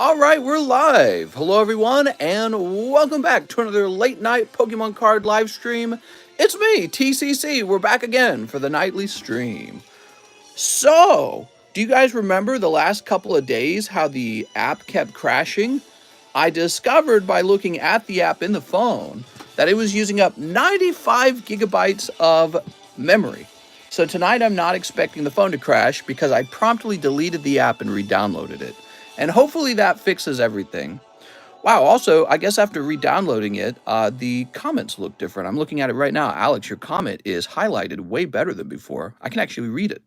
All right, we're live. Hello, everyone, and welcome back to another late night Pokemon card live stream. It's me, TCC. We're back again for the nightly stream. So, do you guys remember the last couple of days how the app kept crashing? I discovered by looking at the app in the phone that it was using up 95 gigabytes of memory. So tonight I'm not expecting the phone to crash because I promptly deleted the app and re-downloaded it. And hopefully that fixes everything. Wow, also, I guess after re-downloading it, the comments look different. I'm looking at it right now. Alex, your comment is highlighted way better than before. I can actually read it.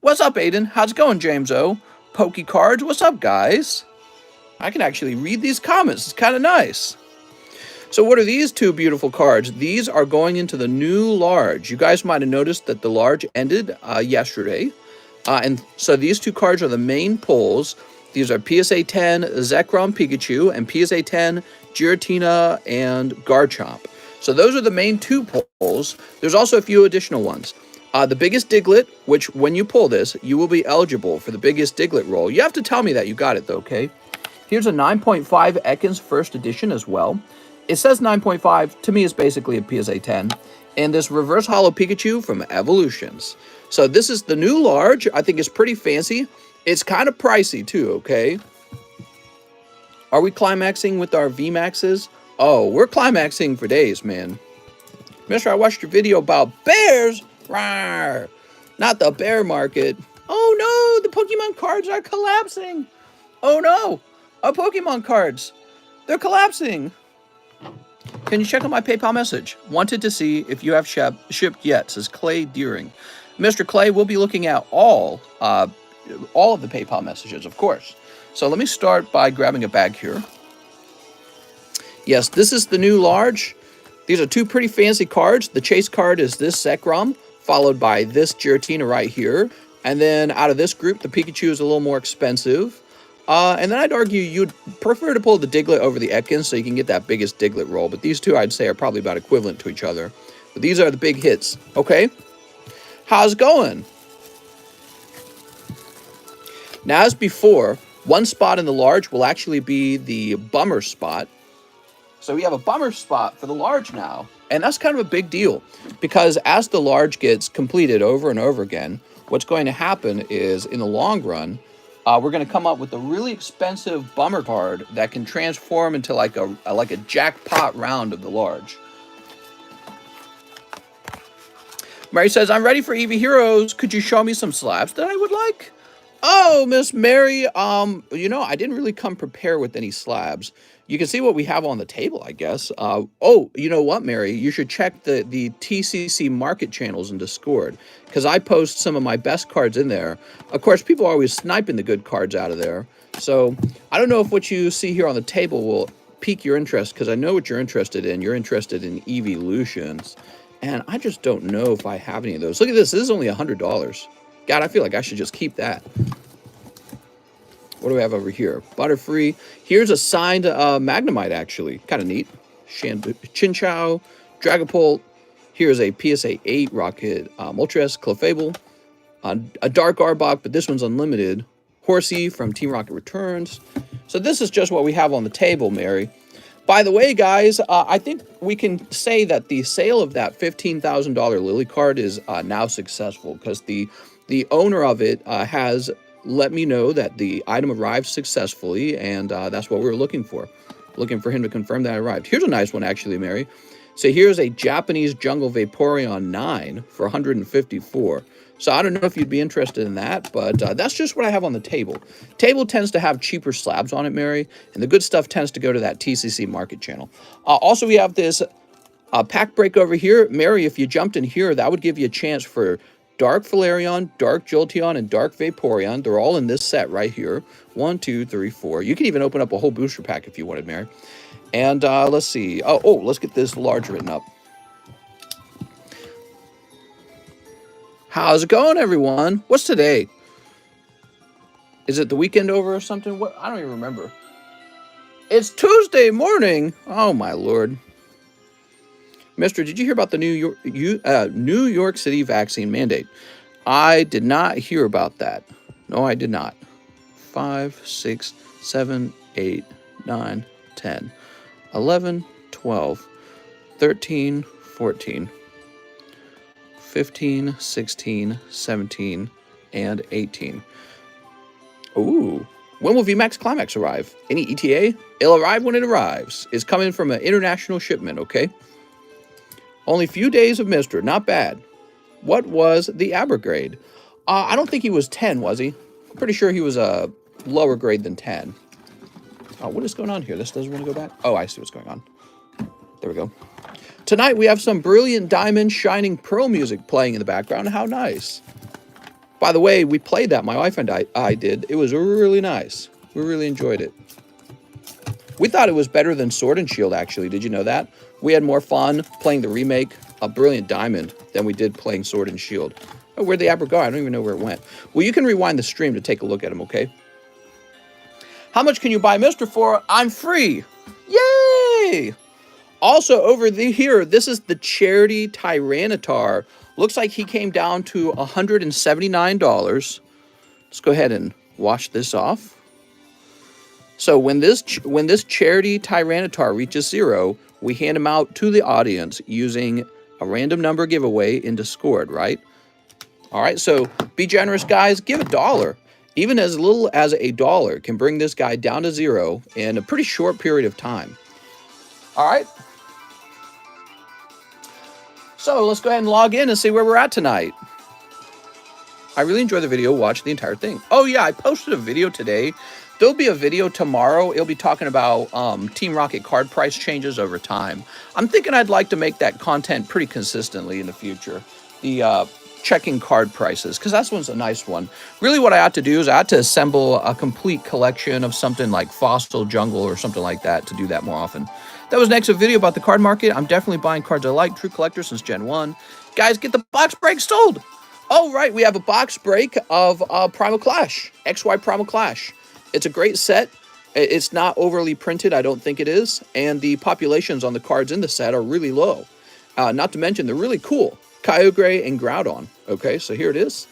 What's up, Aiden? How's it going, James O? Pokey Cards, what's up, guys? I can actually read these comments. It's kind of nice. So what are these two beautiful cards? These are going into the new large. You guys might have noticed that the large ended yesterday. And so these two cards are the main pulls. These are PSA 10 Zekrom Pikachu and PSA 10 Giratina and Garchomp. So those are the main two pulls. There's also a few additional ones. The biggest Diglett, which when you pull this, you will be eligible for the biggest Diglett roll. You have to tell me that you got it though, okay? Here's a 9.5 Ekans first edition as well. It says 9.5. To me, it's basically a PSA 10. And this reverse holo Pikachu from Evolutions. So this is the new large. I think it's pretty fancy. It's kind of pricey too, okay? Are we climaxing with our VMAXs? Oh, we're climaxing for days, man. Mister, I watched your video about bears. Rawr. Not the bear market. Oh no, the Pokemon cards are collapsing. Oh no, our Pokemon cards. They're collapsing. Can you check out my PayPal message? Wanted to see if you have shipped yet, says Clay Deering. Mr. Clay, we'll be looking at all of the PayPal messages, of course. So let me start by grabbing a bag here. Yes, this is the new large. These are two pretty fancy cards. The chase card is this Zekrom, followed by this Giratina right here. And then out of this group, the Pikachu is a little more expensive. And then I'd argue you'd prefer to pull the Diglett over the Ekans so you can get that biggest Diglett roll. But these two, I'd say, are probably about equivalent to each other. But these are the big hits, okay? How's it going? Now, as before, one spot in the large will actually be the bummer spot. So we have a bummer spot for the large now. And that's kind of a big deal. Because as the large gets completed over and over again, what's going to happen is, in the long run, we're going to come up with a really expensive bummer card that can transform into like a jackpot round of the large. Mary says, I'm ready for EV Heroes. Could you show me some slabs that I would like? Oh, Miss Mary, you know, I didn't really come prepared with any slabs. You can see what we have on the table, I guess. Oh, you know what, Mary? You should check the TCC market channels in Discord, because I post some of my best cards in there. Of course, people are always sniping the good cards out of there. So I don't know if what you see here on the table will pique your interest, because I know what you're interested in. You're interested in evolutions. And I just don't know if I have any of those. Look at this. This is only $100. God, I feel like I should just keep that. What do we have over here? Butterfree. Here's a signed Magnemite, actually. Kind of neat. Chinchou. Dragapult. Here's a PSA 8 Rocket Moltres. Clefable. A Dark Arbok, but this one's unlimited. Horsey from Team Rocket Returns. So this is just what we have on the table, Mary. By the way, guys, I think we can say that the sale of that $15,000 Lily card is now successful, because the owner of it has let me know that the item arrived successfully, and that's what we were looking for. Looking for him to confirm that it arrived. Here's a nice one, actually, Mary. So here's a Japanese Jungle Vaporeon 9 for $154. So I don't know if you'd be interested in that, but that's just what I have on the table. Table tends to have cheaper slabs on it, Mary, and the good stuff tends to go to that TCC market channel. Also, we have this pack break over here. Mary, if you jumped in here, that would give you a chance for Dark Flareon, Dark Jolteon, and Dark Vaporeon. They're all in this set right here. 1, 2, 3, 4. You can even open up a whole booster pack if you wanted, Mary. And let's see. Oh, let's get this large written up. How's it going, everyone? What's today? Is it the weekend over or something? What? I don't even remember. It's Tuesday morning. Oh, my Lord. Mister, did you hear about the New York City vaccine mandate? I did not hear about that. No, I did not. 5, 6, 7, 8, 9, 10, 11, 12, 13, 14, 15, 16, 17, and 18. Ooh. When will VMAX Climax arrive? Any ETA? It'll arrive when it arrives. It's coming from an international shipment, okay? Only few days of Mister. Not bad. What was the Aber grade? I don't think he was 10, was he? I'm pretty sure he was a lower grade than 10. Oh, what is going on here? This doesn't want to go back? Oh, I see what's going on. There we go. Tonight we have some brilliant diamond shining pearl music playing in the background. How nice. By the way, we played that. My wife and I did. It was really nice. We really enjoyed it. We thought it was better than Sword and Shield, actually. Did you know that? We had more fun playing the remake of Brilliant Diamond than we did playing Sword and Shield. Oh, where'd the Aber go? I don't even know where it went. Well, you can rewind the stream to take a look at him, okay? How much can you buy Mister for? I'm free. Yay! Also, over here, this is the Charity Tyranitar. Looks like he came down to $179. Let's go ahead and wash this off. So when this Charity Tyranitar reaches 0, we hand him out to the audience using a random number giveaway in Discord, right? All right, so be generous, guys. Give $1. Even as little as $1 can bring this guy down to 0 in a pretty short period of time. All right. So let's go ahead and log in and see where we're at tonight. I really enjoyed the video. Watch the entire thing. Oh, yeah, I posted a video today. There'll be a video tomorrow. It'll be talking about Team Rocket card price changes over time. I'm thinking I'd like to make that content pretty consistently in the future. The checking card prices, because that one's a nice one. Really what I ought to do is I ought to assemble a complete collection of something like Fossil Jungle or something like that to do that more often. That was next a video about the card market. I'm definitely buying cards I like. True collector since Gen 1. Guys, get the box break sold. Oh, right. We have a box break of Primal Clash. XY Primal Clash. It's a great set. It's not overly printed. I don't think it is. And the populations on the cards in the set are really low. Not to mention, they're really cool. Kyogre and Groudon. Okay, so here it is.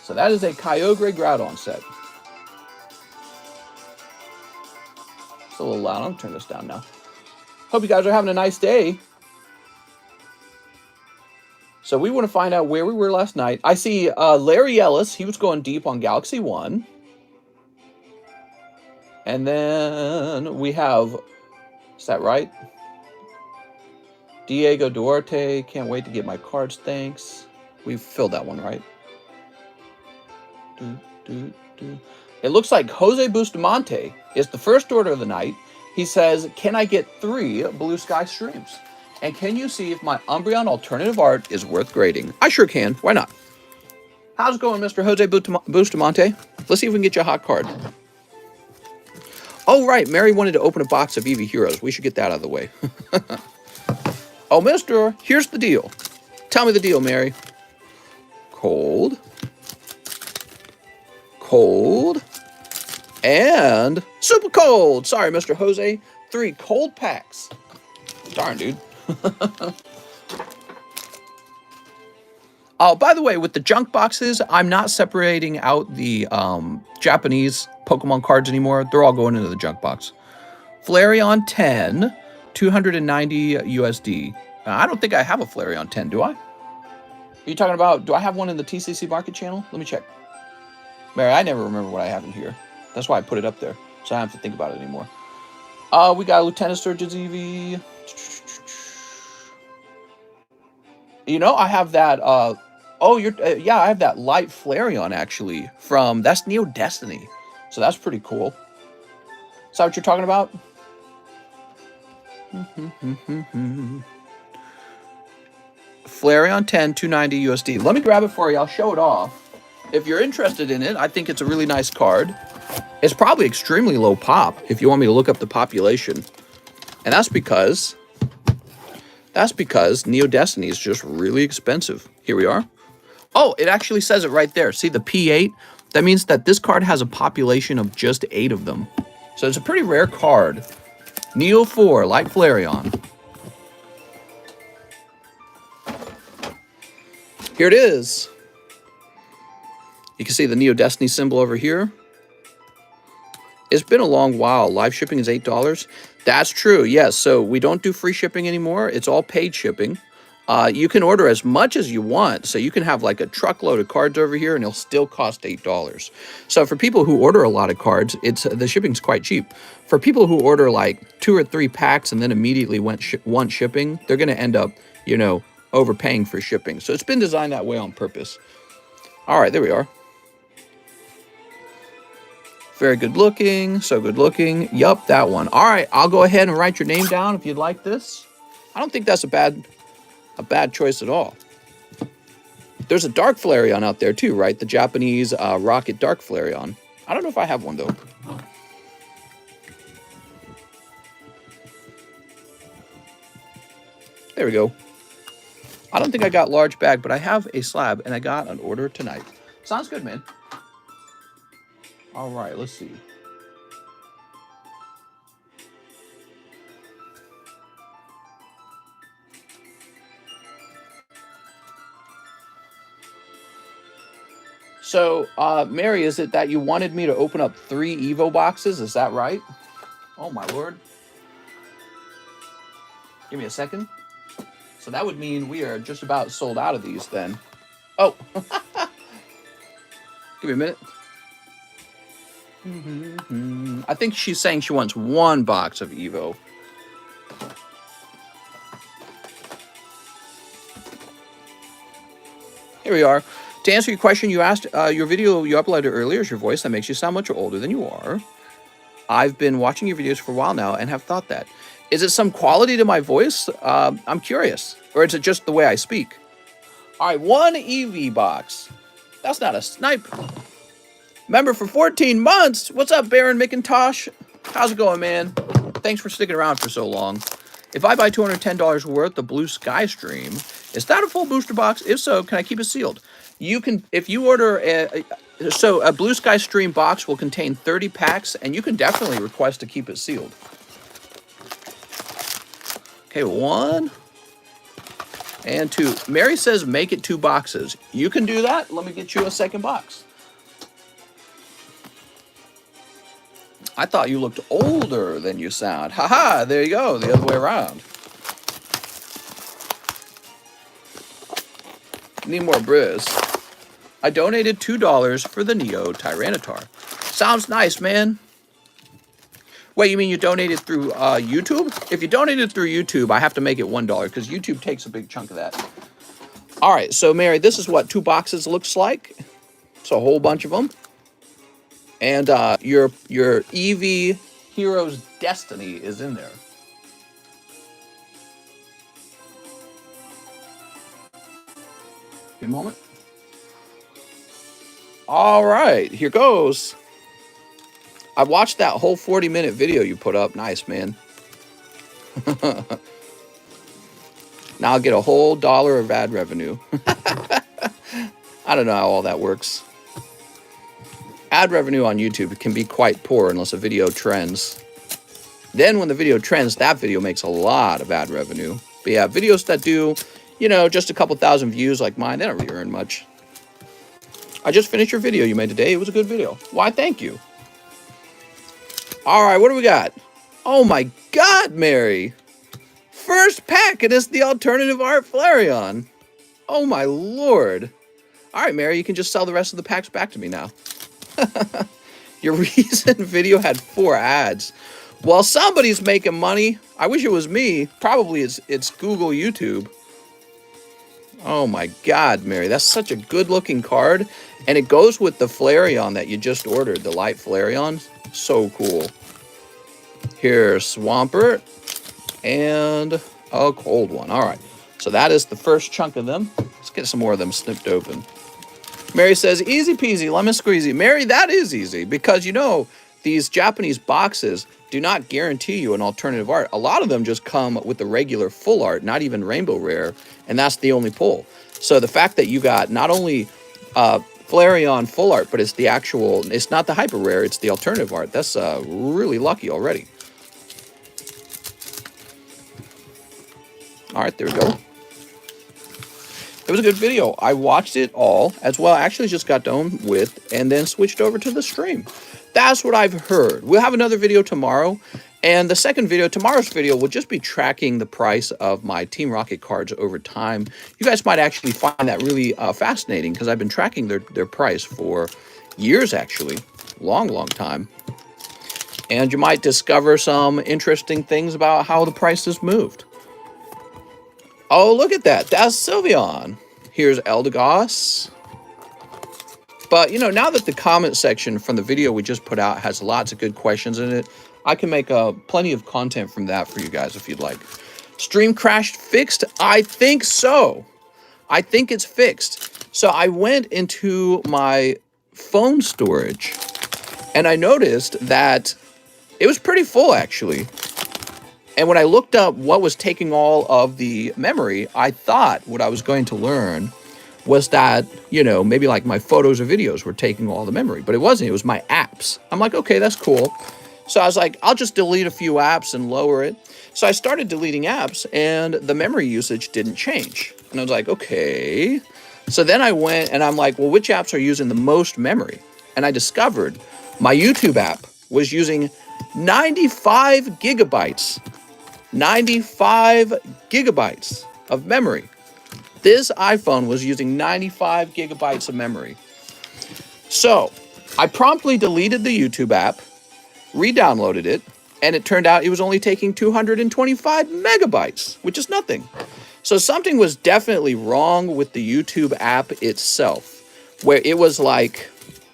So that is a Kyogre Groudon set. A little loud. I'll turn this down now. Hope you guys are having a nice day. So we want to find out where we were last night. I see Larry Ellis. He was going deep on Galaxy 1. And then we have, is that right? Diego Duarte. Can't wait to get my cards. Thanks. We've filled that one, right? It looks like Jose Bustamante is the first order of the night. He says, can I get 3 Blue Sky streams? And can you see if my Umbreon alternative art is worth grading? I sure can. Why not? How's it going, Mr. Jose Bustamante? Let's see if we can get you a hot card. Oh, right. Mary wanted to open a box of Eevee Heroes. We should get that out of the way. Oh, mister, here's the deal. Tell me the deal, Mary. Cold. Cold. And super cold. Sorry, Mr. Jose. 3 cold packs. Darn, dude. Oh, by the way, with the junk boxes, I'm not separating out the Japanese Pokemon cards anymore. They're all going into the junk box. Flareon 10, 290 USD. I don't think I have a Flareon 10, do I? Are you talking about, do I have one in the TCC market channel? Let me check. Mary, I never remember what I have in here. That's why I put it up there, so I don't have to think about it anymore. We got Lieutenant Sturgeon's Eevee. You know, I have that, yeah, I have that light Flareon, actually, from, that's Neo Destiny. So that's pretty cool. Is that what you're talking about? Flareon 10, 290 USD. Let me grab it for you. I'll show it off. If you're interested in it, I think it's a really nice card. It's probably extremely low pop if you want me to look up the population. And that's because Neo Destiny is just really expensive. Here we are. Oh, it actually says it right there. See the P8? That means that this card has a population of just 8 of them. So it's a pretty rare card. Neo 4, like Flareon. Here it is. You can see the Neo Destiny symbol over here. It's been a long while. Live shipping is $8. That's true. Yes. So we don't do free shipping anymore. It's all paid shipping. You can order as much as you want. So you can have like a truckload of cards over here and it'll still cost $8. So for people who order a lot of cards, the shipping's quite cheap. For people who order like 2 or 3 packs and then immediately want shipping, they're going to end up, you know, overpaying for shipping. So it's been designed that way on purpose. All right, there we are. Very good looking, so good looking. Yup, that one. All right, I'll go ahead and write your name down if you'd like this. I don't think that's a bad choice at all. There's a Dark Flareon out there too, right? The Japanese Rocket Dark Flareon. I don't know if I have one though. There we go. I don't think I got large bag, but I have a slab and I got an order tonight. Sounds good, man. All right, let's see. So, Mary, is it that you wanted me to open up 3 Evo boxes? Is that right? Oh, my Lord. Give me a second. So that would mean we are just about sold out of these then. Oh. Give me a minute. I think she's saying she wants 1 box of Evo. Here we are. To answer your question, you asked, your video you uploaded earlier is your voice that makes you sound much older than you are. I've been watching your videos for a while now and have thought that. Is it some quality to my voice? I'm curious. Or is it just the way I speak? All right, 1 EV box. That's not a snipe. Member for 14 months. What's up, Baron McIntosh? How's it going, man? Thanks for sticking around for so long. If I buy $210 worth of Blue Sky Stream, is that a full booster box? If so, can I keep it sealed? You can, if you order a Blue Sky Stream box will contain 30 packs, and you can definitely request to keep it sealed. Okay, 1 and 2. Mary says make it 2 boxes. You can do that. Let me get you a second box. I thought you looked older than you sound. Haha, there you go, the other way around. Need more Briz. I donated $2 for the Neo Tyranitar. Sounds nice, man. Wait, you mean you donated through YouTube? If you donated through YouTube, I have to make it $1 because YouTube takes a big chunk of that. All right, so Mary, this is what 2 boxes looks like. It's a whole bunch of them. And your EV Hero's Destiny is in there. Give me a moment. All right, here goes. I watched that whole 40-minute video you put up. Nice, man. Now I'll get a whole $1 of ad revenue. I don't know how all that works. Ad revenue on YouTube can be quite poor unless a video trends. Then when the video trends, that video makes a lot of ad revenue. But yeah, videos that do, you know, just a couple thousand views like mine, they don't really earn much. I just finished your video you made today. It was a good video. Why, thank you. All right, what do we got? Oh my God, Mary. First pack, and it's the alternative art Flareon. Oh my Lord. All right, Mary, you can just sell the rest of the packs back to me now. Your recent video had 4 ads. Well, somebody's making money. I wish it was me. Probably it's Google YouTube. Oh my God, Mary. That's such a good-looking card. And it goes with the Flareon that you just ordered, the light Flareon. So cool. Here's Swampert. And a cold one. All right. So that is the first chunk of them. Let's get some more of them snipped open. Mary says, easy peasy, lemon squeezy. Mary, that is easy because, you know, these Japanese boxes do not guarantee you an alternative art. A lot of them just come with the regular full art, not even rainbow rare, and that's the only pull. So the fact that you got not only Flareon full art, but it's the actual, it's not the hyper rare, it's the alternative art. That's really lucky already. All right, there we go. It was a good video. I watched it all as well. I actually just got done with and then switched over to the stream. That's what I've heard. We'll have another video tomorrow. And the second video, tomorrow's video, will just be tracking the price of my Team Rocket cards over time. You guys might actually find that really fascinating because I've been tracking their price for years, actually. Long time. And you might discover some interesting things about how the price has moved. Oh, look at that. That's Sylveon. Here's Eldegoss. But, you know, now that the comment section from the video we just put out has lots of good questions in it, I can make plenty of content from that for you guys if you'd like. Stream crashed fixed? I think so. I think it's fixed. So I went into my phone storage and I noticed that it was pretty full, actually. And when I looked up what was taking all of the memory, I thought what I was going to learn was that, you know, maybe like my photos or videos were taking all the memory. But it wasn't. It was my apps. I'm like, okay, that's cool. So I was like, I'll just delete a few apps and lower it. So I started deleting apps and the memory usage didn't change. And I was like, okay. So then I went and I'm like, well, which apps are using the most memory? And I discovered my YouTube app was using 95 gigabytes. 95 gigabytes of memory. This iPhone was using 95 gigabytes of memory. So I promptly deleted the YouTube app, re-downloaded it, and it turned out it was only taking 225 megabytes, which is nothing. So something was definitely wrong with the YouTube app itself, where it was like,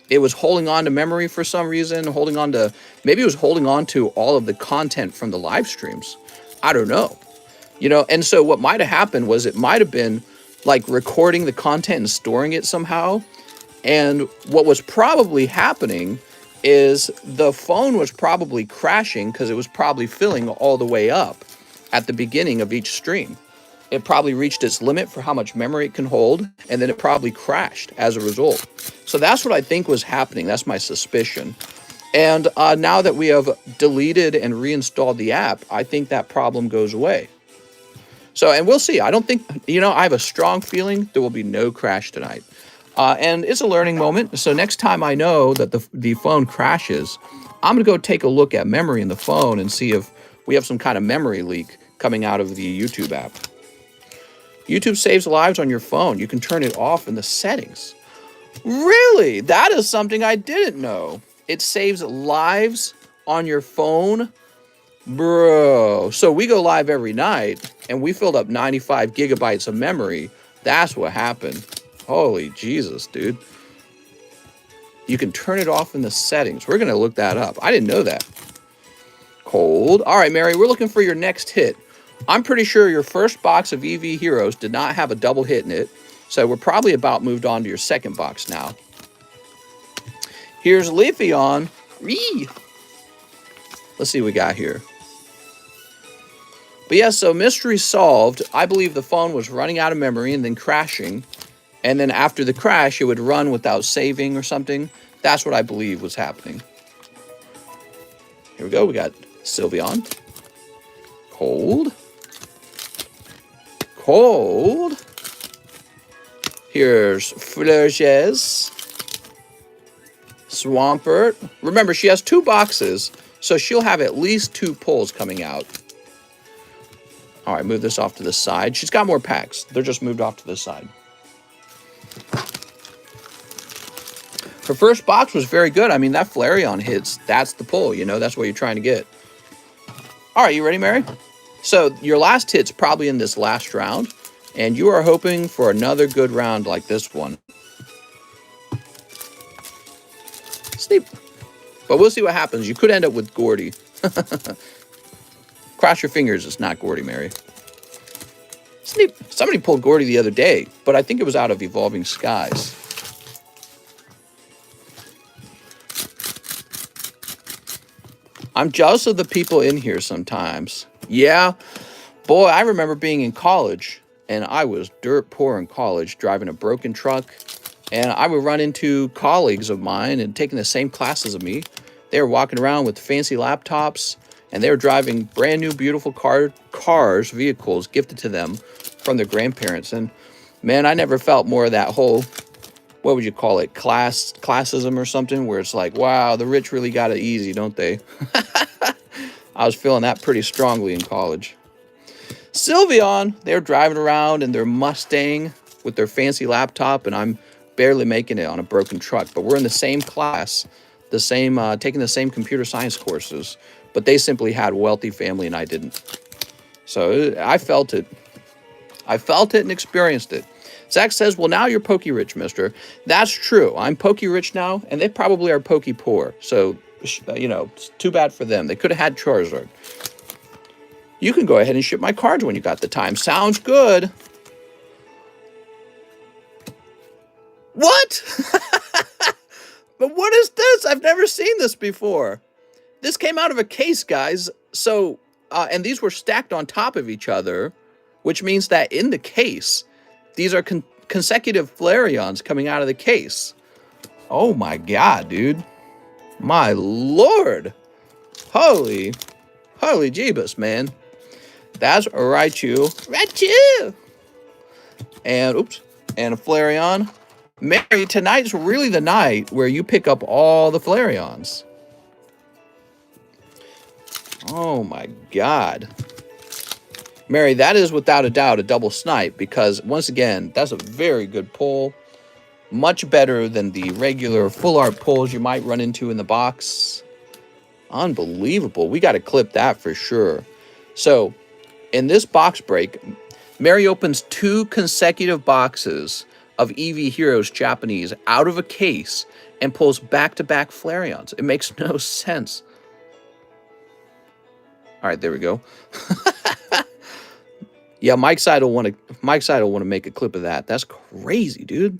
it was holding on to memory for some reason, maybe it was holding on to all of the content from the live streams. I don't know. You know, and so what might have happened was it might have been like recording the content and storing it somehow. And what was probably happening is the phone was probably crashing because it was probably filling all the way up at the beginning of each stream. It probably reached its limit for how much memory it can hold, and then it probably crashed as a result. So that's what I think was happening. That's my suspicion. And now that we have deleted and reinstalled the app, I think that problem goes away. So, and we'll see. I don't think, you know, I have a strong feeling there will be no crash tonight. And it's a learning moment. So next time I know that the phone crashes, I'm going to go take a look at memory in the phone and see if we have some kind of memory leak coming out of the YouTube app. YouTube saves lives on your phone. You can turn it off in the settings. Really? That is something I didn't know. It saves lives on your phone? Bro. So we go live every night and we filled up 95 gigabytes of memory. That's what happened. Holy Jesus, dude. You can turn it off in the settings. We're going to look that up. I didn't know that. Cold. All right, Mary, we're looking for your next hit. I'm pretty sure your first box of EV Heroes did not have a double hit in it. So we're probably about moved on to your second box now. Here's Leafeon. Let's see what we got here. But yeah, so mystery solved. I believe the phone was running out of memory and then crashing. And then after the crash, it would run without saving or something. That's what I believe was happening. Here we go. We got Sylveon. Cold. Cold. Here's Fleuges. Swampert. Remember, she has 2 boxes, so she'll have at least 2 pulls coming out. All right, move this off to the side. She's got more packs. They're just moved off to the side. Her first box was very good. I mean, that Flareon hits. That's the pull, you know. That's what you're trying to get. All right, you ready, Mary? So your last hit's probably in this last round, and you are hoping for another good round like this one. Sleep. But we'll see what happens. You could end up with Gordy. Cross your fingers it's not Gordy, Mary. Sleep. Somebody pulled Gordy the other day, but I think it was out of Evolving Skies. I'm jealous of the people in here sometimes. Yeah. Boy, I remember being in college, and I was dirt poor in college, driving a broken truck. And I would run into colleagues of mine and taking the same classes as me. They were walking around with fancy laptops, and they were driving brand new, beautiful vehicles gifted to them from their grandparents. And Man, I never felt more of that whole, what would you call it, classism or something, where it's like, wow, the rich really got it easy, don't they? I was feeling that pretty strongly in college. Sylveon, they're driving around in their Mustang with their fancy laptop, and I'm barely making it on a broken truck. But we're in the same class, taking the same computer science courses, but they simply had a wealthy family and I didn't. So I felt it. I felt it and experienced it. Zach says, well, now you're pokey rich, mister. That's true. I'm pokey rich now, and they probably are pokey poor. So, it's too bad for them. They could have had Charizard. You can go ahead and ship my cards when you got the time. Sounds good. What? But what is this? I've never seen this before. This came out of a case, guys. So, and these were stacked on top of each other, which means that in the case, these are consecutive Flareons coming out of the case. Oh my God, dude. My Lord. Holy Jeebus, man. That's Raichu. Raichu! And, oops, and a Flareon. Mary, tonight's really the night where you pick up all the Flareons. Oh my God. Mary, that is without a doubt a double snipe because, once again, that's a very good pull. Much better than the regular full art pulls you might run into in the box. Unbelievable. We got to clip that for sure. So, in this box break, Mary opens 2 consecutive boxes of EV Heroes Japanese out of a case and pulls back-to-back Flareons. It makes no sense. All right, there we go. Yeah, Mike Side will want to make a clip of that. That's crazy, dude.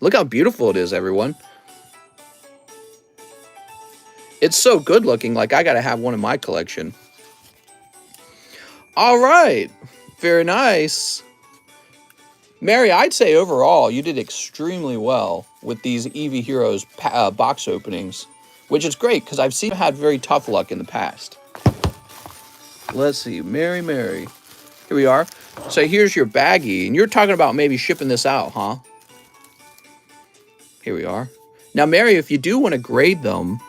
Look how beautiful it is, everyone. It's so good looking, like I gotta have one in my collection. All right, very nice. Mary, I'd say overall you did extremely well with these EV Heroes box openings, which is great because I've seen you had very tough luck in the past. Let's see, Mary. Here we are. So here's your baggie, and you're talking about maybe shipping this out, huh? Here we are. Now, Mary, if you do want to grade them,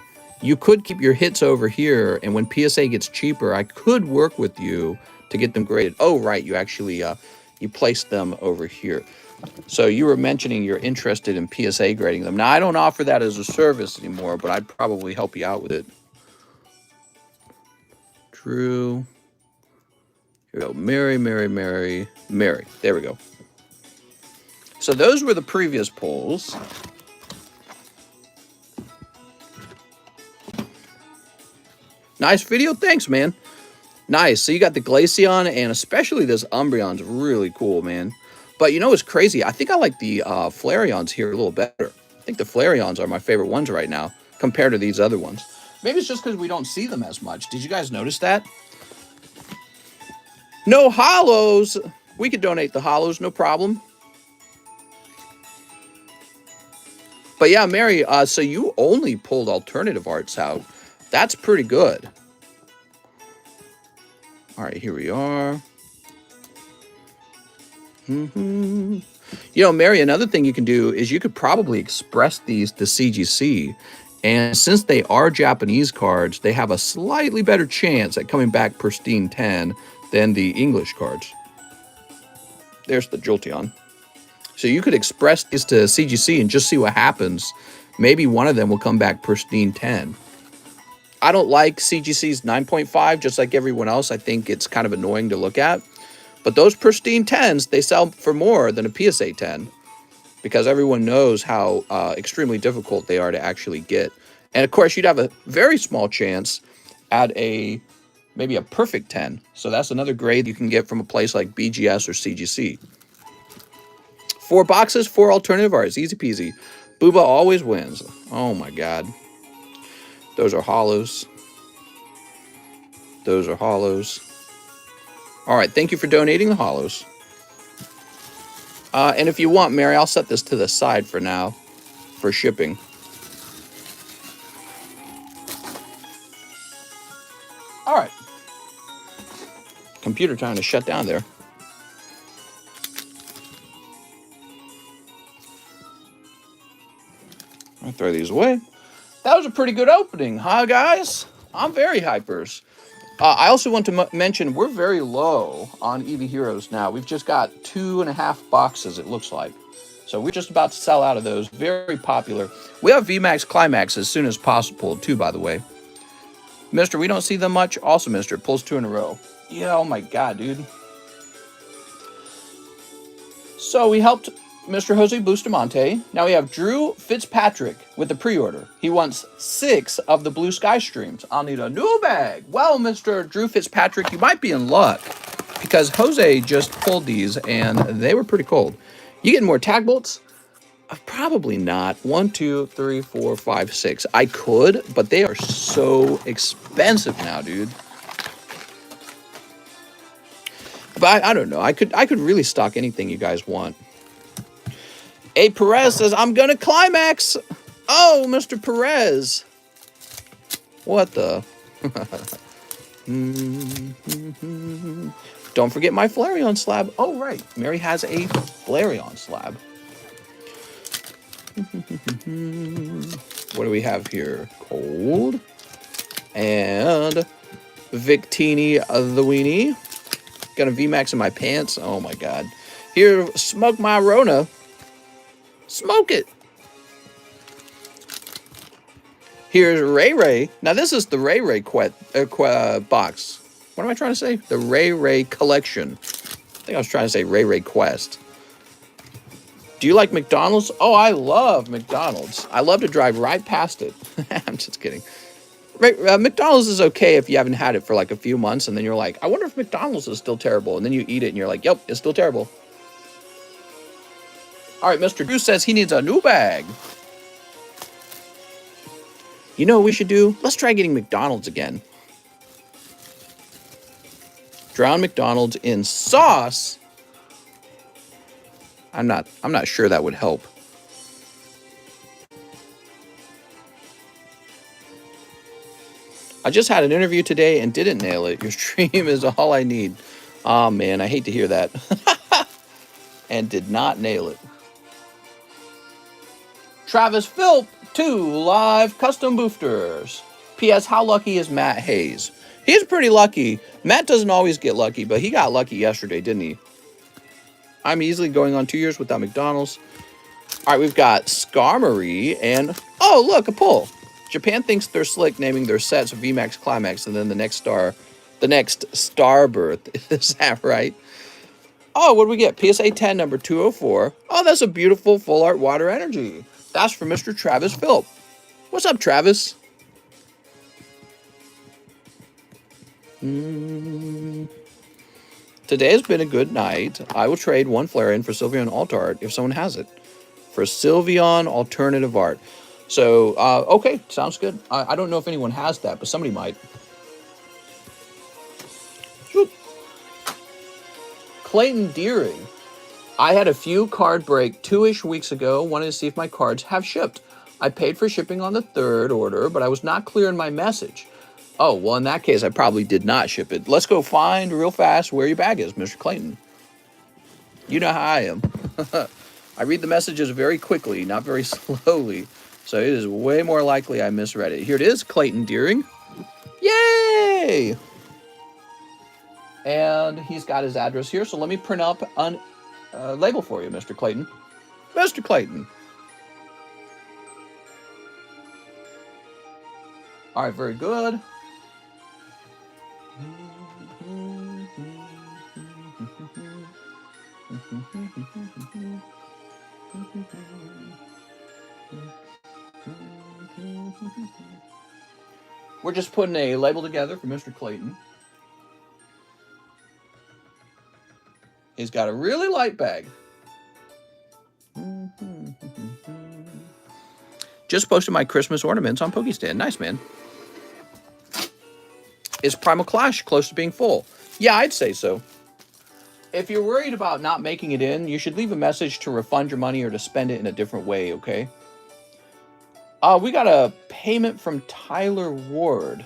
you could keep your hits over here, and when PSA gets cheaper, I could work with you to get them graded. Oh, right, you actually you placed them over here. So you were mentioning you're interested in PSA grading them. Now, I don't offer that as a service anymore, but I'd probably help you out with it. True. Here we go. Mary. There we go. So those were the previous polls. Nice video. Thanks, man. Nice. So you got the Glaceon, and especially this Umbreon's really cool, man. But you know what's crazy? I think I like the Flareons here a little better. I think the Flareons are my favorite ones right now compared to these other ones. Maybe it's just because we don't see them as much. Did you guys notice that? No hollows. We could donate the hollows, no problem. But yeah, Mary, so you only pulled alternative arts out. That's pretty good. All right, here we are. You know, Mary, another thing you can do is you could probably express these to CGC. And since they are Japanese cards, they have a slightly better chance at coming back pristine 10 than the English cards. There's the Jolteon. So you could express these to CGC and just see what happens. Maybe one of them will come back pristine 10. I don't like CGC's 9.5, just like everyone else. I think it's kind of annoying to look at. But those pristine 10s, they sell for more than a PSA 10. Because everyone knows how extremely difficult they are to actually get. And of course, you'd have a very small chance at maybe a perfect 10. So that's another grade you can get from a place like BGS or CGC. 4 boxes, 4 alternative arts. Easy peasy. Booba always wins. Oh my God. Those are hollows. Those are hollows. All right, thank you for donating the hollows. And if you want, Mary, I'll set this to the side for now for shipping. All right. Computer trying to shut down there. Throw these away. That was a pretty good opening, huh, guys? I'm very hypers. I also want to mention we're very low on EV Heroes now. We've just got 2.5 boxes, it looks like. So we're just about to sell out of those. Very popular. We have VMAX Climax as soon as possible, too, by the way. Mister, we don't see them much. Also, Mister, pulls 2 in a row. Yeah, oh my god, dude. So we helped Mr. Jose Bustamante. Now we have Drew Fitzpatrick with the pre-order. He wants 6 of the Blue Sky streams. I'll need a new bag. Well, Mr. Drew Fitzpatrick, you might be in luck because Jose just pulled these and they were pretty cold. You getting more tag bolts? Probably not. 1, 2, 3, 4, 5, 6. I could, but they are so expensive now, dude. But I don't know. I could really stock anything you guys want. A Perez says, I'm gonna climax. Oh, Mr. Perez. What the? Don't forget my Flareon slab. Oh, right. Mary has a Flareon slab. What do we have here? Cold. And Victini the Weenie. Got a VMAX in my pants. Oh, my God. Here, smoke my Rona. Smoke it. Here's Ray Ray. Now, this is the Ray Ray box. What am I trying to say? The Ray Ray collection. I think I was trying to say Ray Ray Quest. Do you like McDonald's? Oh, I love McDonald's. I love to drive right past it. I'm just kidding. McDonald's is okay if you haven't had it for like a few months, and then you're like, I wonder if McDonald's is still terrible. And then you eat it, and you're like, yep, it's still terrible. All right, Mr. Drew says he needs a new bag. You know what we should do? Let's try getting McDonald's again. Drown McDonald's in sauce. I'm not sure that would help. I just had an interview today and didn't nail it. Your stream is all I need. Oh, man, I hate to hear that. And did not nail it. Travis Philp, 2 live custom boosters. P.S. How lucky is Matt Hayes? He's pretty lucky. Matt doesn't always get lucky, but he got lucky yesterday, didn't he? I'm easily going on 2 years without McDonald's. All right, we've got Skarmory and... Oh, look, a pull. Japan thinks they're slick naming their sets VMAX Climax and then the next Starbirth. Is that right? Oh, what do we get? PSA 10 number 204. Oh, that's a beautiful full art water energy. That's for Mr. Travis Philp. What's up, Travis? Today has been a good night. I will trade 1 Flareon for Sylveon Alt Art if someone has it. For Sylveon Alternative Art. So, okay, sounds good. I don't know if anyone has that, but somebody might. Whoop. Clayton Deering. I had a few card break 2-ish weeks ago. Wanted to see if my cards have shipped. I paid for shipping on the 3rd order, but I was not clear in my message. Oh, well, in that case, I probably did not ship it. Let's go find real fast where your bag is, Mr. Clayton. You know how I am. I read the messages very quickly, not very slowly. So it is way more likely I misread it. Here it is, Clayton Deering. Yay! And he's got his address here. So let me print up a label for you, Mr. Clayton. Mr. Clayton. All right, very good. We're just putting a label together for Mr. Clayton. He's got a really light bag. Just posted my Christmas ornaments on Pokestand. Nice, man. Is Primal Clash close to being full? Yeah, I'd say so. If you're worried about not making it in, you should leave a message to refund your money or to spend it in a different way, okay? We got a payment from Tyler Ward.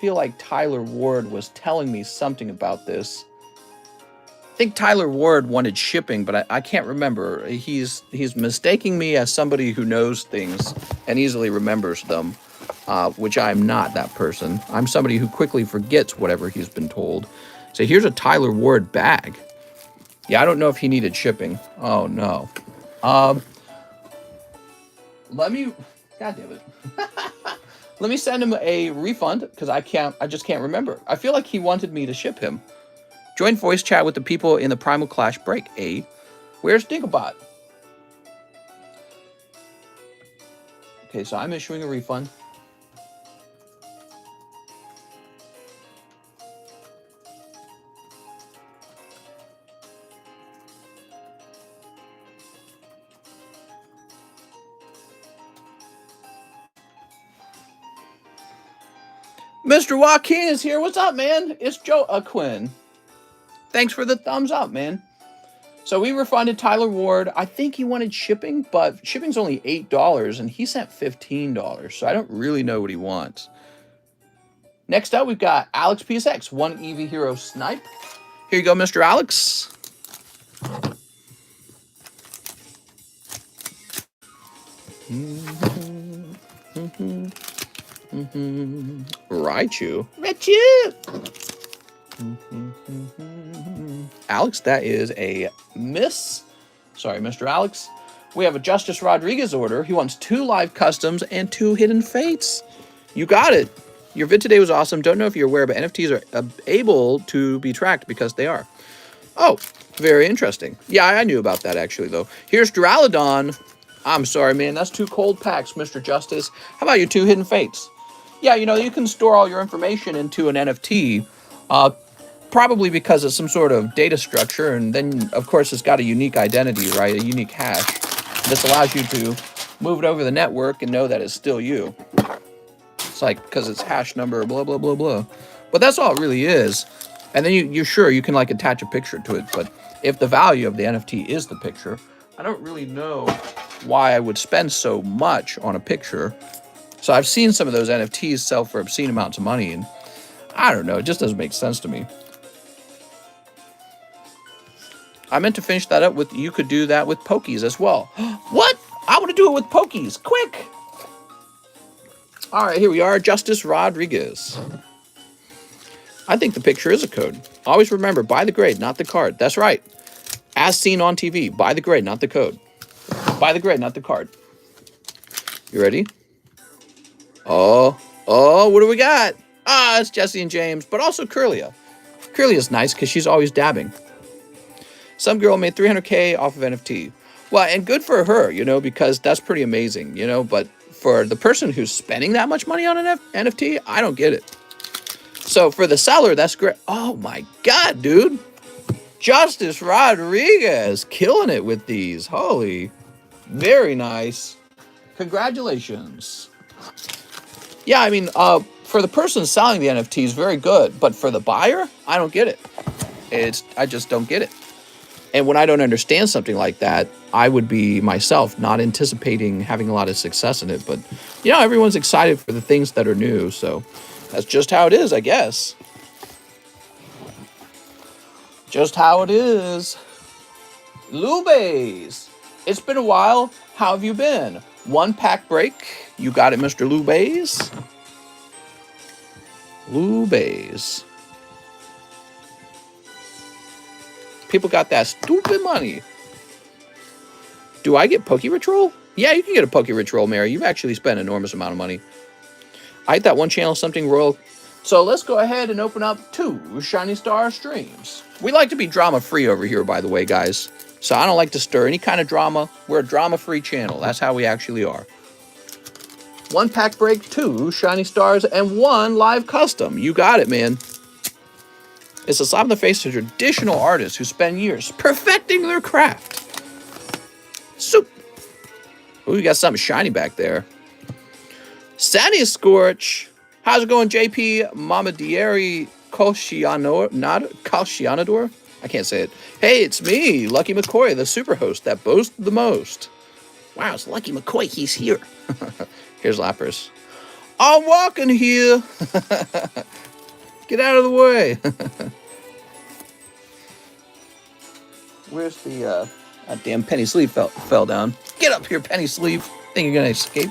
Feel like Tyler Ward was telling me something about this. think Tyler Ward wanted shipping, but I can't remember. He's mistaking me as somebody who knows things and easily remembers them, which I'm not that person. I'm somebody who quickly forgets whatever he's been told. So here's a Tyler Ward bag. Yeah, I don't know if he needed shipping. Oh, no. Let me... God damn it. Let me send him a refund, because I just can't remember. I feel like he wanted me to ship him. Join voice chat with the people in the Primal Clash break. Where's Dinklebot? Okay, so I'm issuing a refund. Mr. Joaquin is here. What's up, man? It's Joe Quinn. Thanks for the thumbs up, man. So we refunded Tyler Ward. I think he wanted shipping, but shipping's only $8, and he sent $15, so I don't really know what he wants. Next up, we've got Alex PSX, one EV Hero Snipe. Here you go, Mr. Alex. Raichu. Alex, that is a miss. Sorry, Mr. Alex. We have a Justice Rodriguez order. He wants 2 live customs and 2 hidden fates. You got it. Your vid today was awesome. Don't know if you're aware, but NFTs are able to be tracked because they are. Oh, very interesting. Yeah, I knew about that actually, though. Here's Duraludon. I'm sorry, man. That's 2 cold packs, Mr. Justice. How about your 2 hidden fates? Yeah, you know, you can store all your information into an NFT, probably because of some sort of data structure, and then, of course, it's got a unique identity, right? A unique hash. This allows you to move it over the network and know that it's still you. It's like, because it's hash number, blah, blah, blah, blah. But that's all it really is. And then you're sure you can, like, attach a picture to it. But if the value of the NFT is the picture, I don't really know why I would spend so much on a picture. So I've seen some of those NFTs sell for obscene amounts of money, and I don't know, it just doesn't make sense to me. I meant to finish that up with, you could do that with Pokies as well. What? I want to do it with Pokies. Quick! All right, here we are, Justice Rodriguez. I think the picture is a code. Always remember, buy the grade, not the card. That's right. As seen on TV, buy the grade, not the code. Buy the grade, not the card. You ready? Oh, what do we got? It's Jesse and James, but also Curlia. Curlia's nice because she's always dabbing. Some girl made 300K off of NFT. Well, and good for her, you know, because that's pretty amazing, you know, but for the person who's spending that much money on an NFT, I don't get it. So for the seller, that's great. Oh my God, dude. Justice Rodriguez killing it with these. Holy, very nice. Congratulations. Yeah, I mean, for the person selling the NFTs, very good. But for the buyer, I don't get it. I just don't get it. And when I don't understand something like that, I would be myself not anticipating having a lot of success in it. But, you know, everyone's excited for the things that are new. So that's just how it is, I guess. Just how it is. Lubes. It's been a while. How have you been? 1 pack break. You got it, Mr. Lubes. Lubes. People got that stupid money. Do I get Poke Ritual? Yeah, you can get a Poke Ritual, Mary. You've actually spent an enormous amount of money. I hit that one channel, something royal. So let's go ahead and open up 2 Shiny Star streams. We like to be drama-free over here, by the way, guys. So I don't like to stir any kind of drama. We're a drama-free channel. That's how we actually are. 1 pack break, 2 Shiny Stars, and 1 live custom. You got it, man. It's a slap in the face to traditional artists who spend years perfecting their craft. Soup. Ooh, we got something shiny back there. Sandy Scorch. How's it going, JP Mamadieri Kalshianador? I can't say it. Hey, it's me, Lucky McCoy, the super host that boasts the most. Wow, it's Lucky McCoy. He's here. Here's Lapras. I'm walking here. Get out of the way. Where's the, that damn penny sleeve fell down. Get up here, penny sleeve. Think you're gonna escape?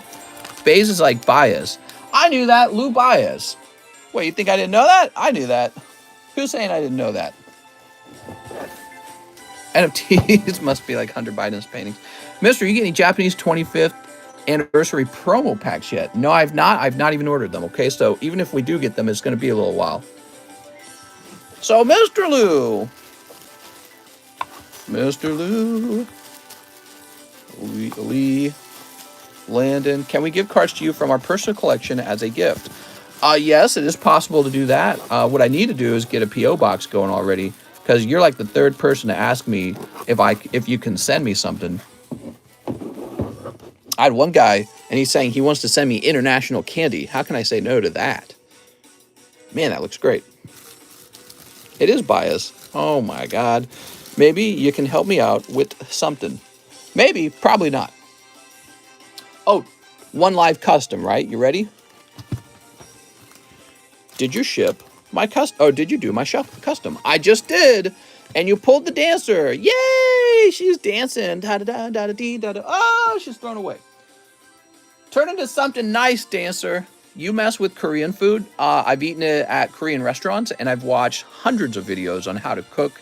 Baze is like Baez. I knew that, Lou Baez. Wait, you think I didn't know that? I knew that. Who's saying I didn't know that? NFTs must be like Hunter Biden's paintings. Mister, you get any Japanese 25th anniversary promo packs yet? No, I've not. I've not even ordered them, okay? So even if we do get them, it's going to be a little while. So, Mr. Lou. Lee, Landon, can we give cards to you from our personal collection as a gift? Yes, it is possible to do that. What I need to do is get a P.O. box going already, because you're like the third person to ask me if you can send me something. I had one guy, and he's saying he wants to send me international candy. How can I say no to that? Man, that looks great. It is bias. Oh my God. Maybe you can help me out with something. Maybe, probably not. Oh, one live custom, right? You ready? Did you ship my custom? Oh, did you do my custom? I just did. And you pulled the dancer. Yay! She's dancing. Da-da-da-da-da-dee-da-da. Oh, she's thrown away. Turn into something nice, dancer. You mess with Korean food. I've eaten it at Korean restaurants, and I've watched hundreds of videos on how to cook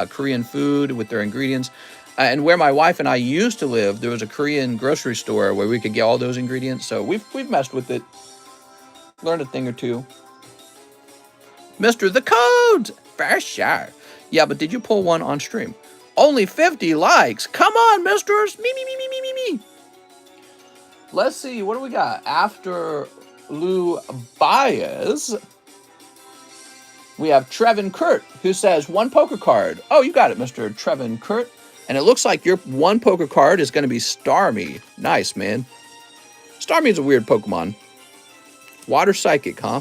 Korean food with their ingredients. And where my wife and I used to live, there was a Korean grocery store where we could get all those ingredients. So we've messed with it. Learned a thing or two. Mr. The Codes! For sure. Yeah, but did you pull one on stream? Only 50 likes. Come on, misters. Me. Let's see. What do we got? After Lou Baez, we have Trevin Kurt, who says, one poker card. Oh, you got it, Mr. Trevin Kurt. And it looks like your one poker card is going to be Starmie. Nice, man. Starmie is a weird Pokemon. Water Psychic, huh?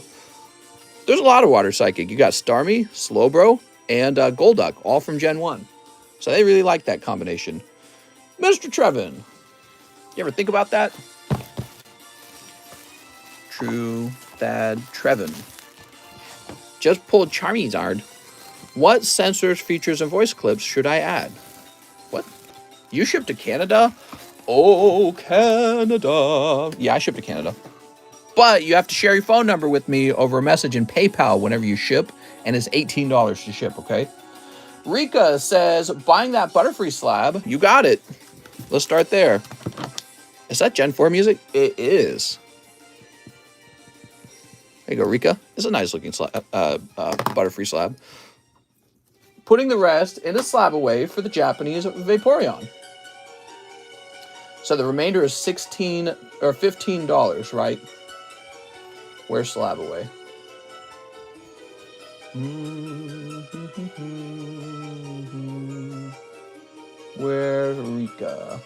There's a lot of Water Psychic. You got Starmie, Slowbro, and Golduck, all from Gen 1. So they really like that combination. Mr. Trevin, you ever think about that? True Thad Trevin. Just pulled Charizard. What sensors, features, and voice clips should I add? What? You ship to Canada? Oh, Canada. Yeah, I ship to Canada. But you have to share your phone number with me over a message in PayPal whenever you ship, and it's $18 to ship, okay? Rika says, buying that Butterfree slab. You got it. Let's start there. Is that Gen 4 music? It is. There you go, Rika. It's a nice looking Butterfree slab. Putting the rest in a slab away for the Japanese Vaporeon. So the remainder is $16 or $15, right? Where's slab away? Where's Rika?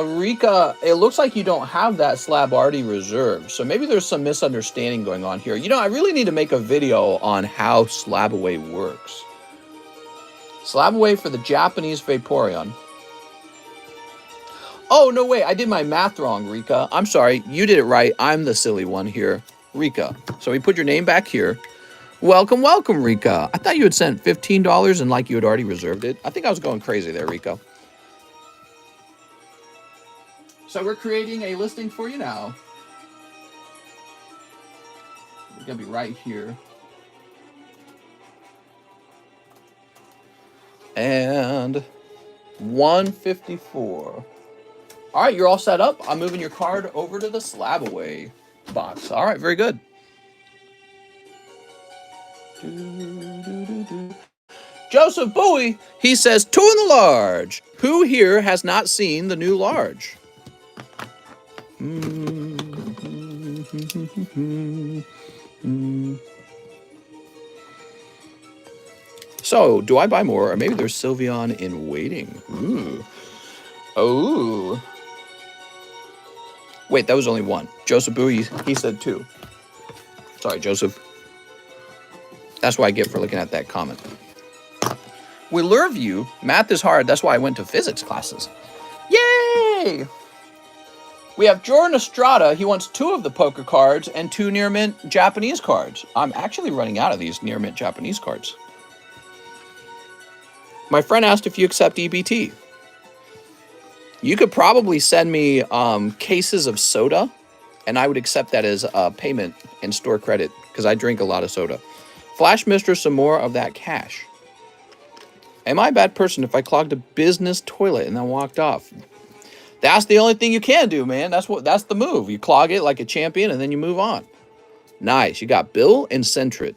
Rika, it looks like you don't have that slab already reserved. So maybe there's some misunderstanding going on here. You know, I really need to make a video on how slab away works. Slab away for the Japanese Vaporeon. Oh, no, wait. I did my math wrong, Rika. I'm sorry. You did it right. I'm the silly one here. Rika. So we put your name back here. Welcome, welcome, Rika. I thought you had sent $15 and like you had already reserved it. I think I was going crazy there, Rika. So we're creating a listing for you now. It's going to be right here. And 154. All right, you're all set up. I'm moving your card over to the slab away box. All right, very good. Joseph Bowie, he says, 2 in the large. Who here has not seen the new large? So, do I buy more? Or maybe there's Sylveon in waiting. Ooh. Oh. Wait, that was only 1. Joseph Bowie, he said 2. Sorry, Joseph. That's what I get for looking at that comment. We love you. Math is hard. That's why I went to physics classes. Yay! We have Jordan Estrada. He wants 2 of the poker cards and 2 near mint Japanese cards. I'm actually running out of these near mint Japanese cards. My friend asked if you accept EBT. You could probably send me cases of soda, and I would accept that as payment and store credit because I drink a lot of soda. Flash Mistress some more of that cash. Am I a bad person if I clogged a business toilet and then walked off? That's the only thing you can do, man. That's the move. You clog it like a champion and then you move on. Nice. You got Bill and Centrit.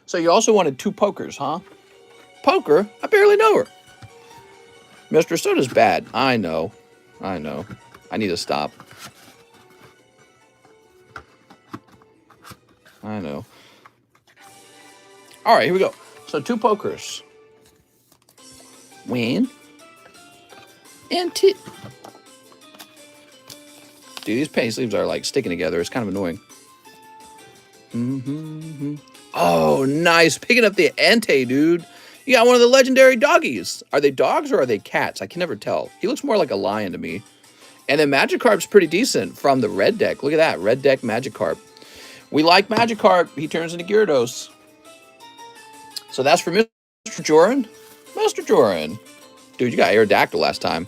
So you also wanted 2 pokers, huh? Poker? I barely know her. Mr. Soda's bad. I know. I need to stop. I know. All right, here we go. So 2 pokers. Win. And tit. Dude, these penny sleeves are like sticking together. It's kind of annoying. Oh, nice. Picking up the Entei, dude. You got one of the legendary doggies. Are they dogs or are they cats? I can never tell. He looks more like a lion to me. And then Magikarp's pretty decent from the red deck. Look at that. Red deck Magikarp. We like Magikarp. He turns into Gyarados. So that's for Mr. Joran. Mr. Joran. Dude, you got Aerodactyl last time.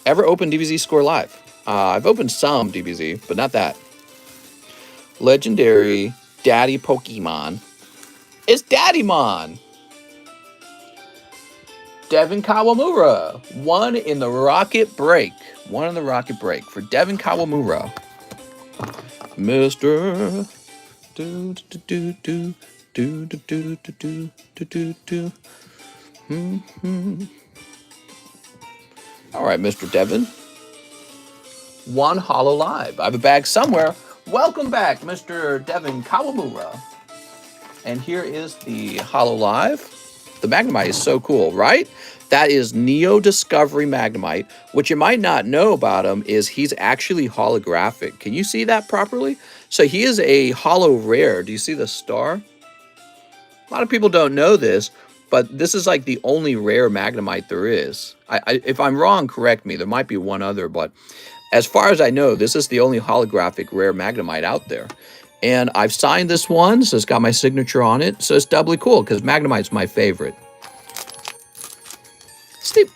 Ever opened DBZ Score Live? I've opened some DBZ, but not that. Legendary Daddy Pokemon. It's Daddymon. Devin Kawamura. 1 in the Rocket Break. 1 in the Rocket Break for Devin Kawamura. Mr. Do do do do do do do do do do do. All right, Mr. Devin. 1 holo live. I have a bag somewhere. Welcome back, Mr. Devin Kawamura. And here is the holo live. The Magnemite is so cool, right? That is Neo Discovery Magnemite. What you might not know about him is he's actually holographic. Can you see that properly? So he is a holo rare. Do you see the star? A lot of people don't know this, but this is like the only rare Magnemite there is. If I'm wrong, correct me. There might be one other, but as far as I know, this is the only holographic rare Magnemite out there. And I've signed this one, so it's got my signature on it. So it's doubly cool because Magnemite's my favorite. Sleep.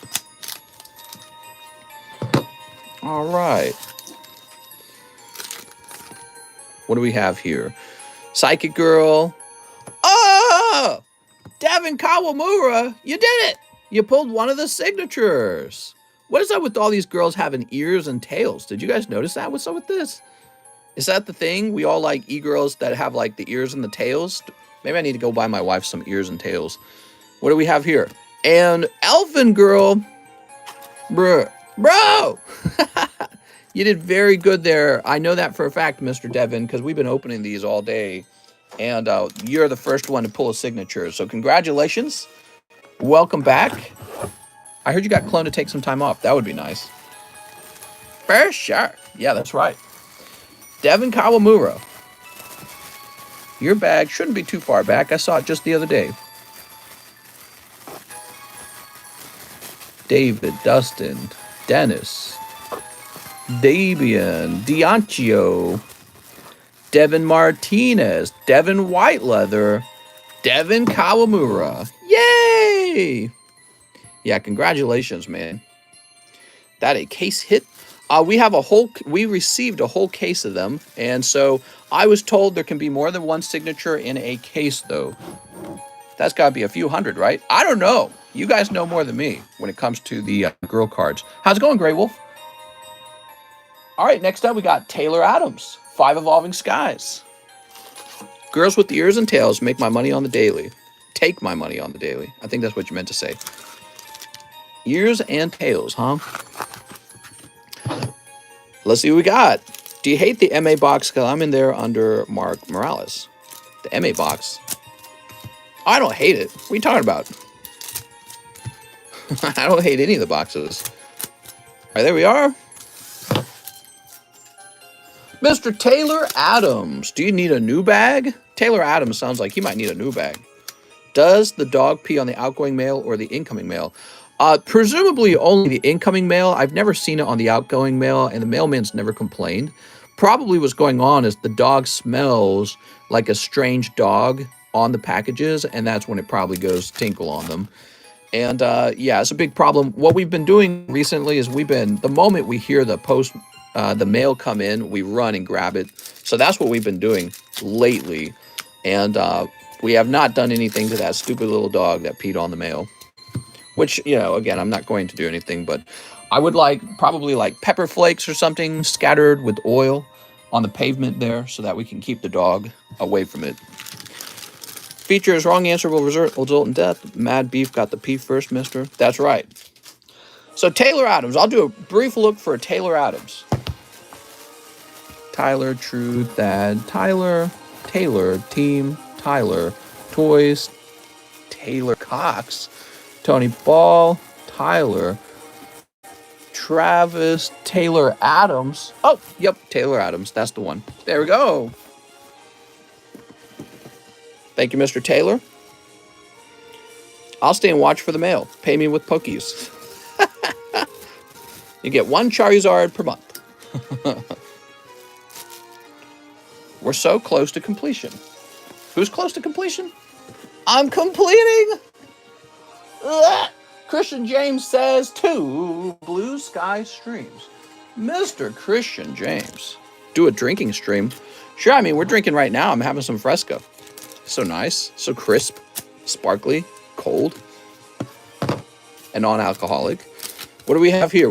All right. What do we have here? Psychic Girl. Oh! Devin Kawamura, you did it! You pulled one of the signatures. What is up with all these girls having ears and tails? Did you guys notice that? What's up with this? Is that the thing? We all like e-girls that have like the ears and the tails? Maybe I need to go buy my wife some ears and tails. What do we have here? And Elfin Girl. Bro. You did very good there. I know that for a fact, Mr. Devin, because we've been opening these all day. And you're the first one to pull a signature. So congratulations. Welcome back. I heard you got cloned to take some time off. That would be nice. For sure. Yeah, that's right. Devin Kawamura. Your bag shouldn't be too far back. I saw it just the other day. David, Dustin, Dennis, Dabian, Diancio, Devin Martinez, Devin Whiteleather, Devin Kawamura. Yay! Yeah, congratulations, man. That a case hit. We received a whole case of them, and so I was told there can be more than one signature in a case, though. That's got to be a few hundred, right? I don't know. You guys know more than me when it comes to the girl cards. How's it going, Grey Wolf? All right, next up we got Taylor Adams, 5 Evolving Skies. Girls with the ears and tails make my money on the daily. Take my money on the daily. I think that's what you meant to say. Ears and tails, huh? Let's see what we got. Do you hate the MA box? Because I'm in there under Mark Morales. The MA box. I don't hate it. What are you talking about? I don't hate any of the boxes. All right, there we are. Mr. Taylor Adams. Do you need a new bag? Taylor Adams sounds like he might need a new bag. Does the dog pee on the outgoing mail or the incoming mail? Presumably only the incoming mail. I've never seen it on the outgoing mail, and the mailman's never complained. Probably what's going on is the dog smells like a strange dog on the packages, and that's when it probably goes tinkle on them. And yeah, it's a big problem. What we've been doing recently is the moment we hear the mail come in, we run and grab it. So that's what we've been doing lately. And we have not done anything to that stupid little dog that peed on the mail. Which, again, I'm not going to do anything, but I would probably like pepper flakes or something scattered with oil on the pavement there so that we can keep the dog away from it. Features, wrong answer will result in death. Mad Beef got the P first, mister. That's right. So Taylor Adams. I'll do a brief look for Taylor Adams. Tyler, True, Thad, Tyler, Taylor, Team, Tyler, Toys, Taylor Cox, Tony Ball, Tyler, Travis, Taylor Adams. Oh, yep, Taylor Adams. That's the one. There we go. Thank you, Mr. Taylor. I'll stay and watch for the mail. Pay me with Pokies. You get one Charizard per month. We're so close to completion. Who's close to completion? I'm completing. Ugh. Christian James says 2 Blue Sky streams. Mr. Christian James. Do a drinking stream. Sure, I mean, we're drinking right now. I'm having some Fresca. So nice, so crisp, sparkly, cold, and non-alcoholic. What do we have here?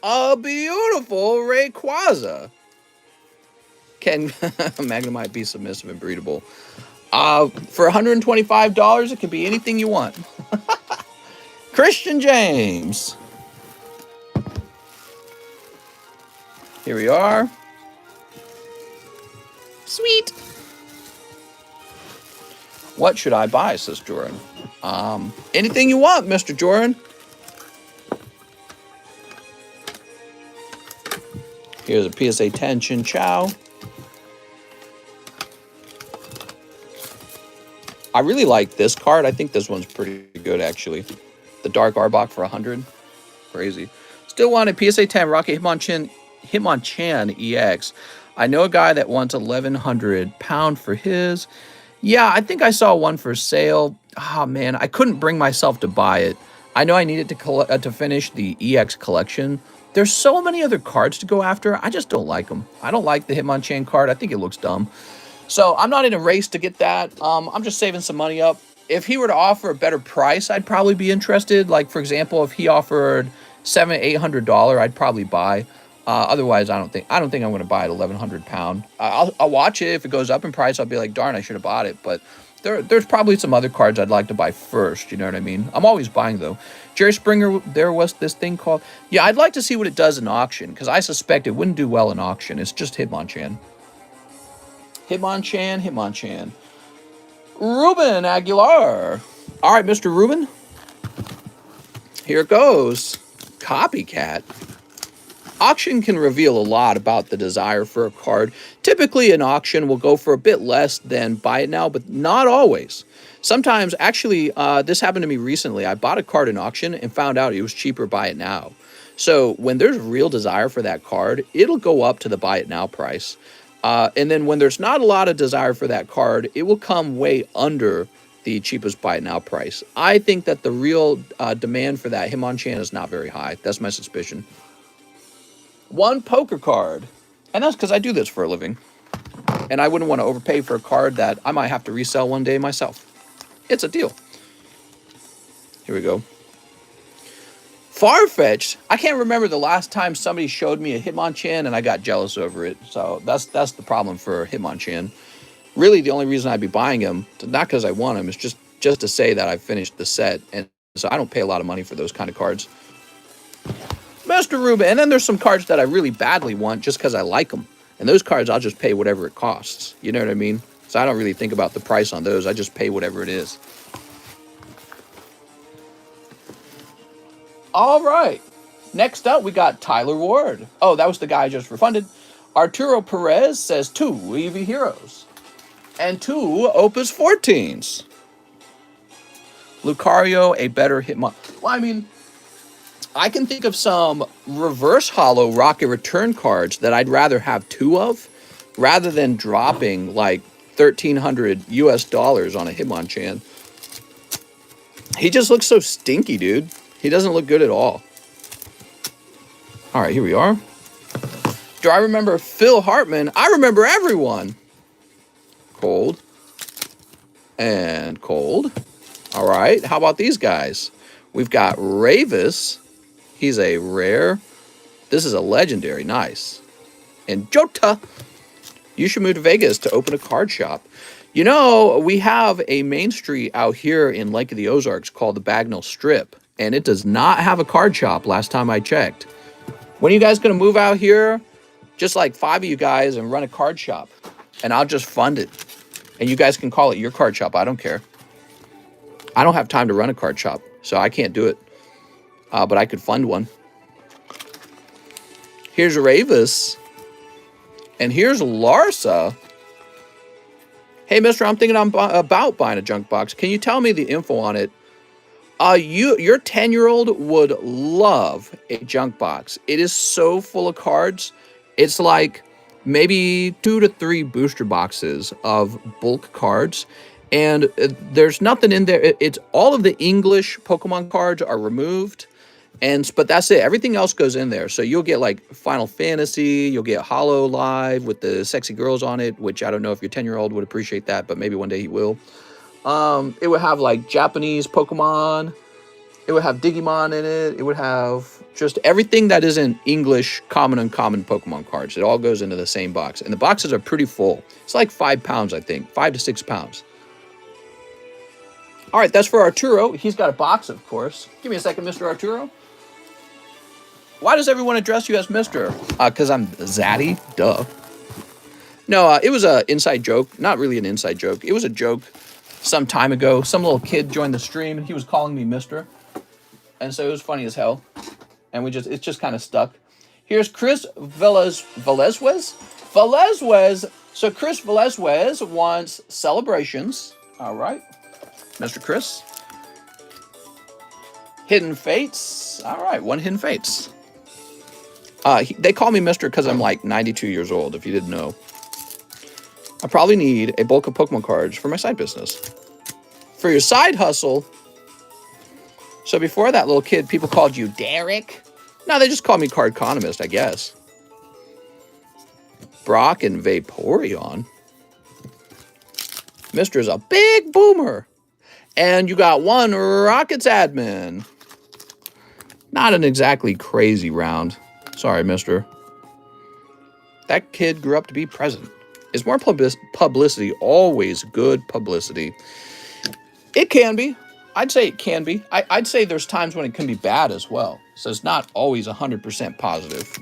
A beautiful Rayquaza. Can Magnemite be submissive and breedable? For $125, it can be anything you want. Christian James. Here we are. Sweet. What should I buy, says Jordan. Anything you want, Mr. Jordan. Here's a PSA 10 Chin Chow. I really like this card. I think this one's pretty good, actually. The Dark Arbok for 100. Crazy. Still wanted PSA 10 Rocket Hitmonchan EX. I know a guy that wants 1,100 pound for his. Yeah, I think I saw one for sale. Oh, man, I couldn't bring myself to buy it. I know I needed to finish the EX collection. There's so many other cards to go after. I just don't like them. I don't like the Hitmonchan card. I think it looks dumb. So I'm not in a race to get that. I'm just saving some money up. If he were to offer a better price, I'd probably be interested. Like, for example, if he offered $700-800, I'd probably buy. Otherwise, I don't think I'm going to buy it 1,100 pound. I'll watch it. If it goes up in price, I'll be like, darn, I should have bought it. But there's probably some other cards I'd like to buy first. You know what I mean? I'm always buying, though. Jerry Springer, there was this thing called... Yeah, I'd like to see what it does in auction, because I suspect it wouldn't do well in auction. It's just Hitmonchan. Hitmonchan. Ruben Aguilar. All right, Mr. Ruben. Here it goes. Copycat. Auction can reveal a lot about the desire for a card. Typically, an auction will go for a bit less than buy it now, but not always. Sometimes, actually, this happened to me recently. I bought a card in auction and found out it was cheaper buy it now. So when there's real desire for that card, it'll go up to the buy it now price. And then when there's not a lot of desire for that card, it will come way under the cheapest buy it now price. I think that the real demand for that Hitmonchan is not very high. That's my suspicion. One poker card. And that's because I do this for a living. And I wouldn't want to overpay for a card that I might have to resell one day myself. It's a deal. Here we go. Farfetched. I can't remember the last time somebody showed me a Hitmonchan and I got jealous over it. So that's the problem for Hitmonchan. Really, the only reason I'd be buying him, not because I want him, is just to say that I've finished the set. And so I don't pay a lot of money for those kind of cards. Mr. Ruben. And then there's some cards that I really badly want just because I like them. And those cards, I'll just pay whatever it costs. You know what I mean? So I don't really think about the price on those. I just pay whatever it is. All right. Next up, we got Tyler Ward. Oh, that was the guy I just refunded. Arturo Perez says 2 Eevee Heroes and 2 Opus 14s. Lucario, a better Hitmon. Well, I mean, I can think of some reverse holo Rocket Return cards that I'd rather have 2 of rather than dropping like $1,300 US on a Hitmonchan. He just looks so stinky, dude. He doesn't look good at all. All right, here we are. Do I remember Phil Hartman? I remember everyone. Cold. And cold. All right, how about these guys? We've got Ravis. He's a rare. This is a legendary. Nice. And Jota. You should move to Vegas to open a card shop. You know, we have a main street out here in Lake of the Ozarks called the Bagnell Strip, and it does not have a card shop last time I checked. When are you guys going to move out here? Just like 5 of you guys and run a card shop, and I'll just fund it. And you guys can call it your card shop. I don't care. I don't have time to run a card shop, so I can't do it. But I could fund one. Here's Ravis. And here's Larsa. Hey, mister, I'm thinking about buying a junk box. Can you tell me the info on it? Your 10-year-old would love a junk box. It is so full of cards. It's like maybe 2 to 3 booster boxes of bulk cards. And there's nothing in there. It's all of the English Pokemon cards are removed. But that's it. Everything else goes in there. So you'll get like Final Fantasy, you'll get Holo Live with the sexy girls on it, which I don't know if your 10-year-old would appreciate that, but maybe one day he will. It would have like Japanese Pokemon. It would have Digimon in it. It would have just everything that isn't English common uncommon Pokemon cards. It all goes into the same box. And the boxes are pretty full. It's like 5 pounds, I think. 5 to 6 pounds. All right, that's for Arturo. He's got a box, of course. Give me a second, Mr. Arturo. Why does everyone address you as Mr.? Because I'm Zaddy. Duh. No, it was an inside joke. Not really an inside joke. It was a joke some time ago. Some little kid joined the stream, and he was calling me Mr. And so it was funny as hell. And it's just kind of stuck. Here's Chris Velezquez. So Chris Velezquez wants Celebrations. All right. Mr. Chris. Hidden Fates. All right, 1 Hidden Fates. They call me Mr. because I'm like 92 years old, if you didn't know. I probably need a bulk of Pokemon cards for my side business. For your side hustle. So before that little kid, people called you Derek. No, they just called me Cardconomist, I guess. Brock and Vaporeon. Mr. is a big boomer. And you got 1 Rockets admin. Not an exactly crazy round. Sorry, mister. That kid grew up to be president. Is more publicity always good publicity? It can be. I'd say it can be. I'd say there's times when it can be bad as well. So it's not always 100% positive.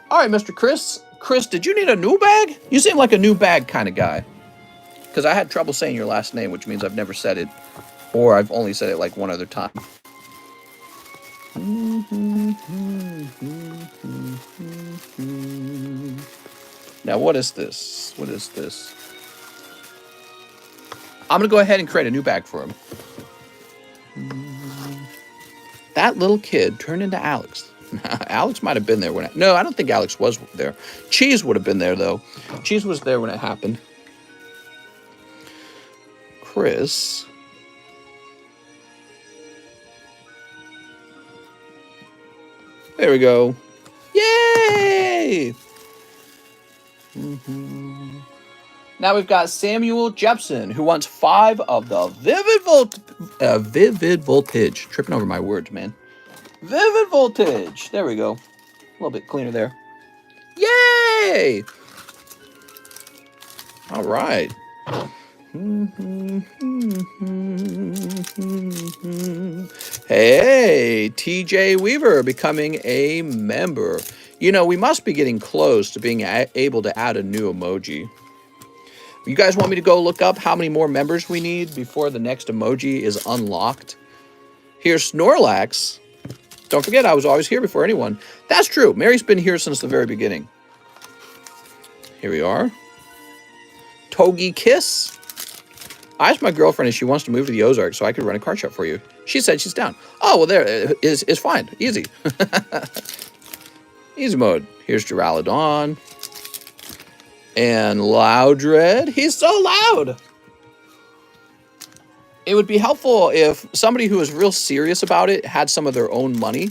All right, Mr. Chris. Chris, did you need a new bag? You seem like a new bag kind of guy. Because I had trouble saying your last name, which means I've never said it. Or I've only said it like 1 other time. Now, what is this? What is this? I'm going to go ahead and create a new bag for him. That little kid turned into Alex. Alex might have been there when no, I don't think Alex was there. Cheese would have been there, though. Cheese was there when it happened. Chris. There we go. Yay! Now we've got Samuel Jepson, who wants 5 of the Vivid Voltage. Tripping over my words, man. Vivid Voltage. There we go. A little bit cleaner there. Yay! All right. Hey, TJ Weaver becoming a member. You know, we must be getting close to being able to add a new emoji. You guys want me to go look up how many more members we need before the next emoji is unlocked? Here's Snorlax. Don't forget, I was always here before anyone. That's true. Mary's been here since the very beginning. Here we are. Togekiss. I asked my girlfriend if she wants to move to the Ozarks so I could run a card shop for you. She said she's down. Oh, well, there is fine. Easy. Easy mode. Here's Duraludon. And Loudred. He's so loud. It would be helpful if somebody who was real serious about it had some of their own money.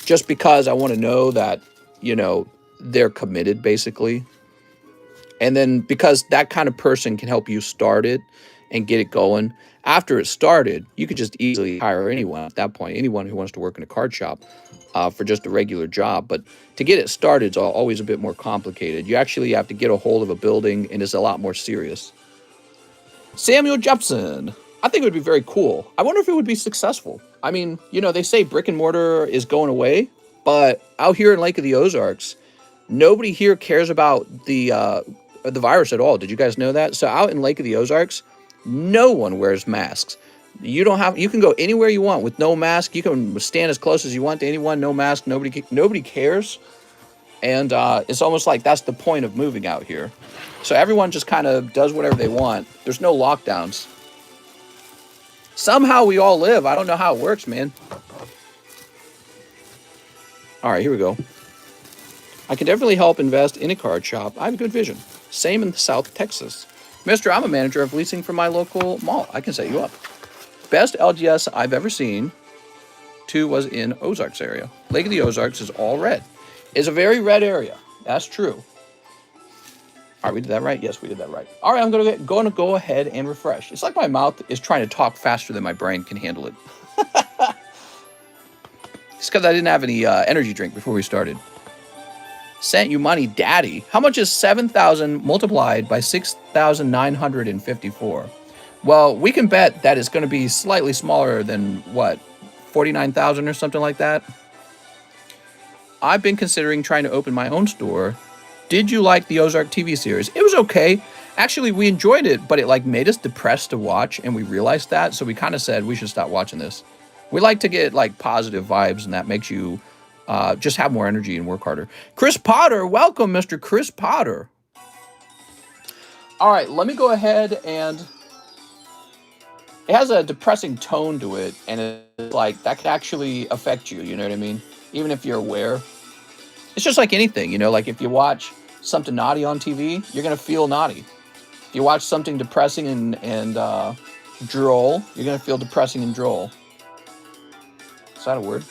Just because I want to know that, you know, they're committed, basically. And then because that kind of person can help you start it and get it going. After it's started, you could just easily hire anyone at that point, anyone who wants to work in a card shop for just a regular job. But to get it started is always a bit more complicated. You actually have to get a hold of a building, and it's a lot more serious. Samuel Jepson. I think it would be very cool. I wonder if it would be successful. I mean, you know, they say brick and mortar is going away, but out here in Lake of the Ozarks, nobody here cares about the virus at all. Did you guys know that? So out in Lake of the Ozarks, no one wears masks. You can go anywhere you want with no mask. You can stand as close as you want to anyone, no mask. Nobody cares. And it's almost like that's the point of moving out here. So everyone just kind of does whatever they want. There's no lockdowns. Somehow we all live. I don't know how it works, man. All right, here we go. I can definitely help invest in a card shop. I have a good vision. Same in South Texas. Mister, I'm a manager of leasing for my local mall. I can set you up. Best LGS I've ever seen. 2 was in Ozarks area. Lake of the Ozarks is all red. It's a very red area. That's true. All right, we did that right? Yes, we did that right. All right, I'm going to go ahead and refresh. It's like my mouth is trying to talk faster than my brain can handle it. It's because I didn't have any energy drink before we started. Sent you money, daddy. How much is 7,000 multiplied by 6,954? Well, we can bet that it's going to be slightly smaller than, what, 49,000 or something like that? I've been considering trying to open my own store. Did you like the Ozark TV series? It was okay. Actually, we enjoyed it, but it like made us depressed to watch, and we realized that, so we kind of said we should stop watching this. We like to get like positive vibes, and that makes you just have more energy and work harder. Chris Potter, welcome, Mr. Chris Potter. All right, let me go ahead and... It has a depressing tone to it, and it's like that could actually affect you, you know what I mean? Even if you're aware. It's just like anything, you know, like if you watch something naughty on TV, you're going to feel naughty. If you watch something depressing and droll, you're going to feel depressing and droll. Is that a word?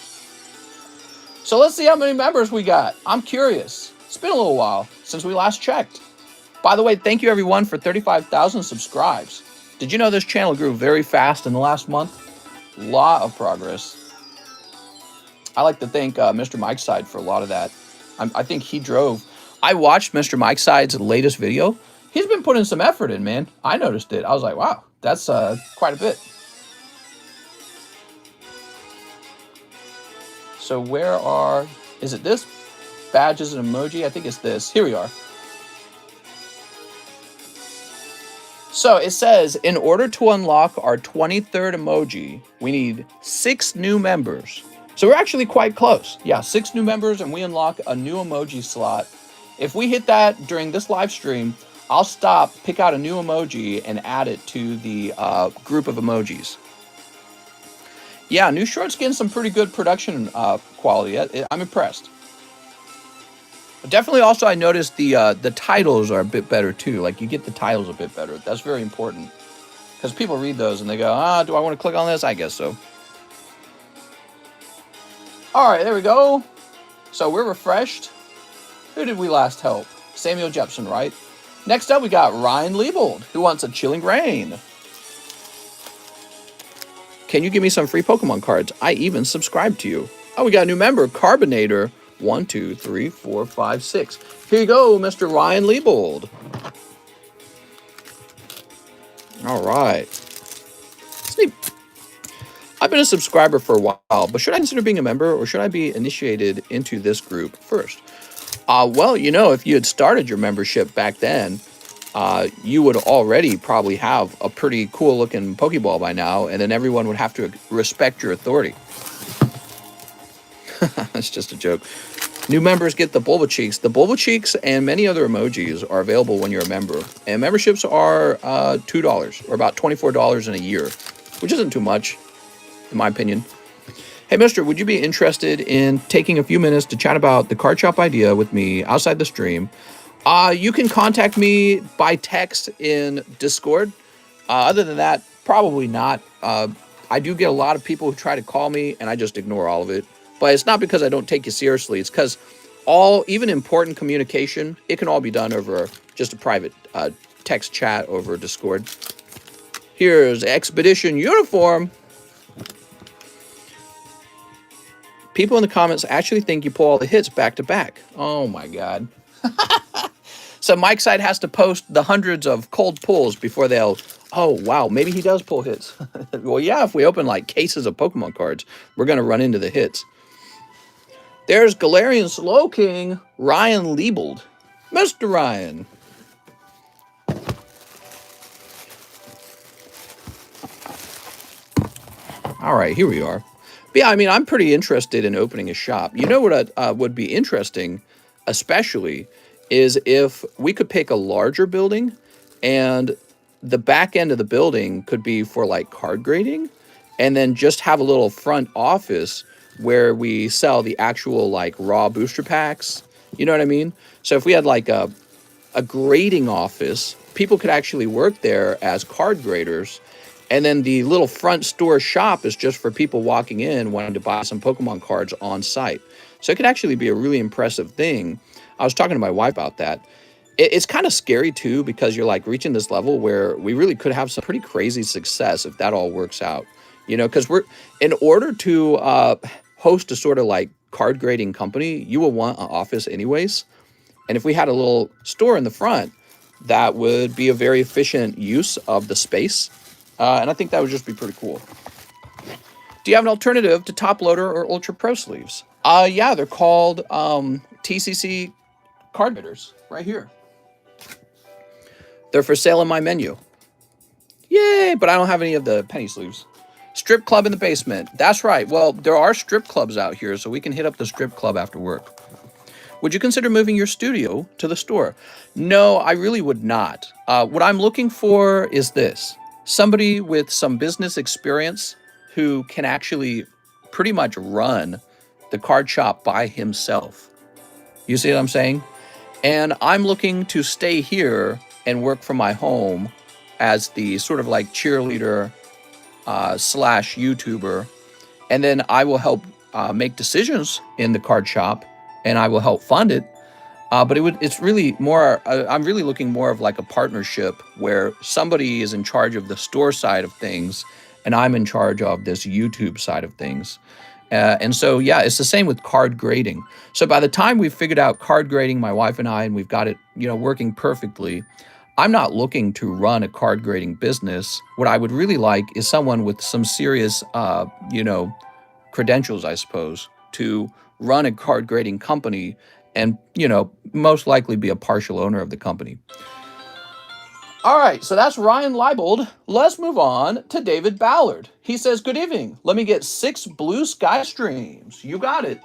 So let's see how many members we got. I'm curious. It's been a little while since we last checked. By the way, thank you everyone for 35,000 subscribes. Did you know this channel grew very fast in the last month? A lot of progress. I like to thank Mr. Mike's Side for a lot of that. I think he drove. I watched Mr. Mike's Side's latest video. He's been putting some effort in, man. I noticed it. I was like, wow, that's quite a bit. So is it this? Badges and emoji? I think it's this. Here we are. So it says, in order to unlock our 23rd emoji, we need 6 new members. So we're actually quite close. Yeah, 6 new members and we unlock a new emoji slot. If we hit that during this live stream, I'll stop, pick out a new emoji, and add it to the group of emojis. Yeah, New Short's getting some pretty good production quality. I'm impressed. But definitely also I noticed the titles are a bit better too. Like you get the titles a bit better. That's very important. Because people read those and they go, do I want to click on this? I guess so. All right, there we go. So we're refreshed. Who did we last help? Samuel Jepson, right? Next up, we got Ryan Liebold, who wants a Chilling Rain. Can you give me some free Pokemon cards? I even subscribe to you. Oh, we got a new member, Carbonator. 1, 2, 3, 4, 5, 6. Here you go, Mr. Ryan Liebold. All right. Sleep. I've been a subscriber for a while, but should I consider being a member or should I be initiated into this group first? Well, you know, if you had started your membership back then, you would already probably have a pretty cool looking Pokeball by now, and then everyone would have to respect your authority. That's just a joke. New members get the Bulba Cheeks. The Bulba Cheeks and many other emojis are available when you're a member. And memberships are $2 or about $24 in a year, which isn't too much, in my opinion. Hey, mister, would you be interested in taking a few minutes to chat about the card shop idea with me outside the stream? You can contact me by text in Discord. Other than that, probably not. I do get a lot of people who try to call me, and I just ignore all of it. But it's not because I don't take you seriously. It's because even important communication, it can all be done over just a private text chat over Discord. Here's Expedition Uniform. People in the comments actually think you pull all the hits back to back. Oh my God. So Mike's side has to post the hundreds of cold pulls before they'll, oh wow, maybe he does pull hits. Well, yeah, if we open like cases of Pokemon cards, we're going to run into the hits. There's Galarian Slow King, Ryan Liebold. Mr. Ryan. All right, here we are. But yeah, I mean, I'm pretty interested in opening a shop. You know what would be interesting, especially, is if we could pick a larger building and the back end of the building could be for like card grading, and then just have a little front office where we sell the actual like raw booster packs. You know what I mean? So if we had like a grading office, people could actually work there as card graders. And then the little front store shop is just for people walking in wanting to buy some Pokemon cards on site. So it could actually be a really impressive thing. I was talking to my wife about that. It's kind of scary too, because you're like reaching this level where we really could have some pretty crazy success if that all works out. You know, because in order to host a sort of like card grading company, you will want an office anyways. And if we had a little store in the front, that would be a very efficient use of the space. And I think that would just be pretty cool. Do you have an alternative to top loader or ultra pro sleeves? Yeah, they're called TCC card graders right here. They're for sale in my menu. Yay, but I don't have any of the penny sleeves. Strip club in the basement. That's right. Well, there are strip clubs out here, so we can hit up the strip club after work. Would you consider moving your studio to the store? No, I really would not. What I'm looking for is this. Somebody with some business experience who can actually pretty much run the card shop by himself. You see what I'm saying? And I'm looking to stay here and work from my home as the sort of like cheerleader slash YouTuber. And then I will help make decisions in the card shop, and I will help fund it. But it's really more, I'm really looking more of like a partnership where somebody is in charge of the store side of things and I'm in charge of this YouTube side of things. And so, yeah, it's the same with card grading. So by the time we've figured out card grading, my wife and I, and we've got it, you know, working perfectly, I'm not looking to run a card grading business. What I would really like is someone with some serious, you know, credentials, I suppose, to run a card grading company and, you know, most likely be a partial owner of the company. All right, so that's Ryan Liebold. Let's move on to David Ballard. He says, good evening. Let me get 6 blue sky streams. You got it.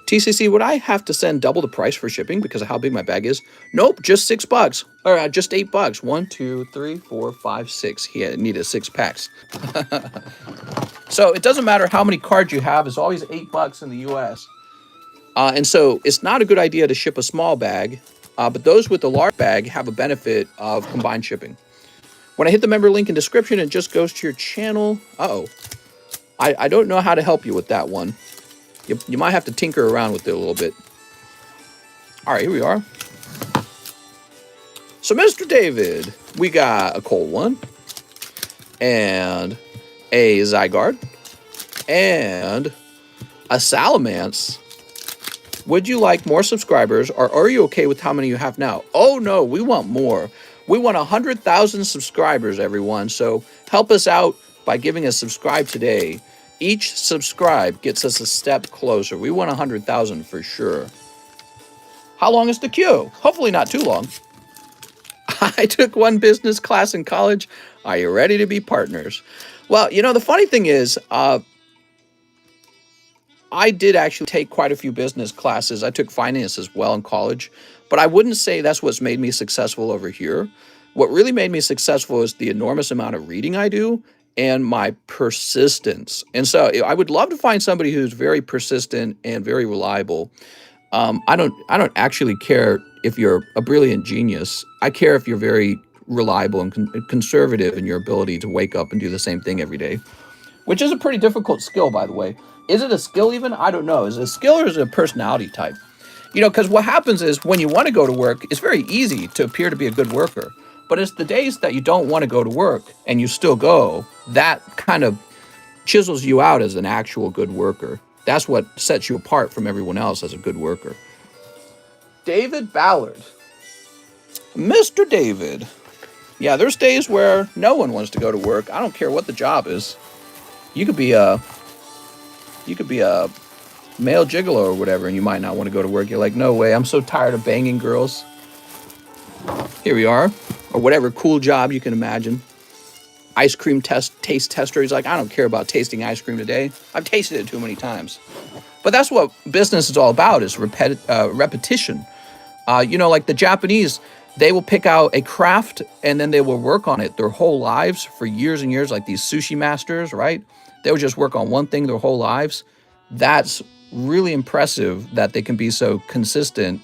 TCC, would I have to send double the price for shipping because of how big my bag is? Nope, just $6. Or just $8. 1, 2, 3, 4, 5, 6. He needed 6 packs. So it doesn't matter how many cards you have. It's always $8 in the US. And so it's not a good idea to ship a small bag. But those with the large bag have a benefit of combined shipping. When I hit the member link in description, it just goes to your channel. Uh-oh. I don't know how to help you with that one. You might have to tinker around with it a little bit. All right, here we are. So, Mr. David, we got a cold one, and a Zygarde, and a Salamence. Would you like more subscribers, or are you okay with how many you have now? Oh, no, we want more. We want 100,000 subscribers, everyone. So, help us out by giving us subscribe today. Each subscribe gets us a step closer. We want 100,000 for sure. How long is the queue? Hopefully not too long. I took one business class in college. Are you ready to be partners? Well, you know, the funny thing is, I did actually take quite a few business classes. I took finance as well in college, but I wouldn't say that's what's made me successful over here. What really made me successful is the enormous amount of reading I do and my persistence. And so I would love to find somebody who's very persistent and very reliable. I don't actually care if you're a brilliant genius. I care if you're very reliable and conservative in your ability to wake up and do the same thing every day, which is a pretty difficult skill, by the way. Is it a skill even? I don't know. Is it a skill or is it a personality type? Because what happens is when you want to go to work, it's very easy to appear to be a good worker. But it's the days that you don't want to go to work and you still go, that kind of chisels you out as an actual good worker. That's what sets you apart from everyone else as a good worker. David Ballard. Mr. David. Yeah, there's days where no one wants to go to work. I don't care what the job is. You could be a male gigolo or whatever, and you might not want to go to work. You're like, no way, I'm so tired of banging girls. Here we are. Or whatever cool job you can imagine. Ice cream taste tester. He's like, I don't care about tasting ice cream today. I've tasted it too many times. But that's what business is all about, is repetition. Like the Japanese, they will pick out a craft and then they will work on it their whole lives for years and years, like these sushi masters, right? They will just work on one thing their whole lives. That's really impressive that they can be so consistent.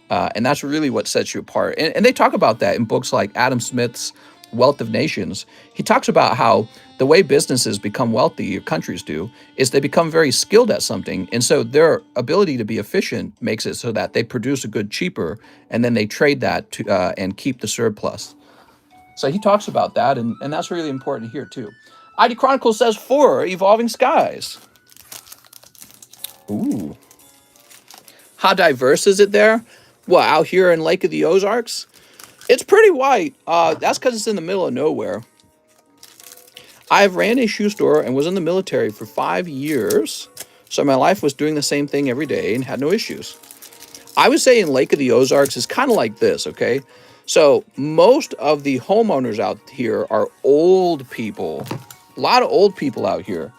And that's really what sets you apart. And they talk about that in books like Adam Smith's Wealth of Nations. He talks about how the way businesses become wealthy, or countries do, is they become very skilled at something. And so their ability to be efficient makes it so that they produce a good cheaper, and then they trade that to and keep the surplus. So he talks about that, and that's really important here too. ID Chronicle says 4, Evolving Skies. Ooh. How diverse is it there? Well, out here in Lake of the Ozarks, it's pretty white. That's because it's in the middle of nowhere. I ran a shoe store and was in the military for 5 years, so my life was doing the same thing every day and had no issues. I would say in Lake of the Ozarks is kind of like this, okay? So most of the homeowners out here are old people. A lot of old people out here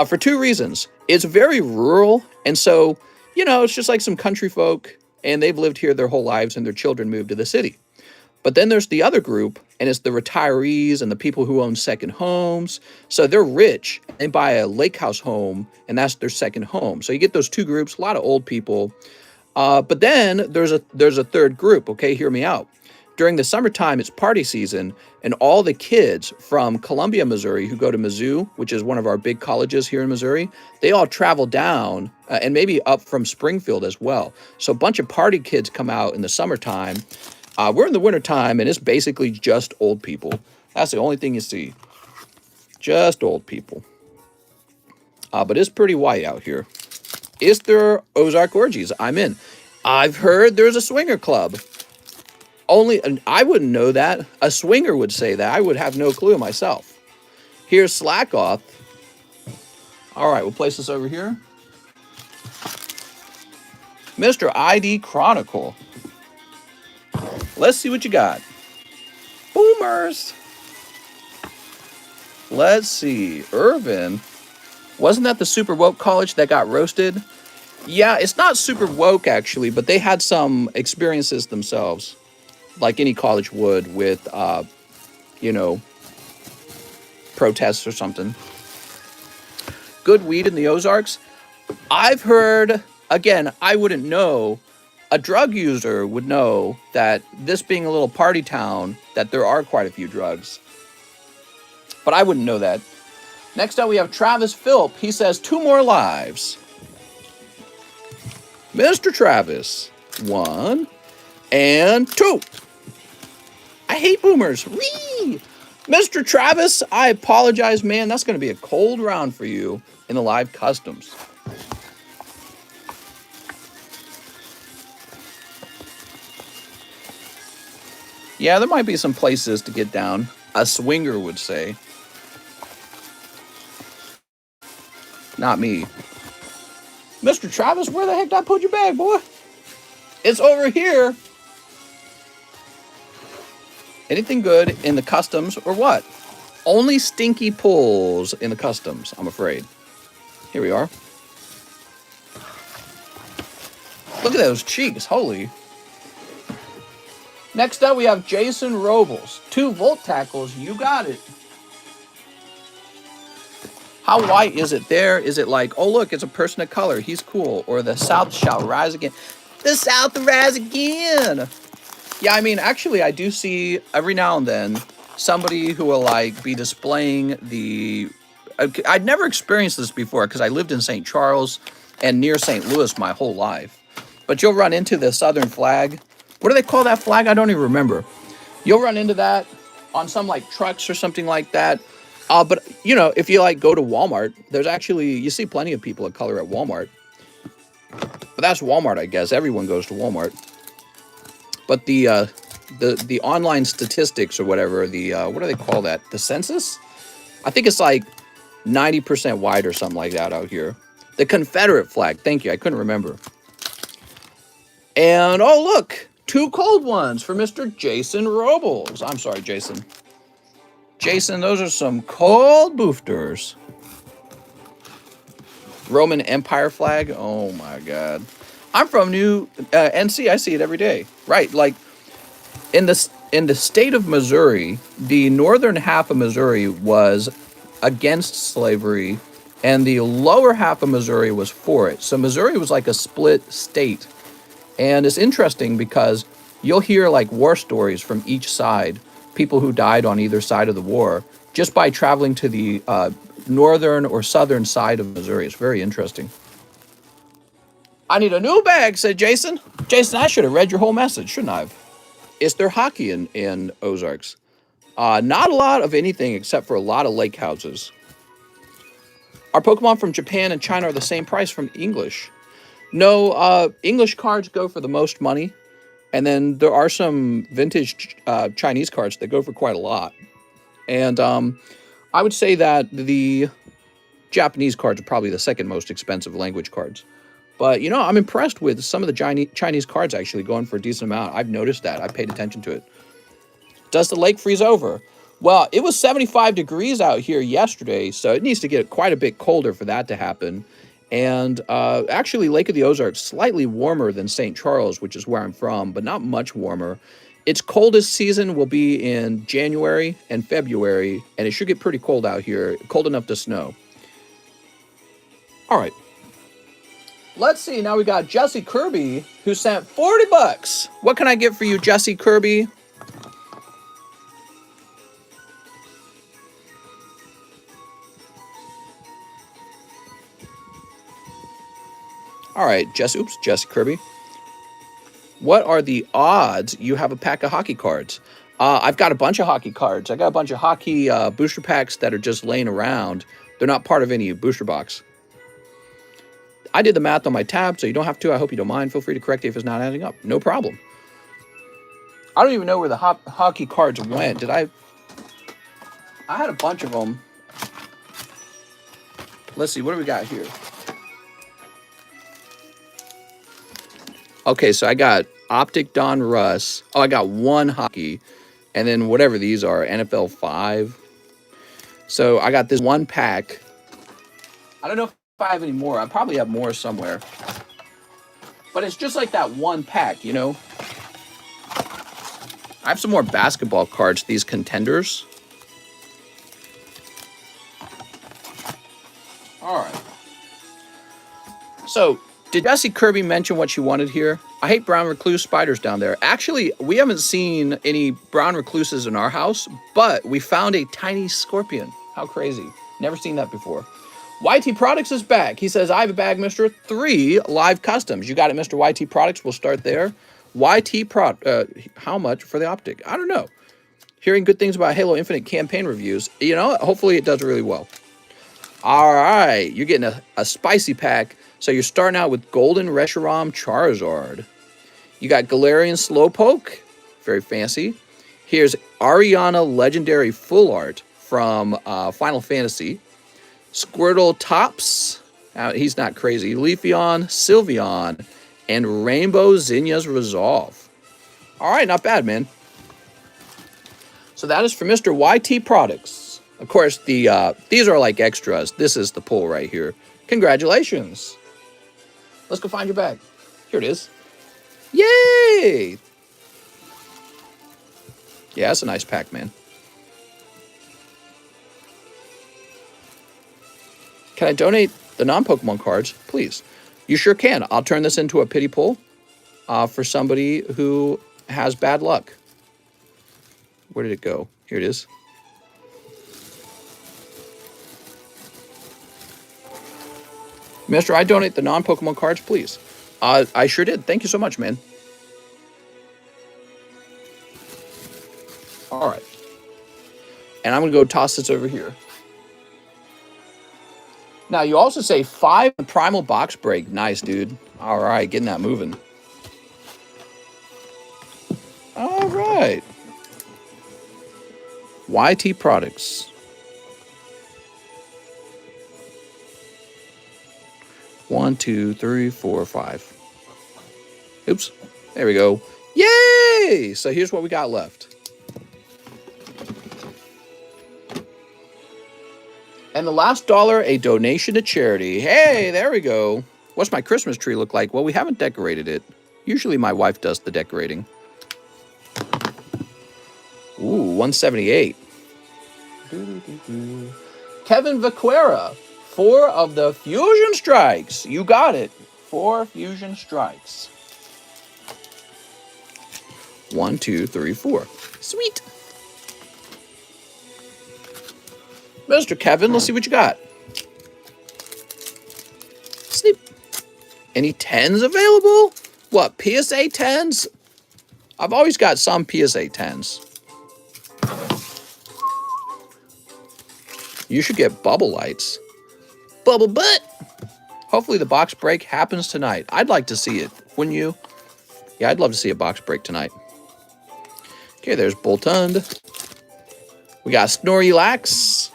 for 2 reasons. It's very rural, and so, it's just like some country folk, and they've lived here their whole lives, and their children moved to the city. But then there's the other group, and it's the retirees and the people who own second homes. So they're rich. They buy a lake house home, and that's their second home. So you get those 2 groups, a lot of old people. But then there's a third group, okay? Hear me out. During the summertime, it's party season, and all the kids from Columbia, Missouri, who go to Mizzou, which is one of our big colleges here in Missouri, they all travel down and maybe up from Springfield as well. So a bunch of party kids come out in the summertime. We're in the wintertime, and it's basically just old people. That's the only thing you see. Just old people. But it's pretty white out here. Is there Ozark orgies? I'm in. I've heard there's a swinger club. And I wouldn't know that. A swinger would say that. I would have no clue myself. Here's Slack Off. All right, we'll place this over here. Mr. ID Chronicle. Let's see what you got. Boomers. Let's see. Irvin. Wasn't that the super woke college that got roasted? Yeah, it's not super woke, actually, but they had some experiences themselves, like any college would with, protests or something. Good weed in the Ozarks. I've heard, again, I wouldn't know. A drug user would know that this being a little party town, that there are quite a few drugs. But I wouldn't know that. Next up, we have Travis Philp. He says 2 more lives. Mr. Travis. 1 and 2. I hate boomers. Whee! Mr. Travis, I apologize, man. That's going to be a cold round for you in the live customs. Yeah, there might be some places to get down. A swinger would say. Not me. Mr. Travis, where the heck did I put your bag, boy? It's over here. Anything good in the customs or what? Only stinky pulls in the customs, I'm afraid. Here we are. Look at those cheeks. Holy. Next up, we have Jason Robles. 2-volt tackles. You got it. How white is it there? Is it like, oh, look, it's a person of color. He's cool. Or the South shall rise again. The South will rise again. Yeah, I mean, actually, I do see every now and then somebody who will, like, be displaying the... I'd never experienced this before because I lived in St. Charles and near St. Louis my whole life. But you'll run into the Southern flag. What do they call that flag? I don't even remember. You'll run into that on some, like, trucks or something like that. But, you know, if you, like, go to Walmart, there's actually... You see plenty of people of color at Walmart. But that's Walmart, I guess. Everyone goes to Walmart. But the online statistics or whatever, the what do they call that? The census? I think it's like 90% white or something like that out here. The Confederate flag. Thank you. I couldn't remember. And oh look, 2 cold ones for Mr. Jason Robles. I'm sorry, Jason. Jason, those are some cold boosters. Roman Empire flag. Oh my God. I'm from New NC. I see it every day. Right, like in the state of Missouri, the northern half of Missouri was against slavery, and the lower half of Missouri was for it. So Missouri was like a split state, and it's interesting because you'll hear like war stories from each side, people who died on either side of the war, just by traveling to the northern or southern side of Missouri. It's very interesting. I need a new bag, said Jason. Jason, I should have read your whole message, shouldn't I have? Is there hockey in Ozarks? Not a lot of anything except for a lot of lake houses. Our Pokemon from Japan and China are the same price from English. No, English cards go for the most money. And then there are some vintage Chinese cards that go for quite a lot. And I would say that the Japanese cards are probably the second most expensive language cards. But, you know, I'm impressed with some of the Chinese cards actually going for a decent amount. I've noticed that. I paid attention to it. Does the lake freeze over? Well, it was 75 degrees out here yesterday, so it needs to get quite a bit colder for that to happen. And actually, Lake of the Ozarks slightly warmer than St. Charles, which is where I'm from, but not much warmer. Its coldest season will be in January and February, and it should get pretty cold out here, cold enough to snow. All right. Let's see, now we got Jesse Kirby, who sent 40 bucks. What can I get for you, Jesse Kirby? All right, Jesse Kirby. What are the odds you have a pack of hockey cards? I've got a bunch of hockey cards. I got a bunch of hockey booster packs that are just laying around. They're not part of any booster box. I did the math on my tab, so you don't have to. I hope you don't mind. Feel free to correct it if it's not adding up. No problem. I don't even know where the hockey cards went. I had a bunch of them. Let's see. What do we got here? Okay, so I got Optic Don Russ. Oh, I got one hockey. And then whatever these are, NFL 5. So I got this one pack. I don't know if I have any more. I probably have more somewhere. But it's just like that one pack, you know? I have some more basketball cards, these contenders. All right. So, did Jesse Kirby mention what she wanted here? I hate brown recluse spiders down there. Actually, we haven't seen any brown recluses in our house, but we found a tiny scorpion. How crazy. Never seen that before. YT Products is back. He says, I have a bag, Mr. 3 live customs. You got it, Mr. YT Products. We'll start there. How much for the Optic? I don't know. Hearing good things about Halo Infinite campaign reviews. You know, hopefully it does really well. All right. You're getting a spicy pack. So you're starting out with Golden Reshiram Charizard. You got Galarian Slowpoke. Very fancy. Here's Ariana Legendary Full Art from Final Fantasy. Squirtle Tops. He's not crazy. Leafeon, Sylveon, and Rainbow Zinnia's Resolve. All right, not bad, man. So that is for Mr. YT Products. Of course, these are like extras. This is the pull right here. Congratulations. Let's go find your bag. Here it is. Yay! Yeah, that's a nice pack, man. Can I donate the non-Pokemon cards? Please. You sure can. I'll turn this into a pity pool for somebody who has bad luck. Where did it go? Here it is. Mister, I donate the non-Pokemon cards, please. I sure did. Thank you so much, man. All right. And I'm going to go toss this over here. Now, you also say 5 Primal Box Break. Nice, dude. All right, getting that moving. All right. YT Products. 1, 2, 3, 4, 5. Oops. There we go. Yay! So here's what we got left. And the last dollar, a donation to charity. Hey, there we go. What's my Christmas tree look like? Well, we haven't decorated it. Usually my wife does the decorating. Ooh, 178. Kevin Vaquera, 4 of the Fusion Strikes. You got it. 4 Fusion Strikes. 1, 2, 3, 4. Sweet. Mr. Kevin, let's see what you got. Snip. Any 10s available? What, PSA 10s? I've always got some PSA 10s. You should get bubble lights. Bubble butt. Hopefully the box break happens tonight. I'd like to see it, wouldn't you? Yeah, I'd love to see a box break tonight. Okay, there's Boltund. We got Snorlax.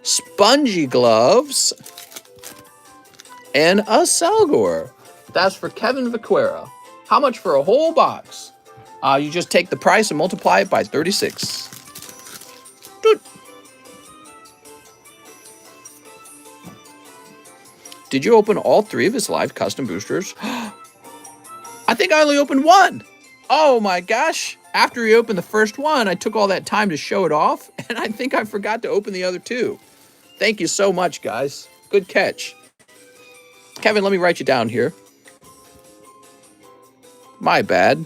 Spongy Gloves. And a Salgor. That's for Kevin Vaquera. How much for a whole box? You just take the price and multiply it by 36. Doot. Did you open all 3 of his live custom boosters? I think I only opened 1. Oh my gosh. After he opened the first one, I took all that time to show it off, and I think I forgot to open the other 2. Thank you so much, guys. Good catch. Kevin, let me write you down here. My bad.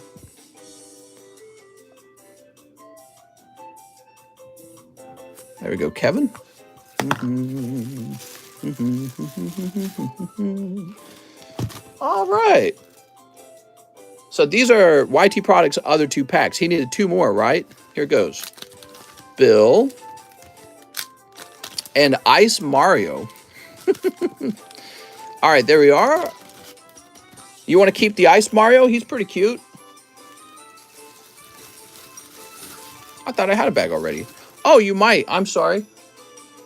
There we go, Kevin. All right. So these are YT Products' other 2 packs. He needed 2 more, right? Here goes. Bill. And Ice Mario. All right, there we are. You want to keep the Ice Mario? He's pretty cute. I thought I had a bag already. Oh, you might. I'm sorry.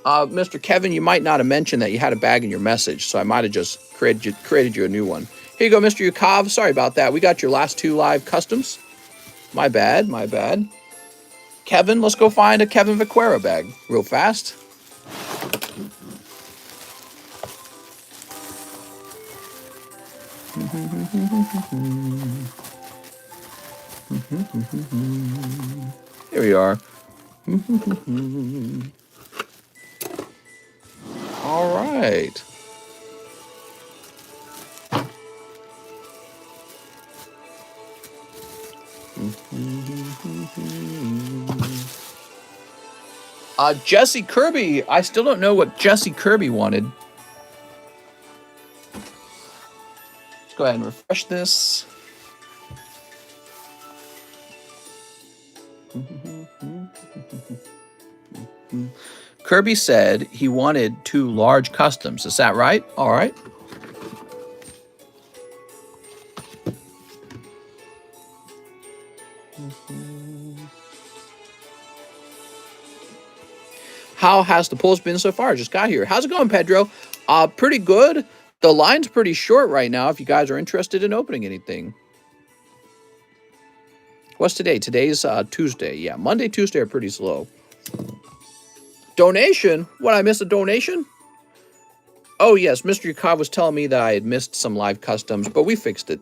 Mr. Kevin, you might not have mentioned that you had a bag in your message, so I might have just created you a new one. Here you go, Mr. Yukov. Sorry about that. We got your last 2 live customs. My bad, my bad. Kevin, let's go find a Kevin Vaquera bag real fast. Here we are. All right. Jesse Kirby. I still don't know what Jesse Kirby wanted. Let's go ahead and refresh this. Kirby said he wanted 2 large customs. Is that right? All right. How has the pulls been so far? Just got here. How's it going, Pedro? Pretty good. The line's pretty short right now if you guys are interested in opening anything. What's today? Today's Tuesday. Yeah, Monday, Tuesday are pretty slow. Donation? What, I missed a donation? Oh, yes. Mr. Yukov was telling me that I had missed some live customs, but we fixed it.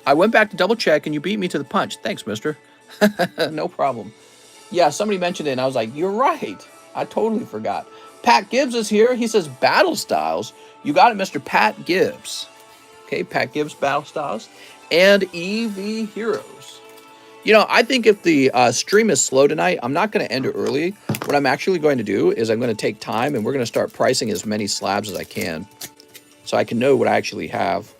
I went back to double check and you beat me to the punch. Thanks, mister. No problem. Yeah, somebody mentioned it and I was like, you're right. I totally forgot. Pat Gibbs is here. He says Battle Styles. You got it, Mr. Pat Gibbs. Okay, Pat Gibbs, Battle Styles. And EV Heroes. You know, I think if the stream is slow tonight, I'm not going to end it early. What I'm actually going to do is I'm going to take time and we're going to start pricing as many slabs as I can so I can know what I actually have.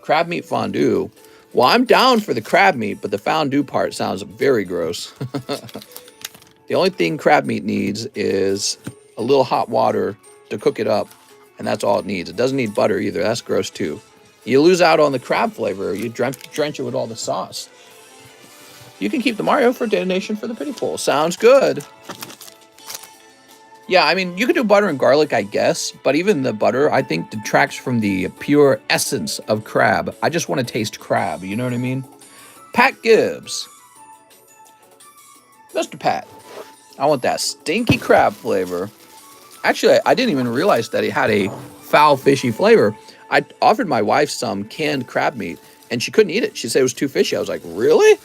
Crab meat fondue. Well, I'm down for the crab meat, but the fondue part sounds very gross. The only thing crab meat needs is a little hot water to cook it up, and that's all it needs. It doesn't need butter either. That's gross too. You lose out on the crab flavor. You drench it with all the sauce. You can keep the Mario for donation for the pity pool. Sounds good. Yeah, I mean, you could do butter and garlic, I guess, but even the butter, I think, detracts from the pure essence of crab. I just want to taste crab, you know what I mean? Pat Gibbs. Mr. Pat, I want that stinky crab flavor. Actually, I didn't even realize that it had a foul, fishy flavor. I offered my wife some canned crab meat, and she couldn't eat it. She said it was too fishy. I was like, really?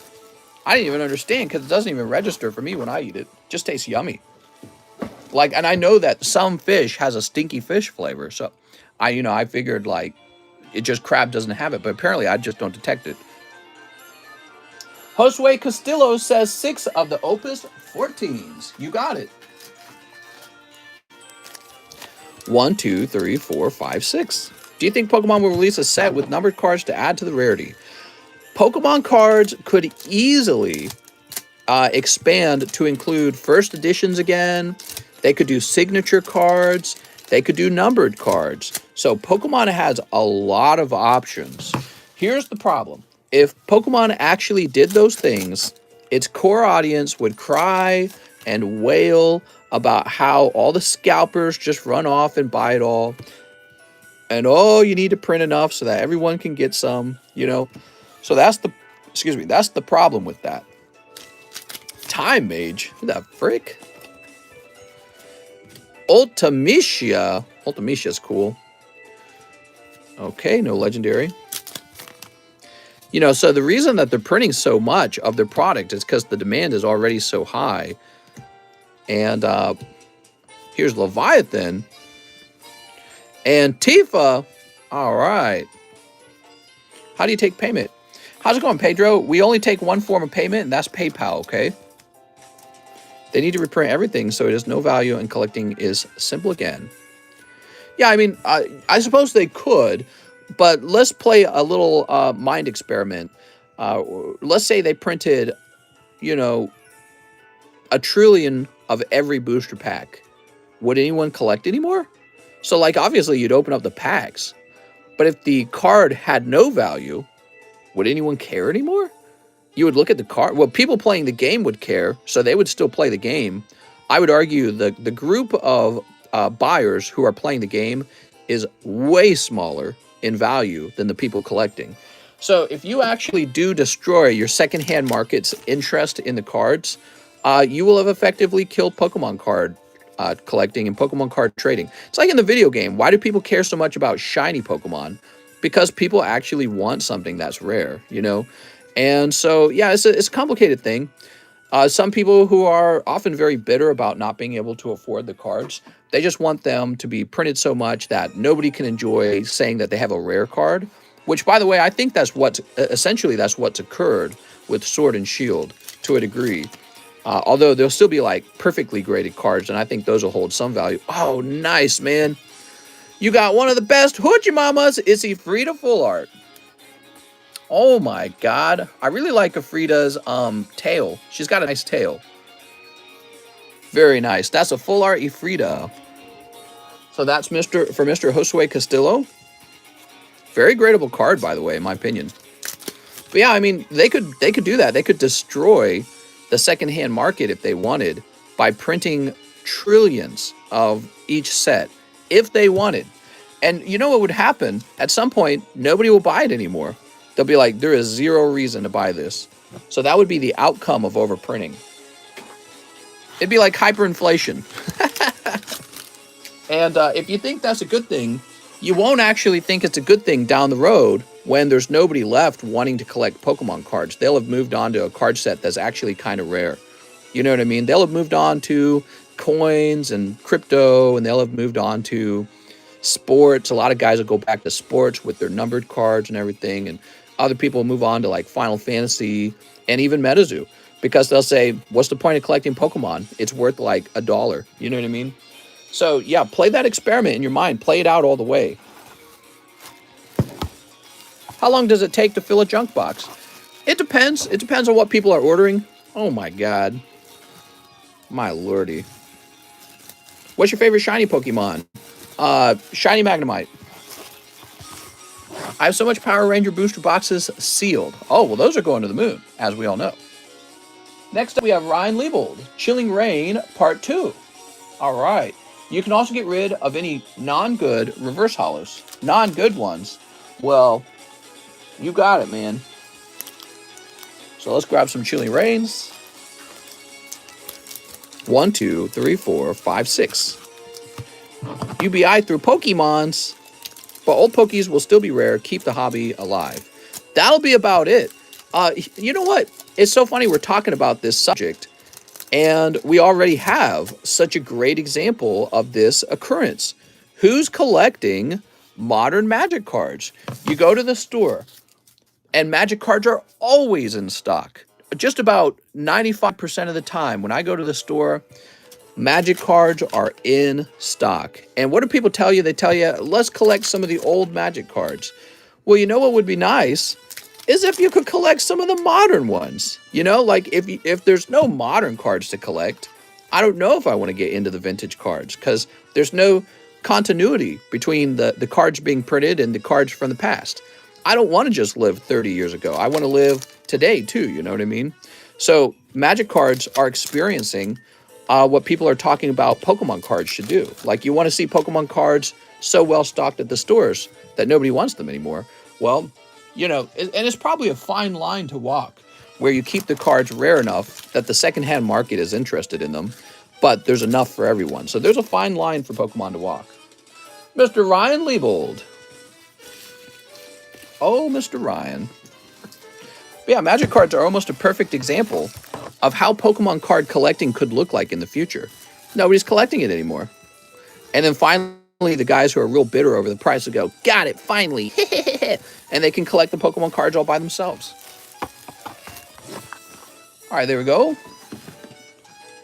I didn't even understand because it doesn't even register for me when I eat it. It just tastes yummy. Like, and I know that some fish has a stinky fish flavor. So I figured like it just crab doesn't have it, but apparently I just don't detect it. Josue Castillo says 6 of the Opus 14s. You got it. 1, 2, 3, 4, 5, 6. Do you think Pokemon will release a set with numbered cards to add to the rarity? Pokemon cards could easily expand to include first editions again. They could do signature cards. They could do numbered cards. So Pokemon has a lot of options. Here's the problem. If Pokemon actually did those things, its core audience would cry and wail about how all the scalpers just run off and buy it all. And you need to print enough so that everyone can get some, So that's the problem with that. Time Mage? Who the frick? Ultimecia. Ultimecia's cool. Okay, no legendary. So the reason that they're printing so much of their product is because the demand is already so high. And here's Leviathan. And Tifa. All right. How do you take payment? How's it going, Pedro? We only take one form of payment, and that's PayPal, okay? They need to reprint everything so it has no value and collecting is simple again. Yeah, I mean, I suppose they could, but let's play a little mind experiment. Let's say they printed, 1 trillion of every booster pack. Would anyone collect anymore? So, obviously, you'd open up the packs. But if the card had no value, would anyone care anymore? You would look at the card. Well, people playing the game would care, so they would still play the game. I would argue the group of buyers who are playing the game is way smaller in value than the people collecting. So if you actually do destroy your secondhand market's interest in the cards, you will have effectively killed Pokemon card collecting and Pokemon card trading. It's like in the video game. Why do people care so much about shiny Pokemon? Because people actually want something that's rare, And so, yeah, it's a complicated thing. Some people who are often very bitter about not being able to afford the cards, they just want them to be printed so much that nobody can enjoy saying that they have a rare card, which, by the way, I think that's what's occurred with Sword and Shield to a degree. Although there'll still be perfectly graded cards, and I think those will hold some value. Oh, nice, man. You got one of the best Hoochie Mamas. Is he Frida full art? Oh my God. I really like Afrida's tail. She's got a nice tail. Very nice. That's a full art Ifrita. So that's Mr. Josue Castillo. Very gradable card, by the way, in my opinion. But yeah, I mean, they could do that. They could destroy the secondhand market if they wanted by printing trillions of each set if they wanted. And you know what would happen? At some point, nobody will buy it anymore. They'll be like, there is zero reason to buy this. So that would be the outcome of overprinting. It'd be like hyperinflation. And if you think that's a good thing, you won't actually think it's a good thing down the road when there's nobody left wanting to collect Pokemon cards, they'll have moved on to a card set that's actually kind of rare. You know what I mean? They'll have moved on to coins and crypto, and they'll have moved on to sports. A lot of guys will go back to sports with their numbered cards and everything, and other people move on to like Final Fantasy and even MetaZoo, because they'll say, what's the point of collecting Pokemon? It's worth like $1. You know what I mean? So yeah, play that experiment in your mind. Play it out all the way. How long does it take to fill a junk box? It depends. It depends on what people are ordering. Oh my God. My lordy. What's your favorite shiny Pokemon? Shiny Magnemite. I have so much Power Ranger booster boxes sealed. Oh, well, those are going to the moon, as we all know. Next up, we have Ryan Liebold, Chilling Reign Part 2. All right. You can also get rid of any non-good reverse holos. Non-good ones. Well, you got it, man. So let's grab some Chilling Reigns. 1, 2, 3, 4, 5, 6. UBI through Pokemons. But old Pokies will still be rare. Keep the hobby alive. That'll be about it. You know what? It's so funny we're talking about this subject, and we already have such a great example of this occurrence. Who's collecting modern Magic cards? You go to the store, and Magic cards are always in stock. Just about 95% of the time when I go to the store, Magic cards are in stock. And what do people tell you? They tell you, let's collect some of the old Magic cards. Well, you know what would be nice is if you could collect some of the modern ones. You know, like if there's no modern cards to collect, I don't know if I want to get into the vintage cards, because there's no continuity between the cards being printed and the cards from the past. I don't want to just live 30 years ago. I want to live today too, you know what I mean? So Magic cards are experiencing what people are talking about Pokemon cards should do. Like, you want to see Pokemon cards so well stocked at the stores that nobody wants them anymore. Well, you know, and it's probably a fine line to walk where you keep the cards rare enough that the secondhand market is interested in them, but there's enough for everyone. So there's a fine line for Pokemon to walk. Mr. Ryan Liebold. Oh, Mr. Ryan. But yeah, Magic cards are almost a perfect example of how Pokemon card collecting could look like in the future. Nobody's collecting it anymore. And then finally, the guys who are real bitter over the price will go, got it, finally. And they can collect the Pokemon cards all by themselves. All right, there we go.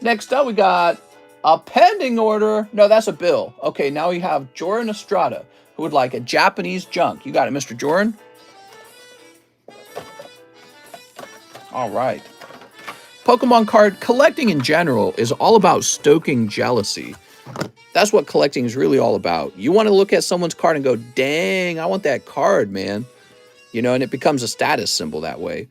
Next up, we got a pending order. No, that's a bill. Okay, now we have Joran Estrada, who would like a Japanese junk. You got it, Mr. Joran? All right. Pokemon card collecting in general is all about stoking jealousy. That's what collecting is really all about. You want to look at someone's card and go, dang, I want that card, man. You know, and it becomes a status symbol that way.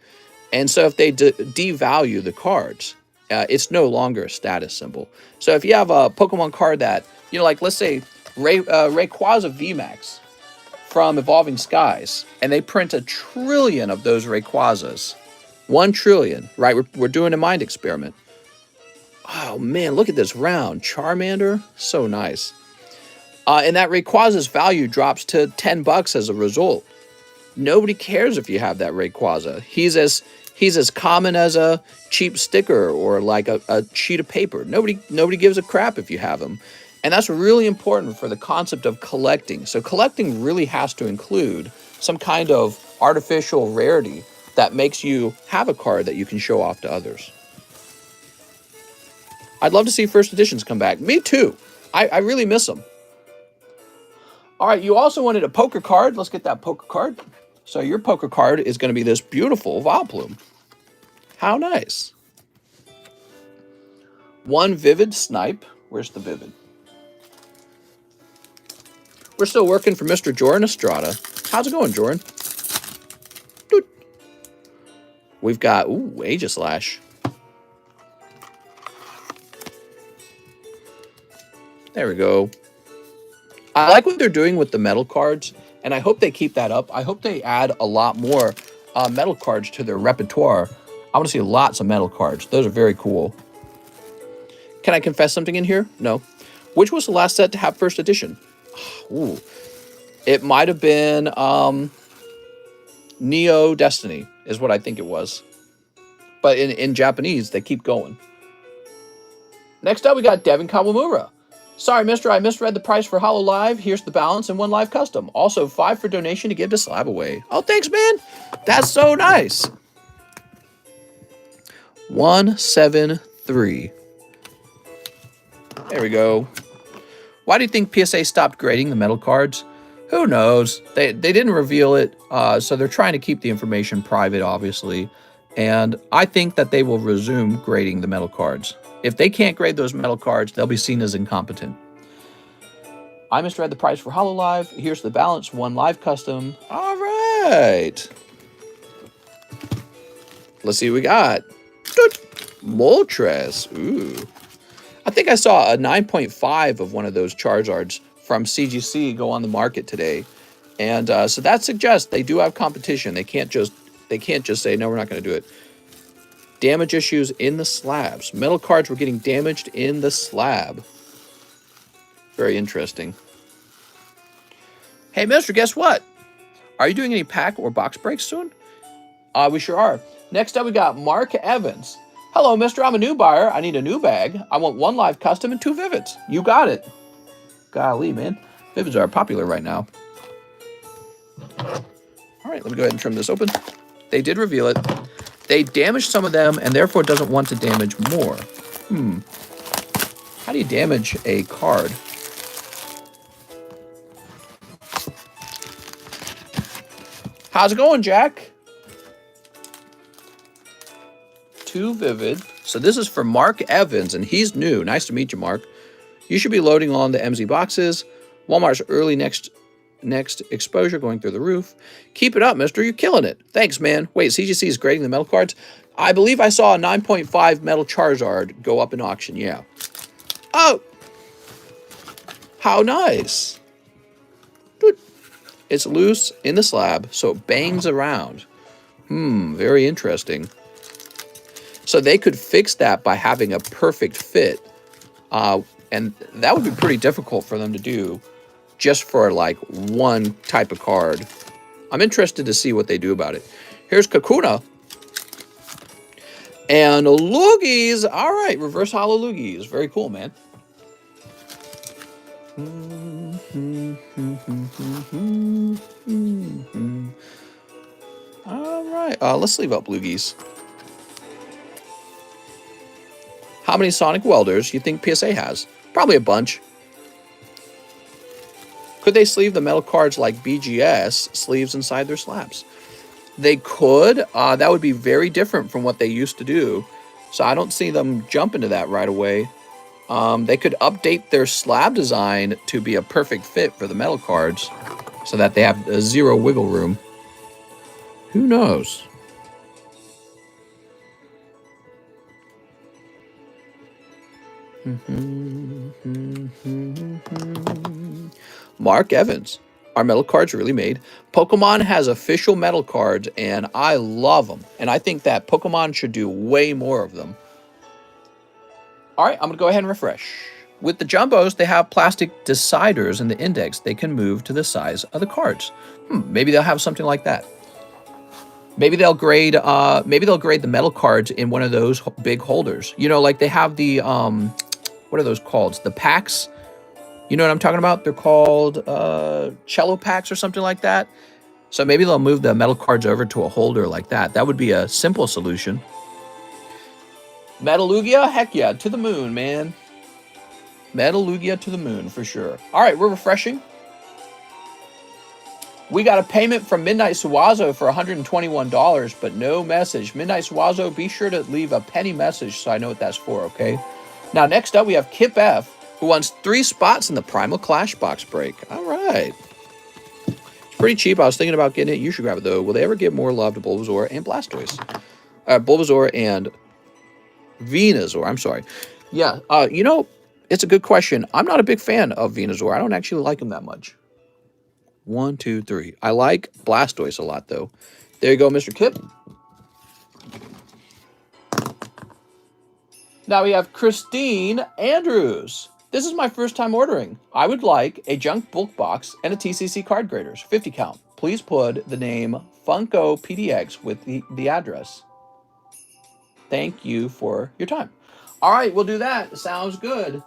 And so if they devalue the cards, it's no longer a status symbol. So if you have a Pokemon card that, you know, like let's say Rayquaza VMAX from Evolving Skies, and they print 1 trillion of those Rayquazas. 1 trillion, right? We're doing a mind experiment. Oh man, look at this round Charmander, so nice. And that Rayquaza's value drops to $10 as a result. Nobody cares if you have that Rayquaza. He's as common as a cheap sticker or like a sheet of paper. Nobody gives a crap if you have him. And that's really important for the concept of collecting. So collecting really has to include some kind of artificial rarity that makes you have a card that you can show off to others. I'd love to see first editions come back. Me too. I really miss them. All right, you also wanted a poker card. Let's get that poker card. So your poker card is going to be this beautiful Vileplume. How nice. 1 Vivid Snipe. Where's the Vivid? We're still working for Mr. Joran Estrada. How's it going, Joran? Doot. We've got, Aegislash. There we go. I like what they're doing with the metal cards, and I hope they keep that up. I hope they add a lot more metal cards to their repertoire. I want to see lots of metal cards. Those are very cool. Can I confess something in here? No. Which was the last set to have first edition? Ooh. It might have been Neo Destiny is what I think it was. But in Japanese, they keep going. Next up, we got Devin Kawamura. Sorry, mister, I misread the price for Hollow Live. Here's the balance and 1 live custom. Also, 5 for donation to give to Slab away. Oh, thanks, man. That's so nice. 173. There we go. Why do you think PSA stopped grading the metal cards? Who knows? They didn't reveal it, so they're trying to keep the information private, obviously. And I think that they will resume grading the metal cards. If they can't grade those metal cards, they'll be seen as incompetent. I misread the price for Hollow Live. Here's the balance, 1 live custom. All right. Let's see what we got. Moltres. Ooh. I think I saw a 9.5 of one of those Charizards from CGC go on the market today. And so that suggests they do have competition. They can't just say, no, we're not going to do it. Damage issues in the slabs. Metal cards were getting damaged in the slab. Very interesting. Hey, mister, guess what? Are you doing any pack or box breaks soon? We sure are. Next up, we got Mark Evans. Hello, mister. I'm a new buyer. I need a new bag. I want 1 live custom and 2 Vivids. You got it. Golly, man. Vivids are popular right now. All right, let me go ahead and trim this open. They did reveal it. They damaged some of them and therefore doesn't want to damage more. How do you damage a card? How's it going, Jack? 2 Vivid. So this is for Mark Evans, and he's new. Nice to meet you, Mark. You should be loading on the MZ boxes. Walmart's early next exposure going through the roof. Keep it up, mister. You're killing it. Thanks, man. Wait, CGC is grading the metal cards? I believe I saw a 9.5 metal Charizard go up in auction, yeah. Oh! How nice. It's loose in the slab, so it bangs around. Very interesting. So they could fix that by having a perfect fit. And that would be pretty difficult for them to do just for like one type of card. I'm interested to see what they do about it. Here's Kakuna. And Loogies. All right, reverse hollow Loogies. Very cool, man. All right, let's leave up Loogies. How many Sonic Welders do you think PSA has? Probably a bunch. Could they sleeve the metal cards like BGS sleeves inside their slabs? They could. That would be very different from what they used to do. So I don't see them jump into that right away. They could update their slab design to be a perfect fit for the metal cards so that they have zero wiggle room. Who knows? Mark Evans. Are metal cards really made? Pokemon has official metal cards, and I love them. And I think that Pokemon should do way more of them. All right, I'm going to go ahead and refresh. With the Jumbos, they have plastic deciders in the index. They can move to the size of the cards. Maybe they'll have something like that. Maybe they'll grade the metal cards in one of those big holders. You know, like they have the, what are those called? The packs. You know what I'm talking about? They're called cello packs or something like that. So maybe they'll move the metal cards over to a holder like that. That would be a simple solution. Metalugia? Heck yeah, to the moon, man. Metalugia to the moon, for sure. All right, we're refreshing. We got a payment from Midnight Suwazo for $121, but no message. Midnight Suwazo, be sure to leave a penny message so I know what that's for, okay? Now, next up, we have Kip F, who wants 3 spots in the Primal Clash box break. All right. It's pretty cheap. I was thinking about getting it. You should grab it, though. Will they ever give more love to Bulbasaur and Blastoise? Bulbasaur and Venusaur. I'm sorry. Yeah, you know, it's a good question. I'm not a big fan of Venusaur. I don't actually like him that much. 1, 2, 3. I like Blastoise a lot, though. There you go, Mr. Kip. Now we have Christine Andrews. This is my first time ordering. I would like a junk bulk box and a TCC card graders, 50 count, please put the name Funko PDX with the address. Thank you for your time. All right, we'll do that. Sounds good.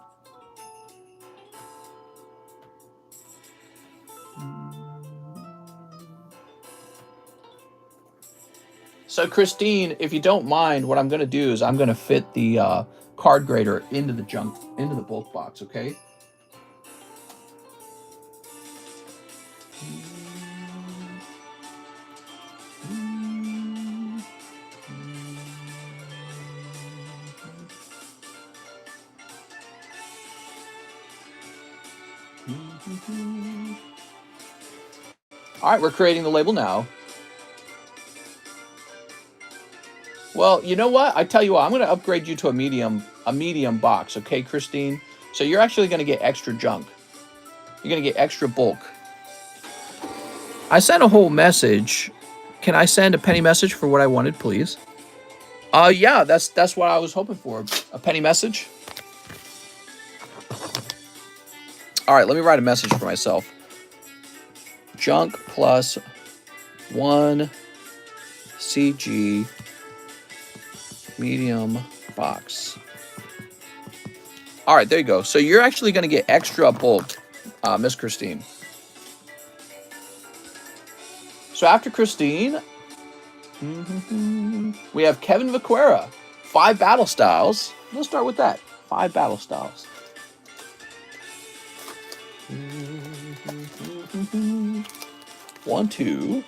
So, Christine, if you don't mind, what I'm going to do is I'm going to fit the card grader into the bulk box, okay? All right, we're creating the label now. Well, you know what? I tell you what, I'm going to upgrade you to a medium box, okay, Christine? So you're actually going to get extra junk. You're going to get extra bulk. I sent a whole message. Can I send a penny message for what I wanted, please? Yeah, that's what I was hoping for. A penny message. All right, let me write a message for myself. Junk plus 1 CG medium box. All right, there you go. So you're actually going to get extra bulk, Miss Christine. So after Christine, we have Kevin Vaquera. 5 battle styles. Let's start with that. 5 battle styles. 1, 2,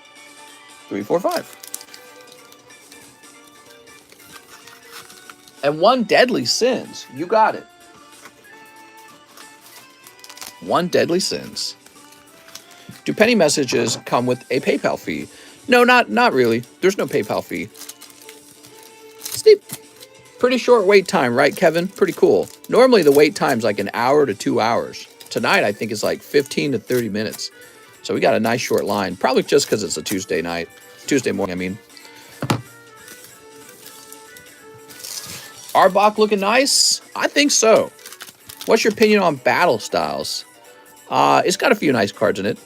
3, 4, 5. And 1 deadly sins. You got it. 1 deadly sins. Do penny messages come with a PayPal fee? No, not really. There's no PayPal fee. Steep. Pretty short wait time, right, Kevin? Pretty cool. Normally the wait time's like an hour to 2 hours. Tonight I think it's like 15 to 30 minutes. So we got a nice short line. Probably just because it's a Tuesday morning, I mean. Arbok looking nice? I think so. What's your opinion on battle styles? It's got a few nice cards in it.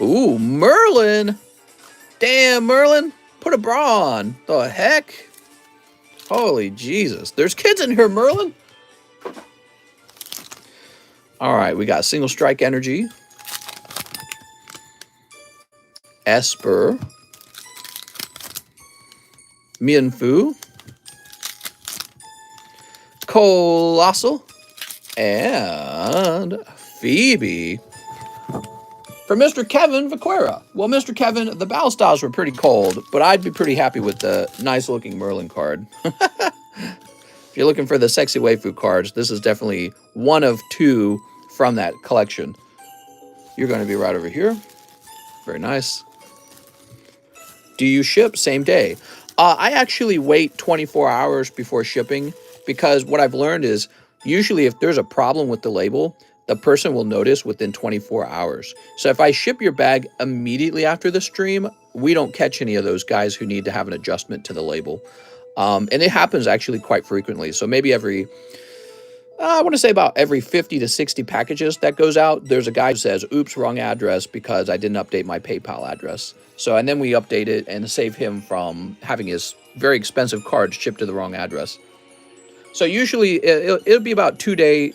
Ooh, Merlin. Damn, Merlin. Put a bra on. The heck? Holy Jesus. There's kids in here, Merlin. All right, we got Single Strike Energy. Esper. Mianfu. Colossal. And Phoebe. For Mr. Kevin Vaquera. Well, Mr. Kevin, the battle styles were pretty cold, but I'd be pretty happy with the nice-looking Merlin card. If you're looking for the sexy waifu cards, this is definitely one of 2 from that collection. You're going to be right over here. Very nice. Do you ship same day? I actually wait 24 hours before shipping because what I've learned is usually if there's a problem with the label, the person will notice within 24 hours. So if I ship your bag immediately after the stream, we don't catch any of those guys who need to have an adjustment to the label. And it happens actually quite frequently. So maybe I want to say about every 50 to 60 packages that goes out, there's a guy who says, oops, wrong address because I didn't update my PayPal address. So, and then we update it and save him from having his very expensive cards shipped to the wrong address. So usually it'll be about 2-day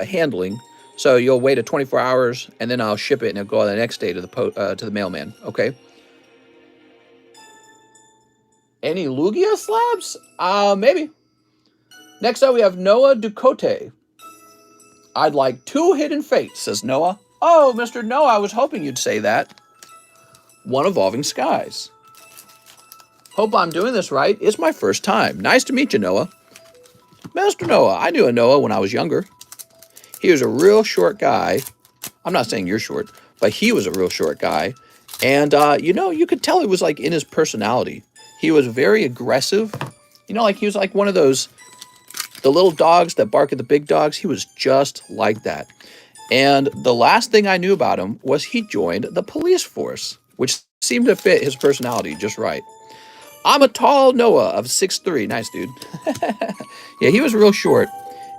handling. So you'll wait 24 hours, and then I'll ship it, and it'll go on the next day to the mailman. Okay. Any Lugia slabs? Maybe. Next up, we have Noah Ducote. I'd like 2 Hidden Fates, says Noah. Oh, Mr. Noah, I was hoping you'd say that. 1 Evolving Skies. Hope I'm doing this right. It's my first time. Nice to meet you, Noah. Mr. Noah, I knew a Noah when I was younger. He was a real short guy. I'm not saying you're short, but he was a real short guy. And, you could tell it was like in his personality. He was very aggressive. Like he was like one of the little dogs that bark at the big dogs. He was just like that. And the last thing I knew about him was he joined the police force, which seemed to fit his personality just right. I'm a tall Noah of 6'3". Nice, dude. Yeah, he was real short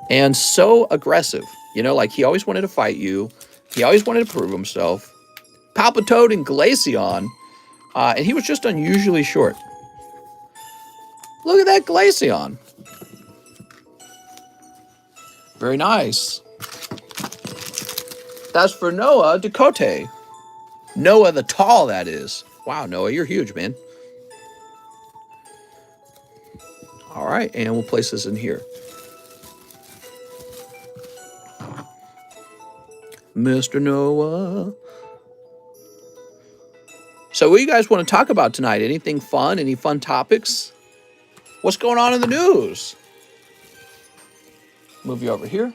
and so aggressive. Like he always wanted to fight you. He always wanted to prove himself. Palpitoad and Glaceon. And he was just unusually short. Look at that Glaceon. Very nice. That's for Noah Ducote. Noah the Tall, that is. Wow, Noah, you're huge, man. All right, and we'll place this in here. Mr. Noah. So what do you guys want to talk about tonight? Anything fun? Any fun topics? What's going on in the news? Move you over here.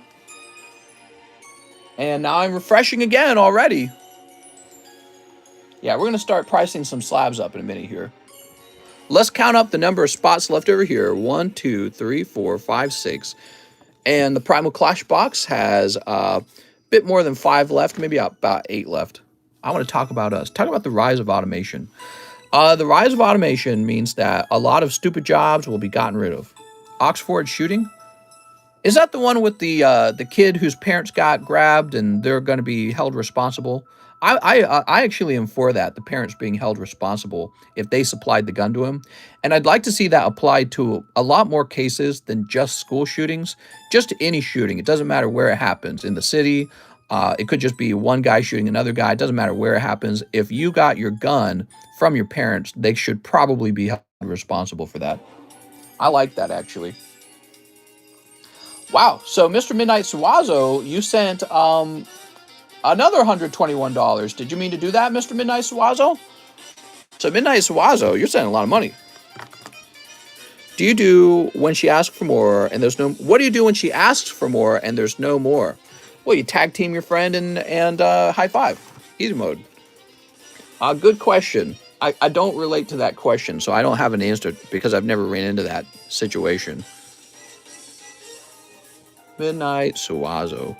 And now I'm refreshing again already. Yeah, we're going to start pricing some slabs up in a minute here. Let's count up the number of spots left over here. 1, 2, 3, 4, 5, 6. And the Primal Clash box has a bit more than 5 left, maybe about 8 left. I want to talk about us. Talk about the rise of automation. The rise of automation means that a lot of stupid jobs will be gotten rid of. Oxford shooting? Is that the one with the kid whose parents got grabbed and they're going to be held responsible? I actually am for that, the parents being held responsible if they supplied the gun to him. And I'd like to see that applied to a lot more cases than just school shootings, just any shooting. It doesn't matter where it happens, in the city. It could just be one guy shooting another guy. It doesn't matter where it happens. If you got your gun from your parents, they should probably be held responsible for that. I like that, actually. Wow. So, Mr. Midnight Suazo, you sent another $121. Did you mean to do that, Mr. Midnight Suazo? So, Midnight Suazo, you're sending a lot of money. Do you do when she asks for more and there's no... What do you do when she asks for more and there's no more? Well, you tag team your friend and high five. Easy mode. Good question. I don't relate to that question, so I don't have an answer because I've never ran into that situation. Midnight Suazo.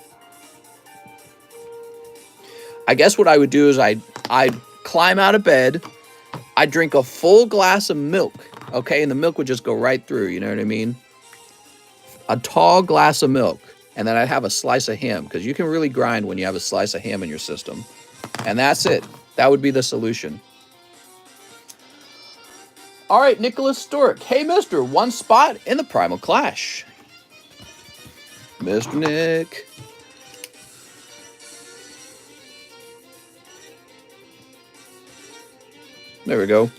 I guess what I would do is I'd climb out of bed, I'd drink a full glass of milk, okay? And the milk would just go right through, you know what I mean? A tall glass of milk. And then I'd have a slice of ham, because you can really grind when you have a slice of ham in your system. And that's it. That would be the solution. All right, Nicholas Stork. Hey, mister, one spot in the Primal Clash. Mr. Nick. There we go.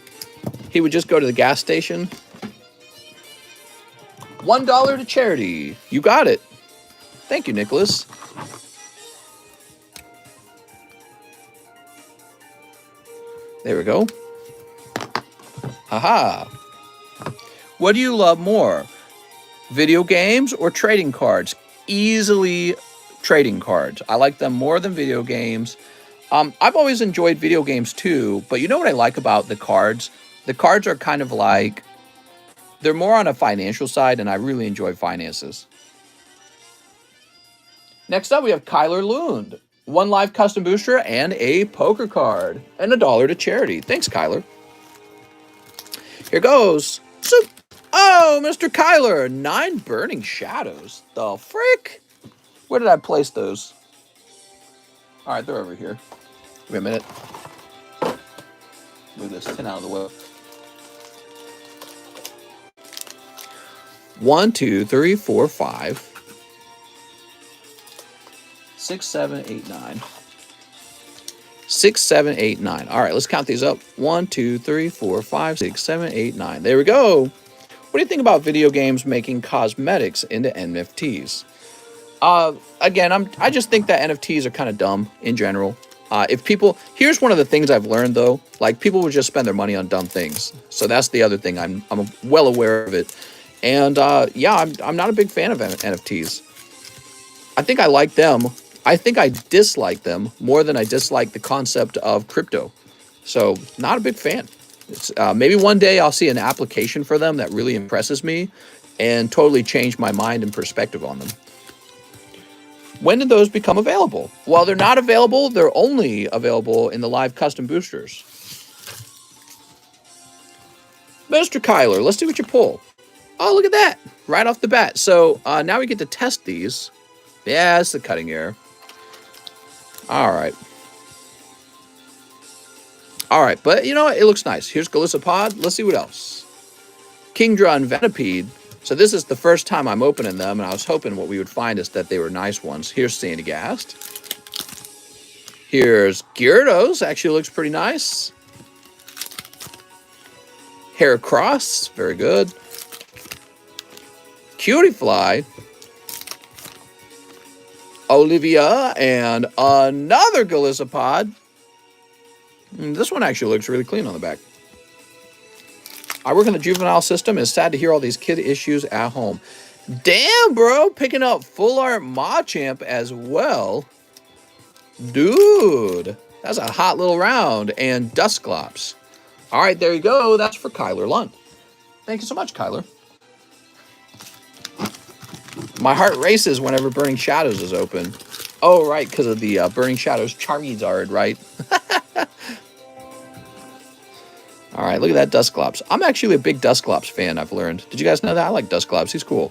He would just go to the gas station. $1 to charity. You got it. Thank you, Nicholas. There we go. Haha. What do you love more? Video games or trading cards? Easily trading cards. I like them more than video games. I've always enjoyed video games too, but you know what I like about the cards? The cards are kind of like, they're more on a financial side, and I really enjoy finances. Next up, we have Kyler Lund. 1 live custom booster and a poker card. And $1 to charity. Thanks, Kyler. Here goes. Oh, Mr. Kyler. 9 burning shadows. The frick? Where did I place those? All right, they're over here. Wait a minute. Move this 10 out of the way. 1, 2, 3, 4, 5. 6, 7, 8, 9. 6, 7, 8, 9. All right, let's count these up. 1, 2, 3, 4, 5, 6, 7, 8, 9. There we go. What do you think about video games making cosmetics into NFTs? Again, I just think that NFTs are kind of dumb in general. Here's one of the things I've learned though, like people would just spend their money on dumb things. So that's the other thing. I'm well aware of it. And yeah, I'm not a big fan of NFTs. I think I like them. I think I dislike them more than I dislike the concept of crypto. So not a big fan. It's, maybe one day I'll see an application for them that really impresses me and totally change my mind and perspective on them. When did those become available? Well, they're not available. They're only available in the live custom boosters. Mr. Kyler, let's see what you pull. Oh, look at that. Right off the bat. So now we get to test these. Yeah, it's the cutting error. All right. All right, but you know what? It looks nice. Here's Galissapod. Let's see what else. Kingdra and Venipede. So this is the first time I'm opening them, and I was hoping what we would find is that they were nice ones. Here's Sandygast. Here's Gyarados. Actually looks pretty nice. Heracross. Very good. Cutiefly. Olivia, and another Galissapod. This one actually looks really clean on the back. I work in the juvenile system. It's sad to hear all these kid issues at home. Damn, bro. Picking up Full Art Machamp as well. Dude. That's a hot little round. And Dusclops. All right, there you go. That's for Kyler Lund. Thank you so much, Kyler. My heart races whenever Burning Shadows is open. Oh, right, because of the Burning Shadows Charizard, right? All right, look at that Dusclops. I'm actually a big Dusclops fan, I've learned. Did you guys know that? I like Dusclops. He's cool.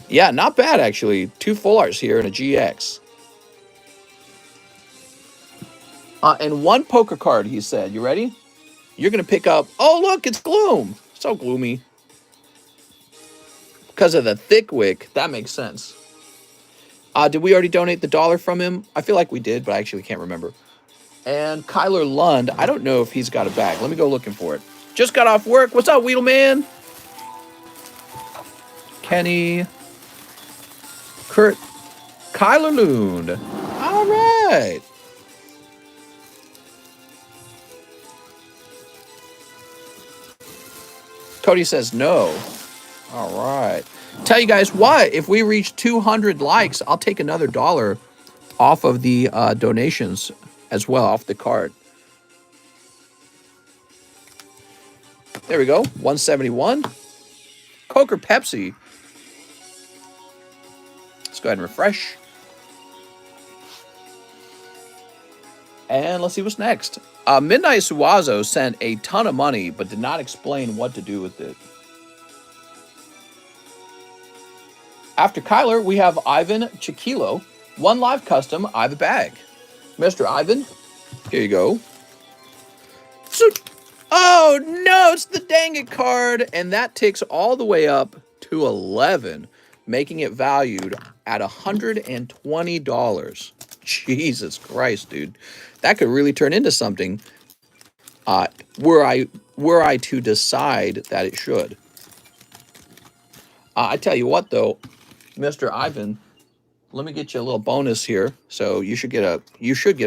Yeah, not bad, actually. 2 full arts here and a GX. And 1 poker card, he said. You ready? You're going to pick up... Oh, look, it's Gloom. So gloomy. Because of the thick wick. That makes sense. Did we already donate the $1 from him? I feel like we did, but I actually can't remember. And Kyler Lund, I don't know if he's got a bag. Let me go looking for it. Just got off work. What's up, Weedleman? Kenny. Kurt. Kyler Lund. All right. Cody says no. All right. Tell you guys what, if we reach 200 likes, I'll take another $1 off of the donations as well, off the card. There we go. 171. Coke or Pepsi? Let's go ahead and refresh. And let's see what's next. Midnight Suazo sent a ton of money, but did not explain what to do with it. After Kyler, we have Ivan Chiquilo. 1 live custom, I have a bag. Mr. Ivan, here you go. So, oh no, it's the dang it card. And that ticks all the way up to 11, making it valued at $120. Jesus Christ, dude. That could really turn into something were I to decide that it should. I tell you what, though, Mr. Ivan, let me get you a little bonus here. So you should get a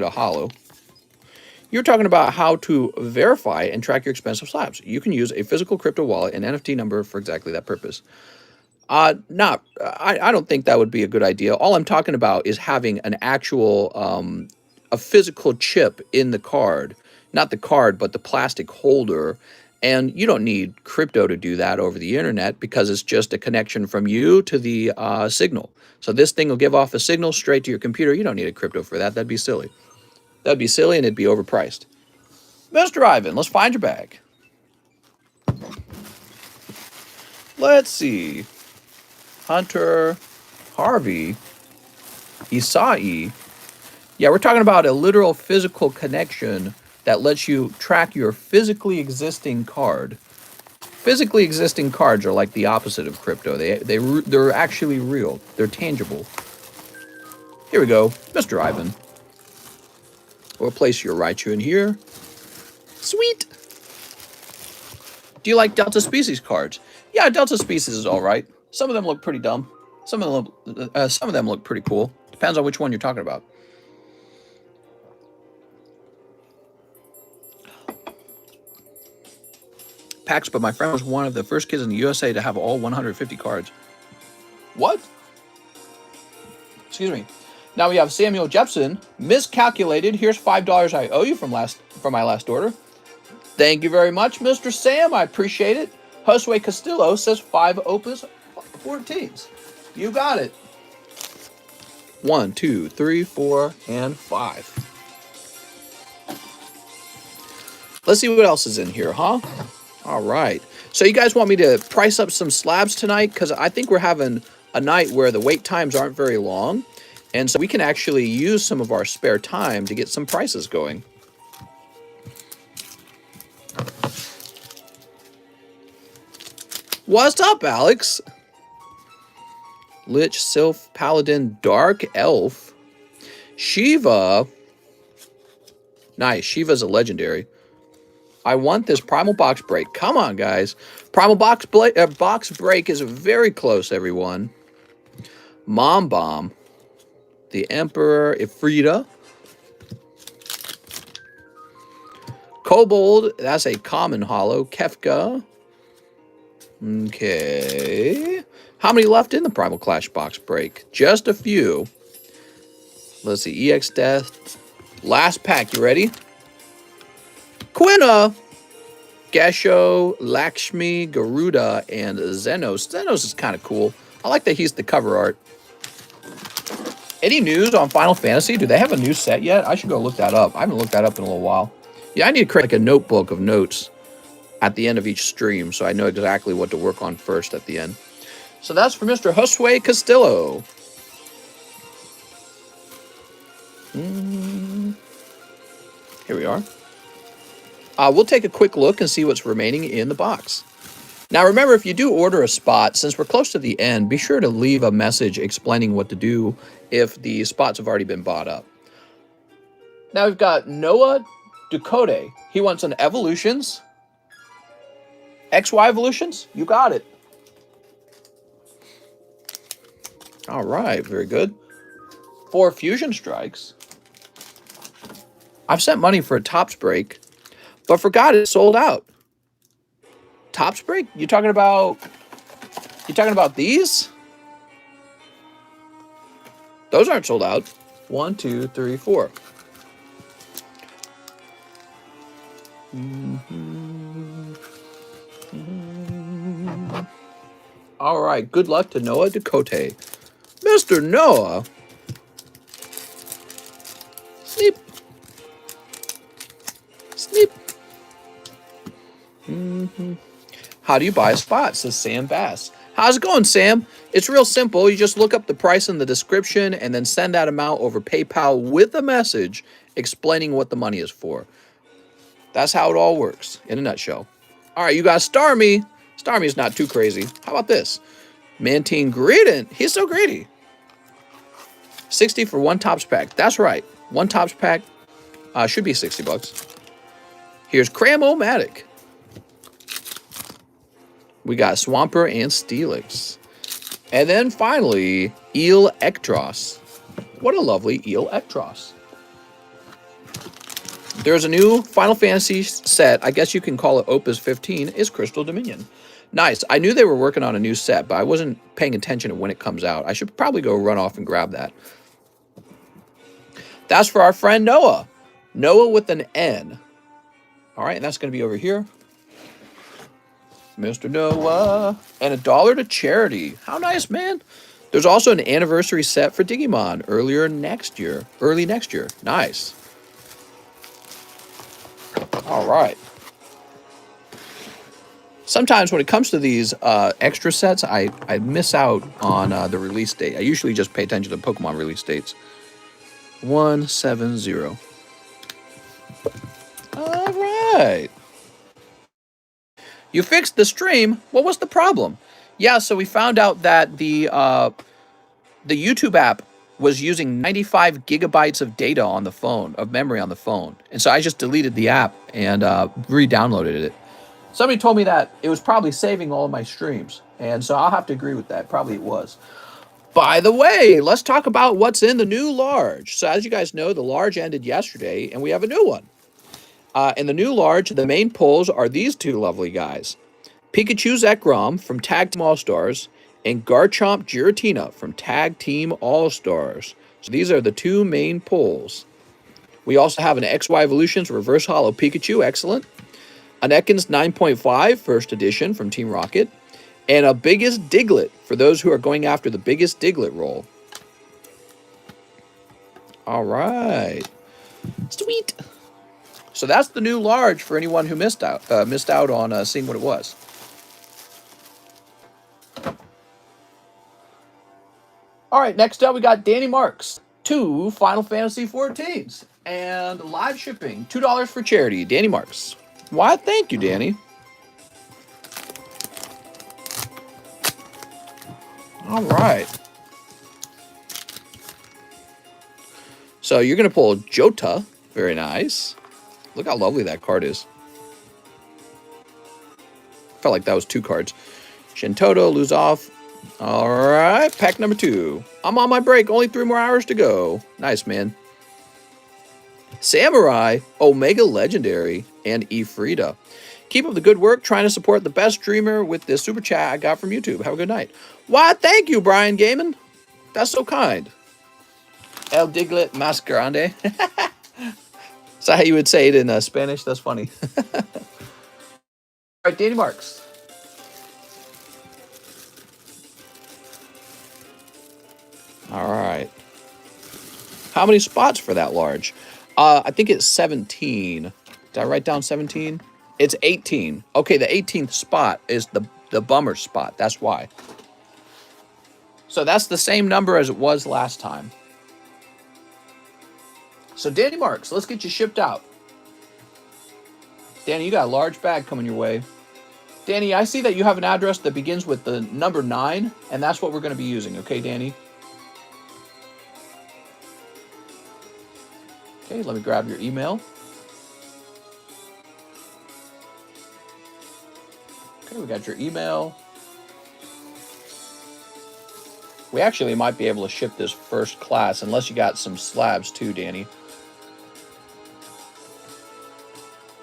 holo. You're talking about how to verify and track your expensive slabs. You can use a physical crypto wallet and NFT number for exactly that purpose. I don't think that would be a good idea. All I'm talking about is having an actual, a physical chip in the card. Not the card, but the plastic holder. And you don't need crypto to do that over the internet because it's just a connection from you to the signal. So this thing will give off a signal straight to your computer. You don't need a crypto for that. That'd be silly. That'd be silly and it'd be overpriced. Mr. Ivan, let's find your bag. Let's see. Hunter, Harvey, Isai. Yeah, we're talking about a literal physical connection that lets you track your physically existing card. Physically existing cards are like the opposite of crypto. They're actually real. They're tangible. Here we go, Mr. Ivan. We'll place your Raichu in here. Sweet. Do you like Delta Species cards? Yeah, Delta Species is all right. Some of them look pretty dumb. Some of them look pretty cool. Depends on which one you're talking about. Packs, but my friend was one of the first kids in the USA to have all 150 cards. What? Excuse me. Now we have Samuel Jepson. Miscalculated. Here's $5 I owe you from my last order. Thank you very much, Mr. Sam. I appreciate it. Josue Castillo says 5 Opus 14s. You got it. 1, 2, 3, 4, and 5. Let's see what else is in here, huh? All right. So you guys want me to price up some slabs tonight? Because I think we're having a night where the wait times aren't very long. And so we can actually use some of our spare time to get some prices going. What's up, Alex? Lich, Sylph, Paladin, Dark Elf, Shiva. Nice, Shiva's a legendary. I want this Primal Box Break. Come on, guys. Primal Box Break is very close, everyone. Mom Bomb, the Emperor, Ifrita. Kobold, that's a common hollow. Kefka. Okay. How many left in the Primal Clash Box Break? Just a few. Let's see. EX Death. Last pack. You ready? Quina, Gasho, Lakshmi, Garuda, and Xenos. Xenos is kind of cool. I like that he's the cover art. Any news on Final Fantasy? Do they have a new set yet? I should go look that up. I haven't looked that up in a little while. Yeah, I need to create like a notebook of notes at the end of each stream so I know exactly what to work on first at the end. So that's for Mr. Josue Castillo. Here we are. We'll take a quick look and see what's remaining in the box. Now, remember, if you do order a spot, since we're close to the end, be sure to leave a message explaining what to do if the spots have already been bought up. Now, we've got Noah Ducote. He wants an Evolutions. XY Evolutions? You got it. All right, very good. 4 Fusion Strikes. I've sent money for a Tops Break, but forgot it sold out. Tops Break? You talking about these? Those aren't sold out. 1, 2, 3, 4. All right, good luck to Noah Ducote. Mr. Noah. Sleep. Sleep. How do you buy a spot? Says Sam Bass. How's it going, Sam? It's real simple. You just look up the price in the description and then send that amount over PayPal with a message explaining what the money is for. That's how it all works in a nutshell. All right, you got Starmie. Starmie's not too crazy. How about this? Mantine Greedent. He's so greedy. 60 for 1 Tops pack. That's right. 1 Tops pack should be 60 bucks. Here's Cram-O-Matic. We got Swampert and Steelix. And then finally, Eel Ektros. What a lovely Eel Ektros. There's a new Final Fantasy set. I guess you can call it Opus 15. Is Crystal Dominion. Nice. I knew they were working on a new set, but I wasn't paying attention to when it comes out. I should probably go run off and grab that. That's for our friend Noah. Noah with an N. All right, and that's going to be over here. Mr. Noah. And $1 to charity. How nice, man. There's also an anniversary set for Digimon early next year. Nice. All right. Sometimes when it comes to these extra sets, I miss out on the release date. I usually just pay attention to Pokemon release dates. 170. All right. You fixed the stream. What was the problem? Yeah, so we found out that the YouTube app was using 95 gigabytes of data on the phone, of memory on the phone. And so I just deleted the app and re-downloaded it. Somebody told me that it was probably saving all of my streams. And so I'll have to agree with that. Probably it was. By the way, let's talk about what's in the new large. So as you guys know, the large ended yesterday, and we have a new one. In the new large, the main pulls are these two lovely guys. Pikachu Zekrom from Tag Team All-Stars and Garchomp Giratina from Tag Team All-Stars. So these are the two main pulls. We also have an XY Evolutions Reverse Hollow Pikachu, excellent. An Ekans 9.5 First Edition from Team Rocket. And a Biggest Diglett for those who are going after the Biggest Diglett roll. All right. Sweet. So that's the new large for anyone who missed out on seeing what it was. All right, next up we got Danny Marks. 2 Final Fantasy 14s and live shipping, $2 for charity. Danny Marks. Why, thank you, Danny. All right. So you're going to pull Jota. Very nice. Look how lovely that card is. Felt like that was 2 cards. Shintoto, lose off. All right, pack number 2. I'm on my break. Only 3 more hours to go. Nice, man. Samurai, Omega Legendary, and Ifrita. Keep up the good work, trying to support the best streamer with this super chat I got from YouTube. Have a good night. Why, thank you, Brian Gaiman. That's so kind. El Diglet Mas Grande. Is that how you would say it in Spanish? That's funny. All right, Danny Marks. All right. How many spots for that large? I think it's 17. Did I write down 17? It's 18. Okay, the 18th spot is the bummer spot. That's why. So that's the same number as it was last time. So Danny Marks, let's get you shipped out. Danny, you got a large bag coming your way. Danny, I see that you have an address that begins with the number 9, and that's what we're going to be using. Okay, Danny? Okay, let me grab your email. Okay, we got your email. We actually might be able to ship this first class, unless you got some slabs too, Danny.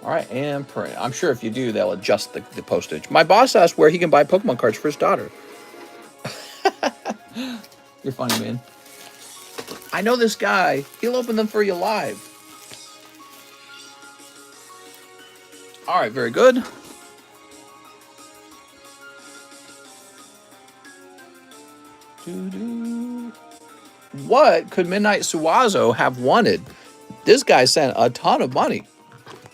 All right, and print. I'm sure if you do, they'll adjust the postage. My boss asked where he can buy Pokemon cards for his daughter. You're funny, man. I know this guy. He'll open them for you live. All right, very good. What could Midnight Suwazo have wanted? This guy sent a ton of money.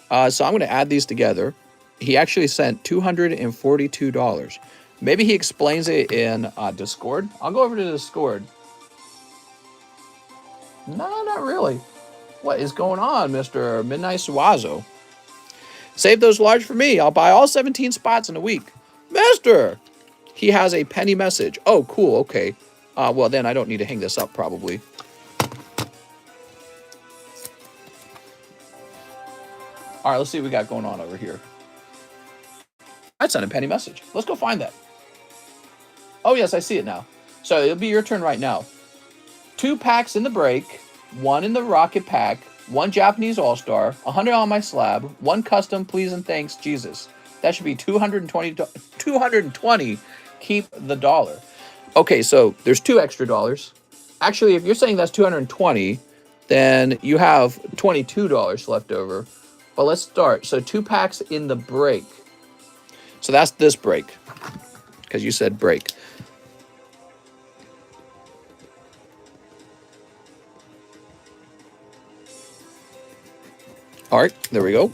So I'm going to add these together. He actually sent $242. Maybe he explains it in Discord. I'll go over to Discord. No, not really. What is going on, Mr. Midnight Suwazo? Save those large for me. I'll buy all 17 spots in a week. Mister! He has a penny message. Oh, cool. Okay. Well, then I don't need to hang this up, probably. All right, let's see what we got going on over here. I sent a penny message. Let's go find that. Oh, yes, I see it now. So it'll be your turn right now. 2 packs in the break, 1 in the rocket pack, 1 Japanese All-Star, 100 on my slab, 1 custom, please and thanks, Jesus. That should be 220. Keep the dollar. Okay, so there's 2 extra dollars. Actually, if you're saying that's 220, then you have $22 left over. But let's start. So 2 packs in the break. So that's this break, because you said break. All right, there we go.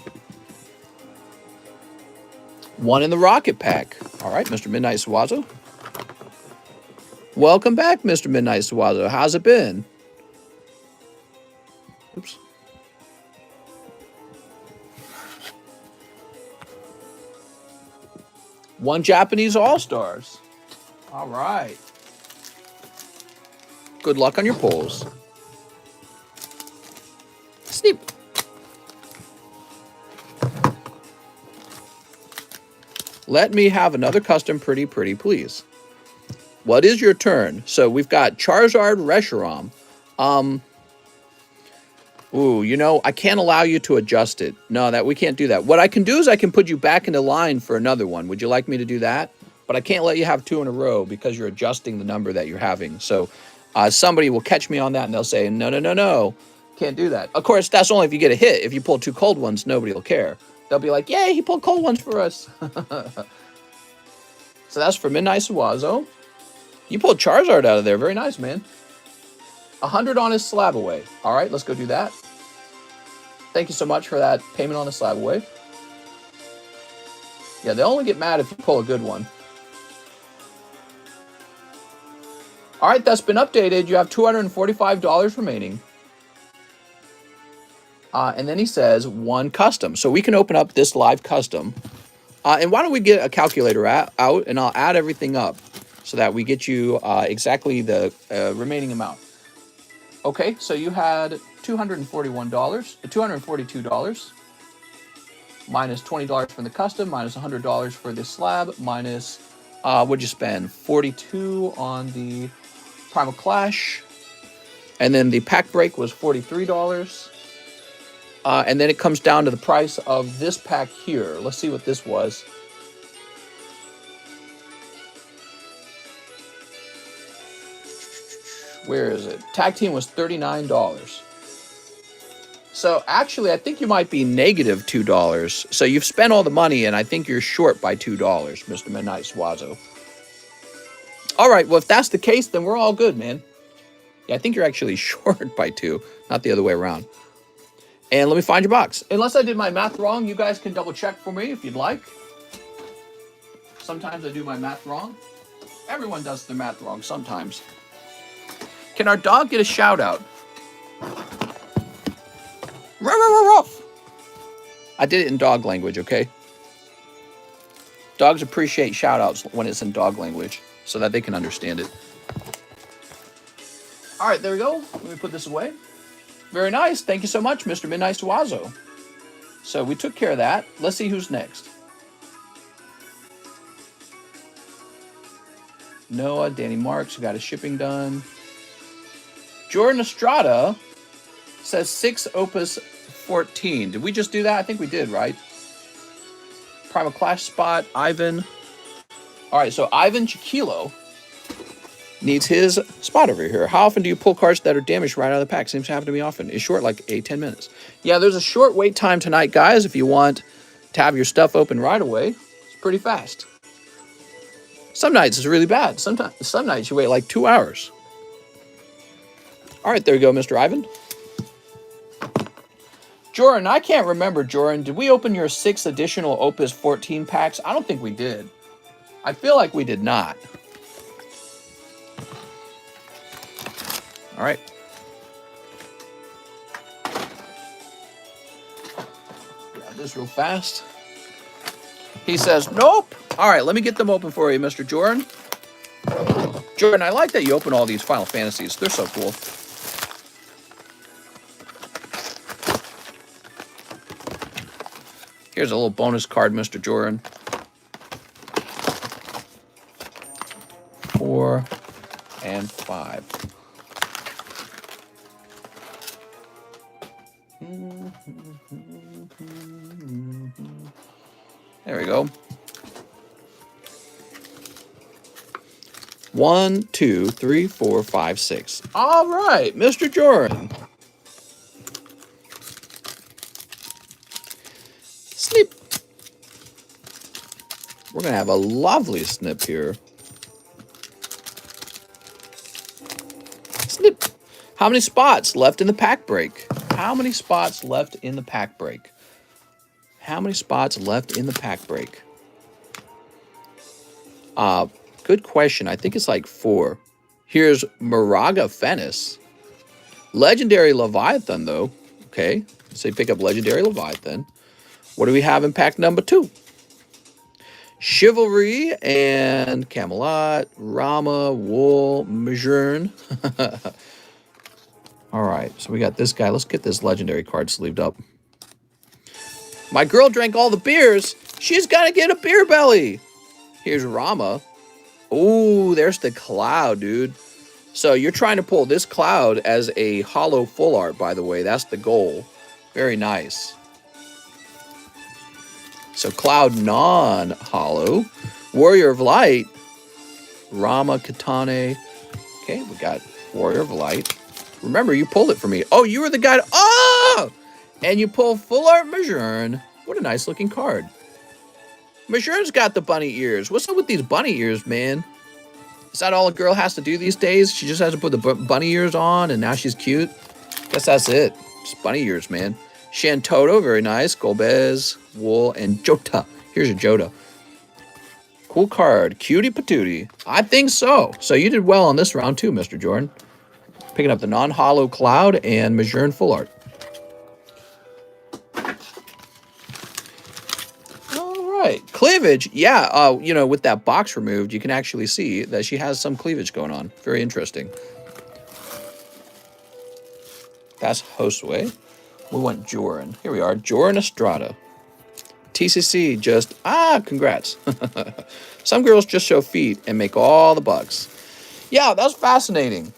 1 in the rocket pack. All right, Mr. Midnight Suwazo. Welcome back, Mr. Midnight Suwazo. How's it been? Oops. One Japanese All-Stars. All right. Good luck on your pulls. Sneep. Let me have another custom pretty, please. What is your turn? So we've got Charizard Reshiram. Ooh, you know, I can't allow you to adjust it. No, that we can't do that. What I can do is I can put you back into line for another one. Would you like me to do that? But I can't let you have 2 in a row because you're adjusting the number that you're having. So somebody will catch me on that and they'll say, no, can't do that. Of course, that's only if you get a hit. If you pull 2 cold ones, nobody will care. They'll be like, yay, he pulled cold ones for us. So that's for Midnight Suwazo. You pulled Charizard out of there. Very nice, man. 100 on his slab away. All right, let's go do that. Thank you so much for that payment on the slab away. Yeah, they only get mad if you pull a good one. All right, that's been updated. You have $245 remaining. And then he says 1 custom. So we can open up this live custom. And why don't we get a calculator out and I'll add everything up so that we get you exactly the remaining amount. Okay, so you had $242 minus $20 from the custom, minus $100 for the slab, minus, what'd you spend? $42 on the Primal Clash. And then the pack break was $43. And then it comes down to the price of this pack here. Let's see what this was. Where is it? Tag team was $39. So actually, I think you might be negative $2. So you've spent all the money, and I think you're short by $2, Mr. Midnight Swazo. All right, well, if that's the case, then we're all good, man. Yeah, I think you're actually short by 2, not the other way around. And let me find your box. Unless I did my math wrong, you guys can double check for me if you'd like. Sometimes I do my math wrong. Everyone does their math wrong sometimes. Can our dog get a shout out? Ruff, ruff, ruff. I did it in dog language, okay? Dogs appreciate shout outs when it's in dog language so that they can understand it. All right, there we go. Let me put this away. Very nice. Thank you so much, Mr. Midnight Suazo. So we took care of that. Let's see who's next. Noah, Danny Marks, who got his shipping done. Jordan Estrada says 6 Opus 14. Did we just do that? I think we did, right? Primal Clash spot, Ivan. All right, so Ivan Chiquilo needs his spot over here. How often do you pull cards that are damaged right out of the pack? Seems to happen to me often. It's short, like 10 minutes. Yeah, there's a short wait time tonight, guys. If you want to have your stuff open right away, it's pretty fast. Some nights it's really bad. Some nights you wait like 2 hours. All right, there you go, Mr. Ivan. Jordan, I can't remember, Jordan. Did we open your 6 additional Opus 14 packs? I don't think we did. I feel like we did not. All right. Grab this real fast. He says, nope. All right, let me get them open for you, Mr. Jordan. Jordan, I like that you open all these Final Fantasies. They're so cool. Here's a little bonus card, Mr. Jordan. 4 and 5. There we go. 1, 2, 3, 4, 5, 6. All right, Mr. Jordan. Snip. We're going to have a lovely snip here. Snip. How many spots left in the pack break? How many spots left in the pack break? How many spots left in the pack break? Good question. I think it's like 4. Here's Moraga Fennis. Legendary Leviathan, though. Okay. So you pick up Legendary Leviathan. What do we have in pack number 2? Chivalry and Camelot, Rama, Wool, Majern. All right. So we got this guy. Let's get this legendary card sleeved up. My girl drank all the beers. She's got to get a beer belly. Here's Rama. Oh, there's the Cloud, dude. So you're trying to pull this Cloud as a hollow full art, by the way. That's the goal. Very nice. So Cloud non-hollow. Warrior of Light. Rama, Katane. Okay, we got Warrior of Light. Remember, you pulled it for me. Oh, you were the guy. Oh! And you pull full art Majern. What a nice looking card. Majern's got the bunny ears. What's up with these bunny ears, man? Is that all a girl has to do these days? She just has to put the bunny ears on and now she's cute? Guess that's it. Just bunny ears, man. Shantoto, very nice. Golbez, Wool, and Jota. Here's your Jota. Cool card. Cutie patootie. I think so. So you did well on this round too, Mr. Jordan. Picking up the non-hollow cloud and Majoran full art. All right. Cleavage. Yeah, you know, with that box removed, you can actually see that she has some cleavage going on. Very interesting. That's Josue. We want Joran. Here we are. Joran Estrada. TCC just, congrats. Some girls just show feet and make all the bucks. Yeah, that's fascinating.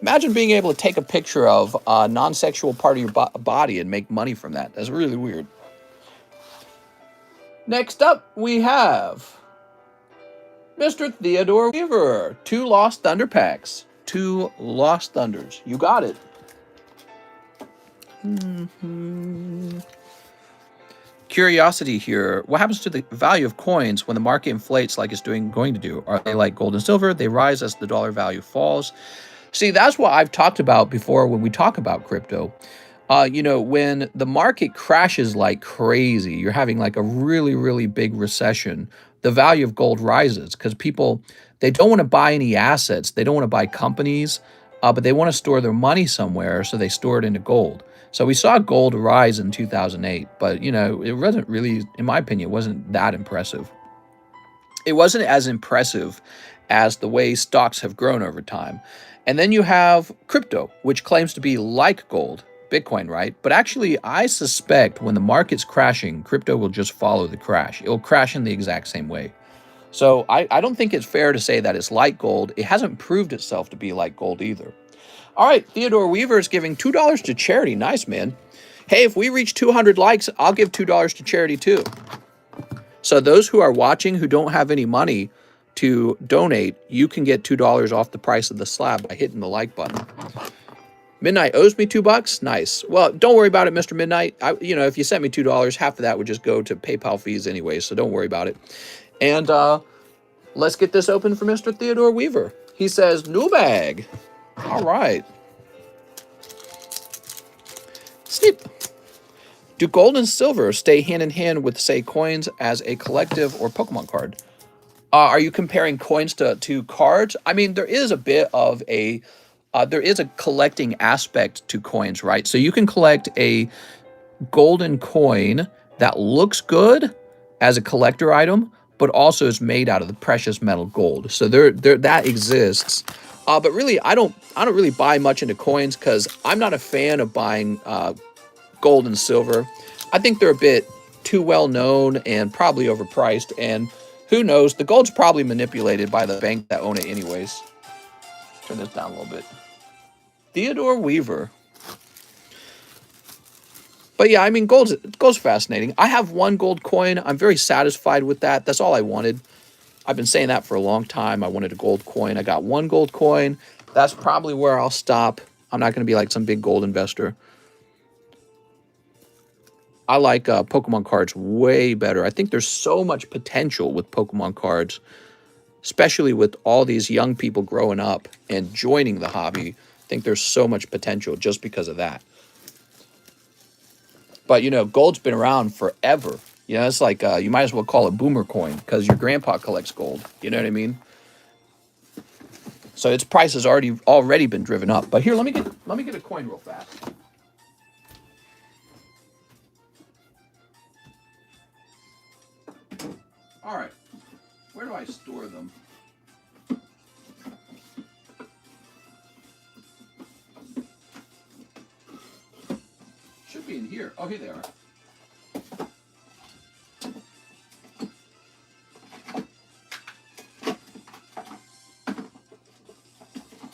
Imagine being able to take a picture of a non-sexual part of your body and make money from that. That's really weird. Next up, we have Mr. Theodore Weaver. 2 Lost Thunder packs. 2 Lost Thunders. You got it. Curiosity here. What happens to the value of coins when the market inflates like it's going to do? Are they like gold and silver? They rise as the dollar value falls. See, that's what I've talked about before when we talk about crypto. You know, when the market crashes like crazy, you're having like a really, really big recession, the value of gold rises because people, they don't want to buy any assets. They don't want to buy companies, but they want to store their money somewhere, so they store it into gold. So we saw gold rise in 2008, but, you know, it wasn't really, in my opinion, it wasn't that impressive. It wasn't as impressive as the way stocks have grown over time. And then you have crypto, which claims to be like gold, Bitcoin, right? But actually, I suspect when the market's crashing, crypto will just follow the crash. It'll crash in the exact same way. So I don't think it's fair to say that it's like gold. It hasn't proved itself to be like gold either. All right, Theodore Weaver is giving $2 to charity. Nice, man. Hey, if we reach 200 likes, I'll give $2 to charity too. So those who are watching who don't have any money to donate, you can get $2 off the price of the slab by hitting the like button. Midnight owes me $2. Nice. Well, don't worry about it, Mr. Midnight. You know, if you sent me $2, half of that would just go to PayPal fees anyway, so don't worry about it. And let's get this open for Mr. Theodore Weaver. He says, new bag. All right. Snip. Do gold and silver stay hand in hand with, say, coins as a collective or Pokemon card? Are you comparing coins to cards? I mean, there is a bit of a, there is a collecting aspect to coins, right? So you can collect a golden coin that looks good as a collector item, but also is made out of the precious metal gold. So there that exists. But really, I don't really buy much into coins because I'm not a fan of buying gold and silver. I think they're a bit too well known and probably overpriced. And who knows? The gold's probably manipulated by the bank that own it anyways. Turn this down a little bit. Theodore Weaver. But yeah, I mean, gold's fascinating. I have 1 gold coin. I'm very satisfied with that. That's all I wanted. I've been saying that for a long time. I wanted a gold coin. I got 1 gold coin. That's probably where I'll stop. I'm not going to be like some big gold investor. I like Pokemon cards way better. I think there's so much potential with Pokemon cards, especially with all these young people growing up and joining the hobby. I think there's so much potential just because of that. But, you know, gold's been around forever. You know, it's like you might as well call it boomer coin because your grandpa collects gold. You know what I mean? So its price has already been driven up. But here, let me get a coin real fast. All right, where do I store them? Should be in here. Oh, here they are.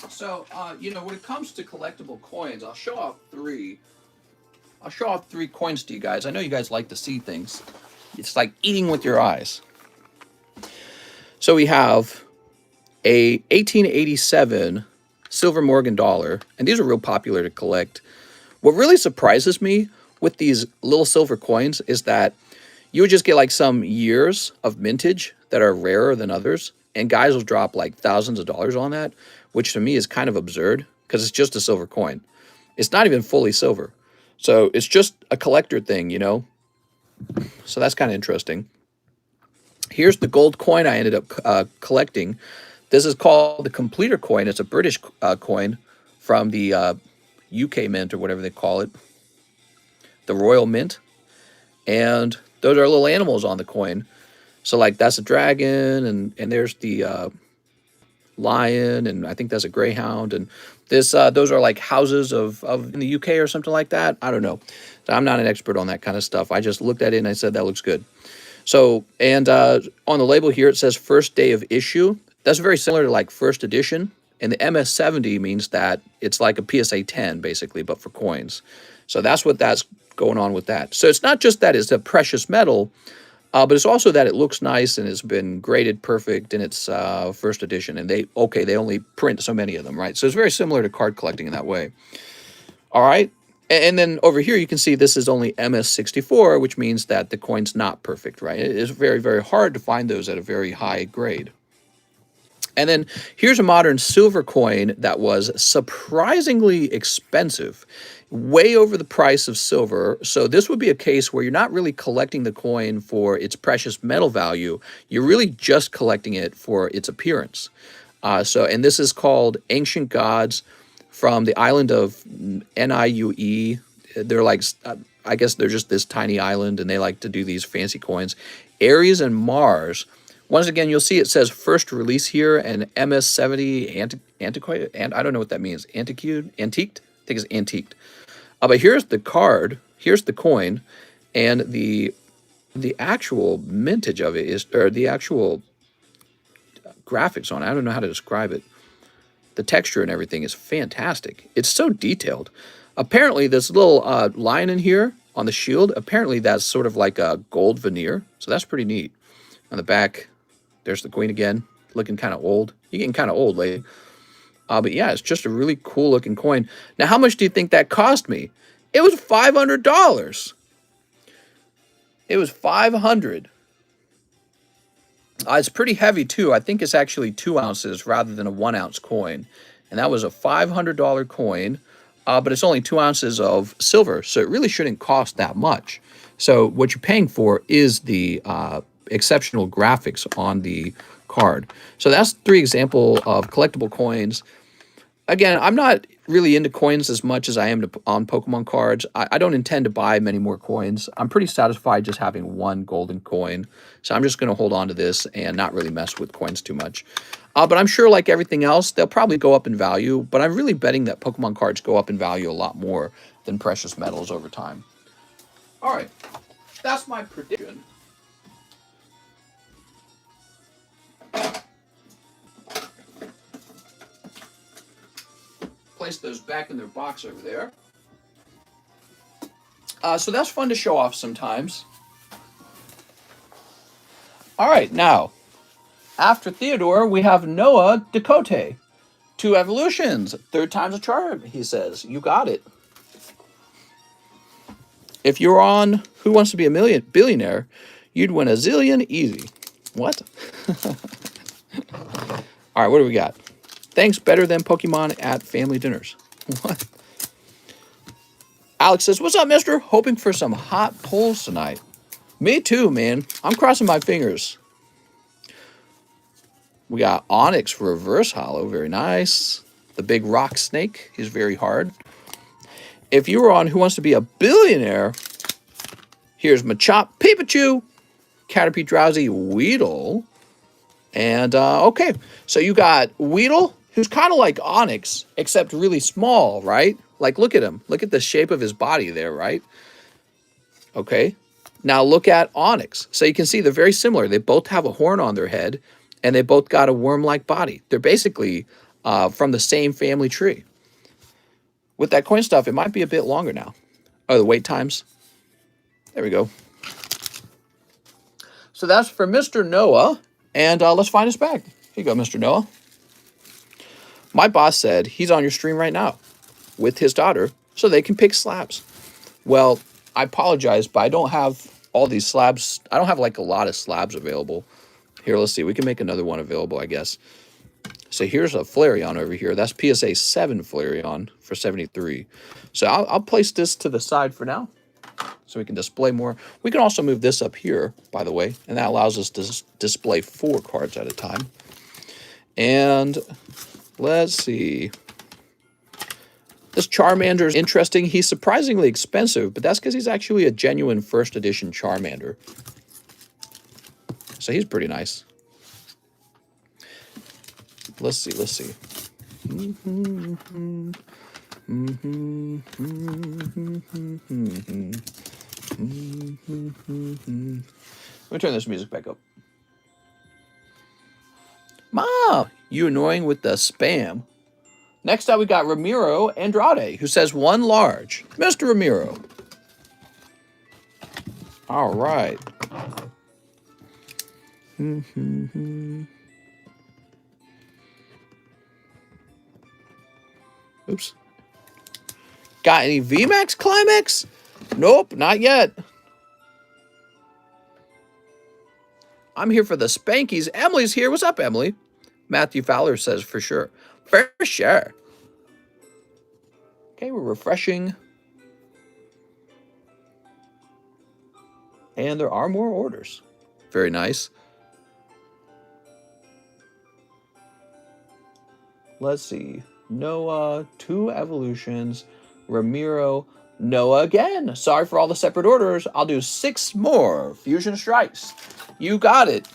So, you know, when it comes to collectible coins, I'll show off three. I'll show off 3 coins to you guys. I know you guys like to see things. It's like eating with your eyes. So we have a 1887 silver Morgan dollar, and these are real popular to collect. What really surprises me with these little silver coins is that you would just get like some years of mintage that are rarer than others, and guys will drop like thousands of dollars on that, which to me is kind of absurd because it's just a silver coin. It's not even fully silver. So it's just a collector thing, you know? So that's kind of interesting. Here's the gold coin I ended up collecting. This is called the Completer coin. It's a British coin from the UK Mint or whatever they call it, the Royal Mint. And those are little animals on the coin. So like that's a dragon, and there's the lion, and I think that's a greyhound, and this those are like houses of in the UK or something like that. I don't know. I'm not an expert on that kind of stuff. I just looked at it and I said that looks good. So, and on the label here, it says first day of issue. That's very similar to like first edition. And the MS70 means that it's like a PSA 10, basically, but for coins. So that's going on with that. So it's not just that it's a precious metal, but it's also that it looks nice and it's been graded perfect in its first edition. And they only print so many of them, right? So it's very similar to card collecting in that way. All right. And then over here, you can see this is only MS64, which means that the coin's not perfect, right? It is very, very hard to find those at a very high grade. And then here's a modern silver coin that was surprisingly expensive, way over the price of silver. So this would be a case where you're not really collecting the coin for its precious metal value. You're really just collecting it for its appearance. And this is called Ancient Gods from the island of Niue. They're like, I guess they're just this tiny island, and they like to do these fancy coins. Aries and Mars. Once again, you'll see it says first release here, and MS70 antiquated, and I don't know what that means. Antiqued? I think it's antiqued. But here's the card. Here's the coin, and the actual mintage of it is, or the actual graphics on it. I don't know how to describe it. The texture and everything is fantastic. It's so detailed. Apparently, this little line in here on the shield, apparently that's sort of like a gold veneer. So that's pretty neat. On the back, there's the queen again, looking kind of old. You're getting kind of old, lady. But yeah, it's just a really cool looking coin. Now, how much do you think that cost me? It was $500. It was $500. It's pretty heavy too. I think it's actually 2 ounces rather than a 1 ounce coin. And that was a $500 coin, but it's only 2 ounces of silver. So it really shouldn't cost that much. So what you're paying for is the exceptional graphics on the card. So that's 3 examples of collectible coins. Again, I'm not really into coins as much as I am on Pokemon cards. I don't intend to buy many more coins. I'm pretty satisfied just having 1 golden coin. So I'm just going to hold on to this and not really mess with coins too much. But I'm sure like everything else, they'll probably go up in value. But I'm really betting that Pokemon cards go up in value a lot more than precious metals over time. All right, that's my prediction. Place those back in their box over there. So that's fun to show off sometimes. All right, now, after Theodore, we have Noah Decote. 2 evolutions, 3rd time's a charm, he says. You got it. If you're on Who Wants to Be a Billionaire, you'd win a zillion easy. What? All right, what do we got? Thanks, better than Pokemon at family dinners. What? Alex says, what's up, mister? Hoping for some hot pulls tonight. Me too, man. I'm crossing my fingers. We got Onyx Reverse Hollow. Very nice. The big rock snake is very hard. If you were on Who Wants to Be a Billionaire, here's Machop, Pikachu, Caterpie, Drowsy, Weedle. And, okay, so you got Weedle, who's kind of like Onyx, except really small, right? Like, look at him. Look at the shape of his body there, right? Okay. Now look at Onyx. So you can see they're very similar. They both have a horn on their head, and they both got a worm-like body. They're basically from the same family tree. With that coin stuff, it might be a bit longer now. Oh, the wait times. There we go. So that's for Mr. Noah. And let's find his bag. Here you go, Mr. Noah. My boss said he's on your stream right now with his daughter so they can pick slabs. Well, I apologize, but I don't have all these slabs. I don't have like a lot of slabs available. Here, let's see. We can make another one available, I guess. So here's a Flareon over here. That's PSA 7 Flareon for 73. So I'll place this to the side for now. so we can display more. We can also move this up here, by the way, and that allows us to display 4 cards at a time. And let's see. This Charmander is interesting. He's surprisingly expensive, but that's because he's actually a genuine first edition Charmander. So he's pretty nice. Let's see, let's see. Let me turn this music back up. Ma, you annoying with the spam. Next up, we got Ramiro Andrade, who says 1 large. Mr. Ramiro. All right. Oops. Got any VMAX Climax? Nope, not yet. I'm here for the Spankies. Emily's here. What's up, Emily? Matthew Fowler says for sure. For sure. Okay, we're refreshing. And there are more orders. Very nice. Let's see. Noah, 2 evolutions. Ramiro, Noah again. Sorry for all the separate orders. I'll do 6 more Fusion Strikes. You got it.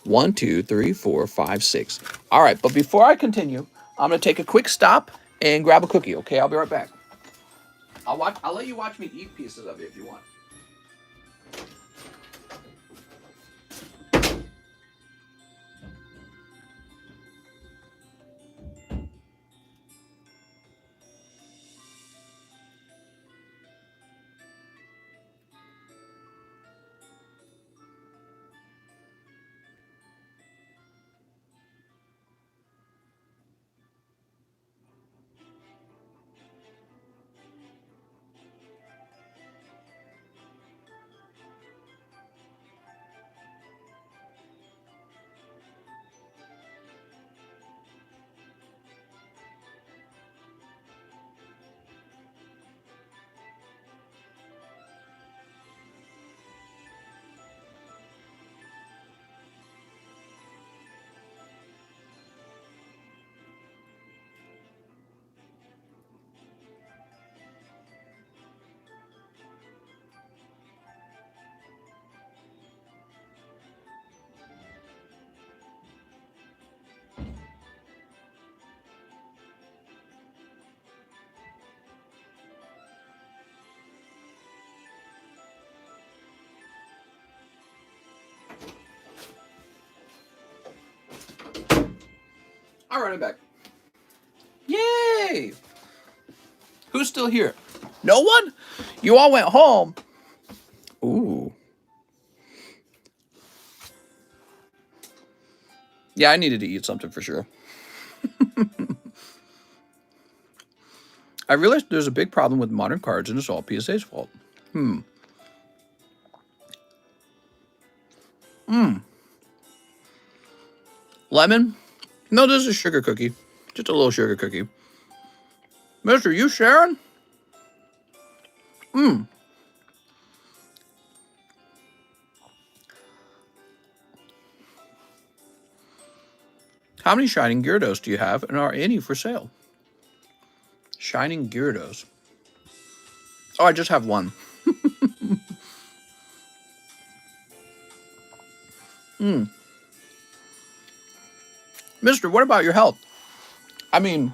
1, 2, 3, 4, 5, 6. All right, but before I continue, I'm going to take a quick stop and grab a cookie, okay? I'll be right back. I'll let you watch me eat pieces of it if you want. All right, I'm back. Yay! Who's still here? No one? You all went home. Ooh. Yeah, I needed to eat something for sure. I realized there's a big problem with modern cards, and it's all PSA's fault. Lemon? No, this is a sugar cookie. Just a little sugar cookie. Mister, you sharing? How many Shining Gyarados do you have, and are any for sale? Shining Gyarados. Oh, I just have one. Mister, what about your health? I mean,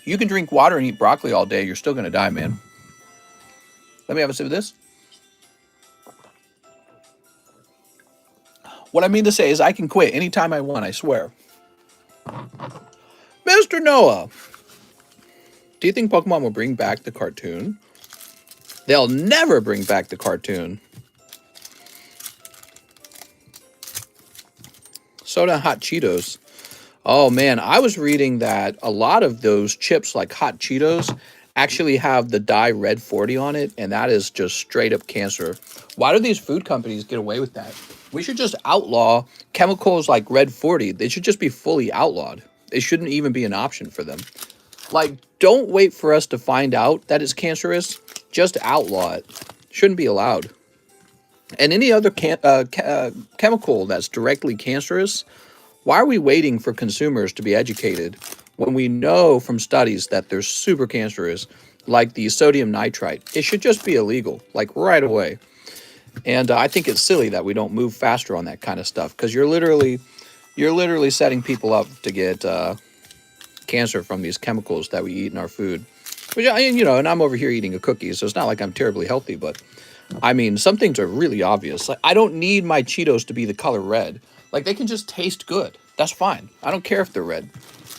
you can drink water and eat broccoli all day. You're still going to die, man. Let me have a sip of this. What I mean to say is I can quit anytime I want, I swear. Mr. Noah, do you think Pokemon will bring back the cartoon? They'll never bring back the cartoon. Soda and Hot Cheetos. Oh, man, I was reading that a lot of those chips, like Hot Cheetos, actually have the dye Red 40 on it, and that is just straight up cancer. Why do these food companies get away with that? We should just outlaw chemicals like Red 40. They should just be fully outlawed. It shouldn't even be an option for them. Like, don't wait for us to find out that it's cancerous. Just outlaw it. Shouldn't be allowed. And any other chemical that's directly cancerous, why are we waiting for consumers to be educated when we know from studies that they're super cancerous, like the sodium nitrite? It should just be illegal, like right away. And I think it's silly that we don't move faster on that kind of stuff, because you're literally setting people up to get cancer from these chemicals that we eat in our food. Which, and I'm over here eating a cookie, so it's not like I'm terribly healthy, but I mean, some things are really obvious. Like, I don't need my Cheetos to be the color red. Like, they can just taste good. That's fine. I don't care if they're red.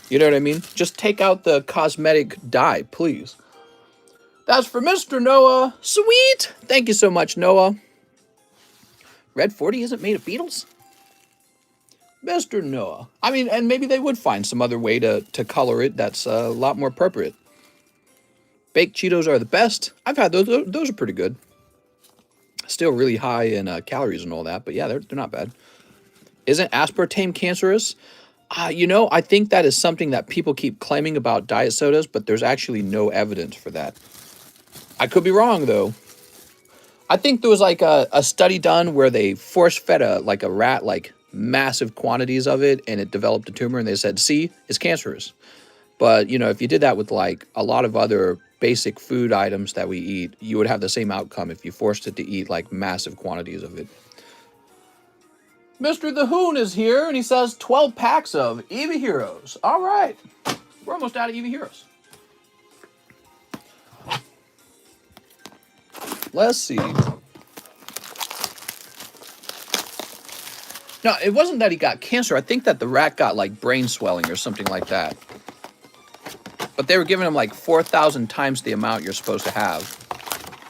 You know what I mean? Just take out the cosmetic dye, please. That's for Mr. Noah. Sweet. Thank you so much, Noah. Red 40 isn't made of beetles? Mr. Noah. I mean, and maybe they would find some other way to color it that's a lot more appropriate. Baked Cheetos are the best. I've had those. Those are pretty good. Still really high in calories and all that, but yeah, they're not bad. Isn't aspartame cancerous? I think that is something that people keep claiming about diet sodas, but there's actually no evidence for that. I could be wrong, though. I think there was like a study done where they force-fed a rat like massive quantities of it, and it developed a tumor, and they said, see, it's cancerous. But, if you did that with like a lot of other basic food items that we eat, you would have the same outcome if you forced it to eat like massive quantities of it. Mr. The Hoon is here, and he says 12 packs of Eevee Heroes. All right. We're almost out of Eevee Heroes. Let's see. No, it wasn't that he got cancer. I think that the rat got like brain swelling or something like that. But they were giving him like 4,000 times the amount you're supposed to have.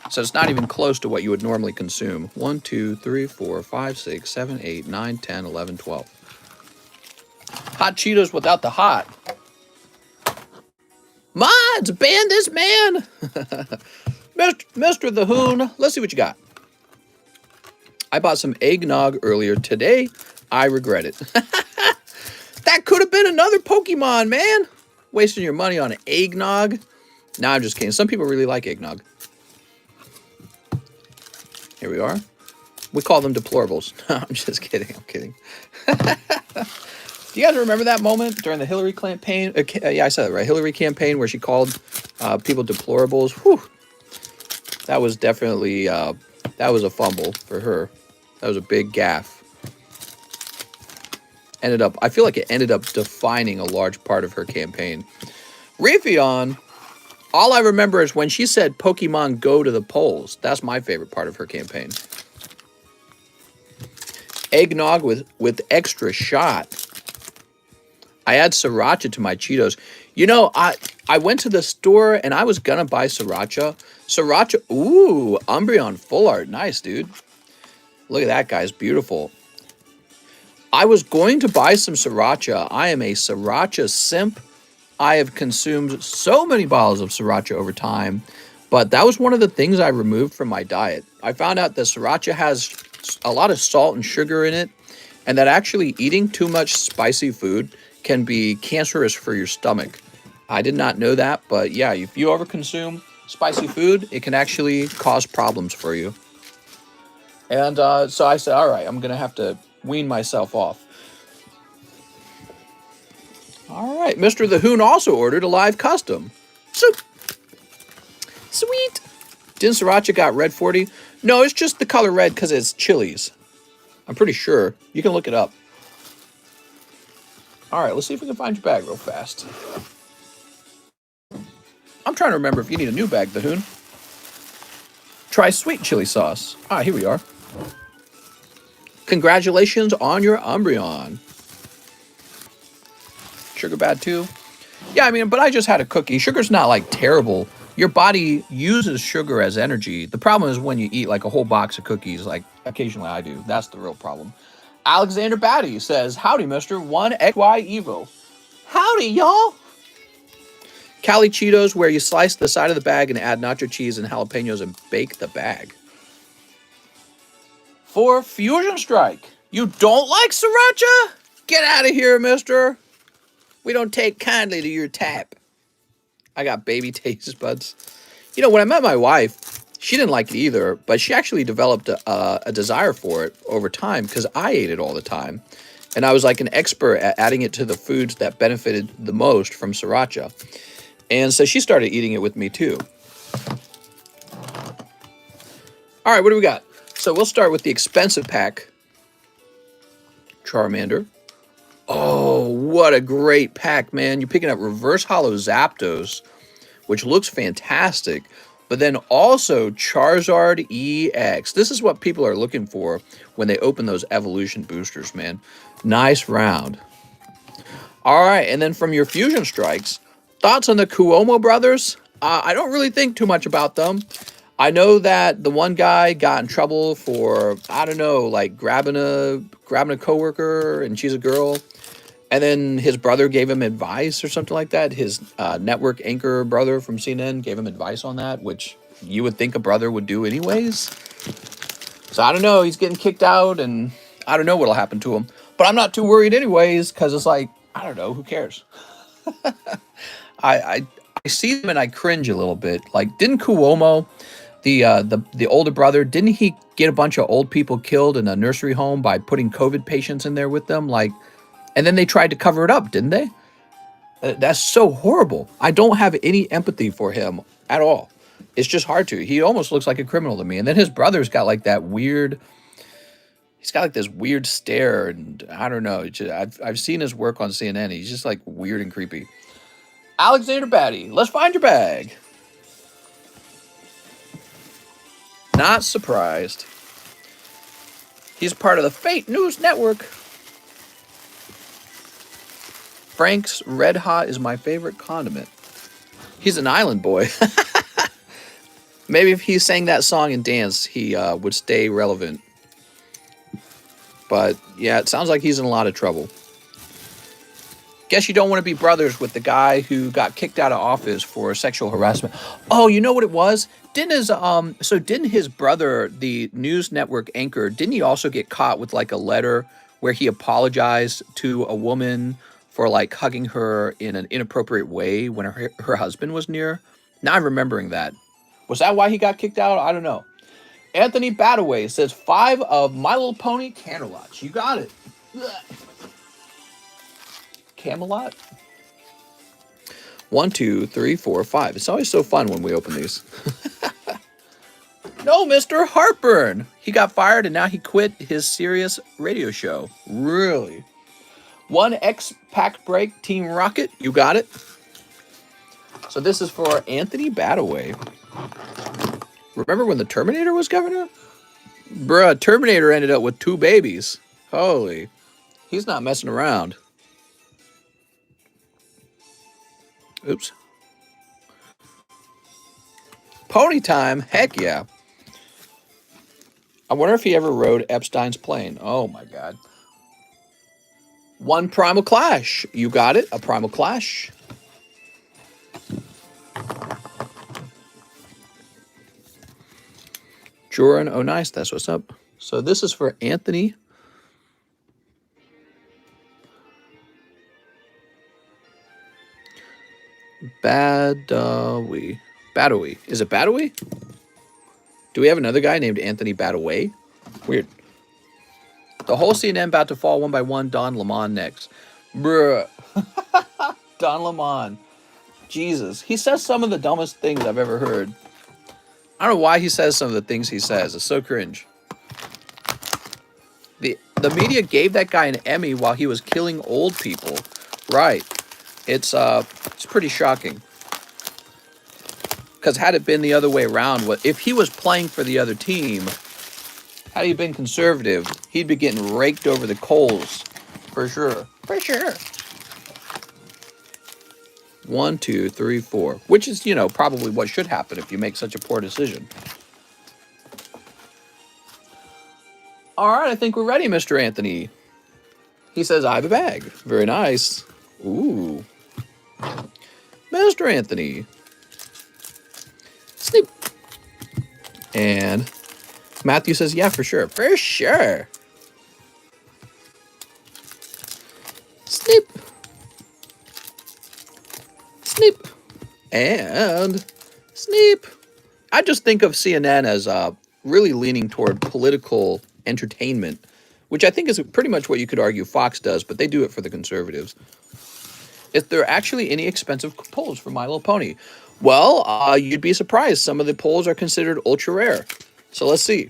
So it's not even close to what you would normally consume. 1, 2, 3, 4, 5, 6, 7, 8, 9, 10, 11, 12. Hot Cheetos without the hot. Mods, ban this man! Mr. The Hoon, let's see what you got. I bought some eggnog earlier today. I regret it. That could have been another Pokemon, man. Wasting your money on eggnog. Nah, I'm just kidding. Some people really like eggnog. Here we are. We call them deplorables. No, I'm just kidding. I'm kidding. Do you guys remember that moment during the Hillary campaign? Yeah, I said it right. Hillary campaign where she called people deplorables. Whew. That was definitely, that was a fumble for her. That was a big gaffe. I feel like it ended up defining a large part of her campaign. Raytheon, all I remember is when she said Pokemon go to the polls. That's my favorite part of her campaign. Eggnog with extra shot. I add sriracha to my Cheetos. I went to the store and I was gonna buy sriracha. Sriracha, ooh, Umbreon full art. Nice, dude. Look at that, guys. Beautiful. I was going to buy some sriracha. I am a sriracha simp. I have consumed so many bottles of sriracha over time, but that was one of the things I removed from my diet. I found out that sriracha has a lot of salt and sugar in it, and that actually eating too much spicy food can be cancerous for your stomach. I did not know that, but yeah, if you overconsume spicy food, it can actually cause problems for you. And so I said, all right, I'm going to have to wean myself off. All right, Mr. The Hoon also ordered a live custom. So sweet. Didn't Sriracha got red 40? No, it's just the color red because it's chilies. I'm pretty sure. You can look it up. All right, let's see if we can find your bag real fast. I'm trying to remember if you need a new bag, The Hoon. Try sweet chili sauce. Ah, here we are. Congratulations on your Umbreon. Sugar bad too? Yeah, I mean, but I just had a cookie. Sugar's not like terrible. Your body uses sugar as energy. The problem is when you eat like a whole box of cookies, like occasionally I do. That's the real problem. Alexander Batty says, howdy, Mr. 1XY Evo. Howdy, y'all. Cali Cheetos, where you slice the side of the bag and add nacho cheese and jalapenos and bake the bag. For Fusion Strike, you don't like sriracha? Get out of here, mister. We don't take kindly to your tap. I got baby taste buds. When I met my wife, She didn't like it either, but she actually developed a desire for it over time because I ate it all the time. And I was like an expert at adding it to the foods that benefited the most from sriracha. And so she started eating it with me too. All right, what do we got? So we'll start with the expensive pack. Charmander. Oh, what a great pack, man. You're picking up reverse hollow Zapdos, which looks fantastic. But then also Charizard EX. This is what people are looking for when they open those evolution boosters, man. Nice round. All right, and then from your Fusion Strikes, thoughts on the Cuomo brothers? I don't really think too much about them. I know that the one guy got in trouble for, I don't know, like grabbing a coworker, and she's a girl. And then his brother gave him advice or something like that. His network anchor brother from CNN gave him advice on that, which you would think a brother would do anyways. So I don't know. He's getting kicked out, and I don't know what'll happen to him. But I'm not too worried anyways, because it's like, I don't know. Who cares? I see them and I cringe a little bit. Like, didn't Cuomo, the older brother, didn't he get a bunch of old people killed in a nursery home by putting COVID patients in there with them? Like, and then they tried to cover it up, didn't they? That's so horrible. I don't have any empathy for him at all. It's just hard to. He almost looks like a criminal to me. And then his brother's got like that weird, he's got like this weird stare, and I don't know. I've seen his work on CNN. He's just like weird and creepy. Alexander Batty, let's find your bag. Not surprised. He's part of the Fate News Network. Frank's Red Hot is my favorite condiment. He's an island boy. Maybe if he sang that song and danced, he would stay relevant. But yeah, it sounds like he's in a lot of trouble. Guess you don't want to be brothers with the guy who got kicked out of office for sexual harassment. Oh, you know what it was? Didn't his brother, the news network anchor, didn't he also get caught with like a letter where he apologized to a woman for like hugging her in an inappropriate way when her husband was near? Now I'm remembering that. Was that why he got kicked out? I don't know. Anthony Badaway says 5 of My Little Pony Camelots. You got it. Camelot? 1, 2, 3, 4, 5. It's always so fun when we open these. No, Mr. Heartburn. He got fired and now he quit his Sirius radio show. Really? 1 X-Pack Break, Team Rocket. You got it. So this is for Anthony Badaway. Remember when the Terminator was governor? Bruh, Terminator ended up with 2 babies. Holy. He's not messing around. Oops. Pony time? Heck yeah. I wonder if he ever rode Epstein's plane. Oh my god. 1 Primal Clash. You got it. A Primal Clash. Joran, oh nice. That's what's up. So this is for Anthony. Badawi. Badawi. Is it Badawi? Do we have another guy named Anthony Badaway? Weird. The whole CNN about to fall one by one. Don Lemon next. Bruh. Don Lemon. Jesus. He says some of the dumbest things I've ever heard. I don't know why he says some of the things he says. It's so cringe. The media gave that guy an Emmy while he was killing old people. Right. It's pretty shocking. Because had it been the other way around, if he was playing for the other team, had he been conservative, he'd be getting raked over the coals. For sure. For sure. 1, 2, 3, 4. Which is, you know, probably what should happen if you make such a poor decision. All right, I think we're ready, Mr. Anthony. He says, I have a bag. Very nice. Ooh. Mr. Anthony. Snip. And Matthew says, yeah, for sure. For sure. Snip. Snip. And snip. I just think of CNN as really leaning toward political entertainment, which I think is pretty much what you could argue Fox does, but they do it for the conservatives. Is there actually any expensive polls for My Little Pony? Well, you'd be surprised. Some of the polls are considered ultra rare. So let's see.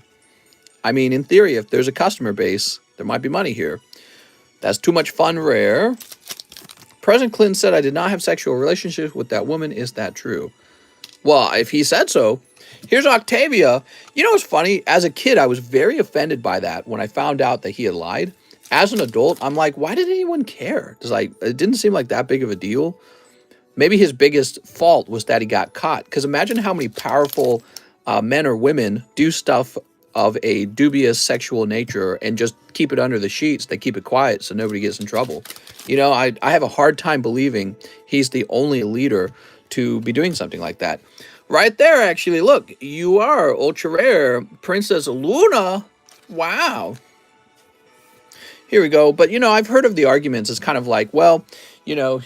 I mean, in theory, if there's a customer base, there might be money here. That's too much fun rare. President Clinton said, I did not have sexual relationships with that woman. Is that true? Well, if he said so. Here's Octavia. You know what's funny? As a kid, I was very offended by that when I found out that he had lied. As an adult, I'm like, why did anyone care? It didn't seem like that big of a deal. Maybe his biggest fault was that he got caught. Because imagine how many powerful men or women do stuff of a dubious sexual nature and just keep it under the sheets. They keep it quiet so nobody gets in trouble. You know, I have a hard time believing he's the only leader to be doing something like that. Right there, actually, look, you are ultra rare. Princess Luna. Wow. Here we go. But, you know, I've heard of the arguments. It's kind of like, well, you know,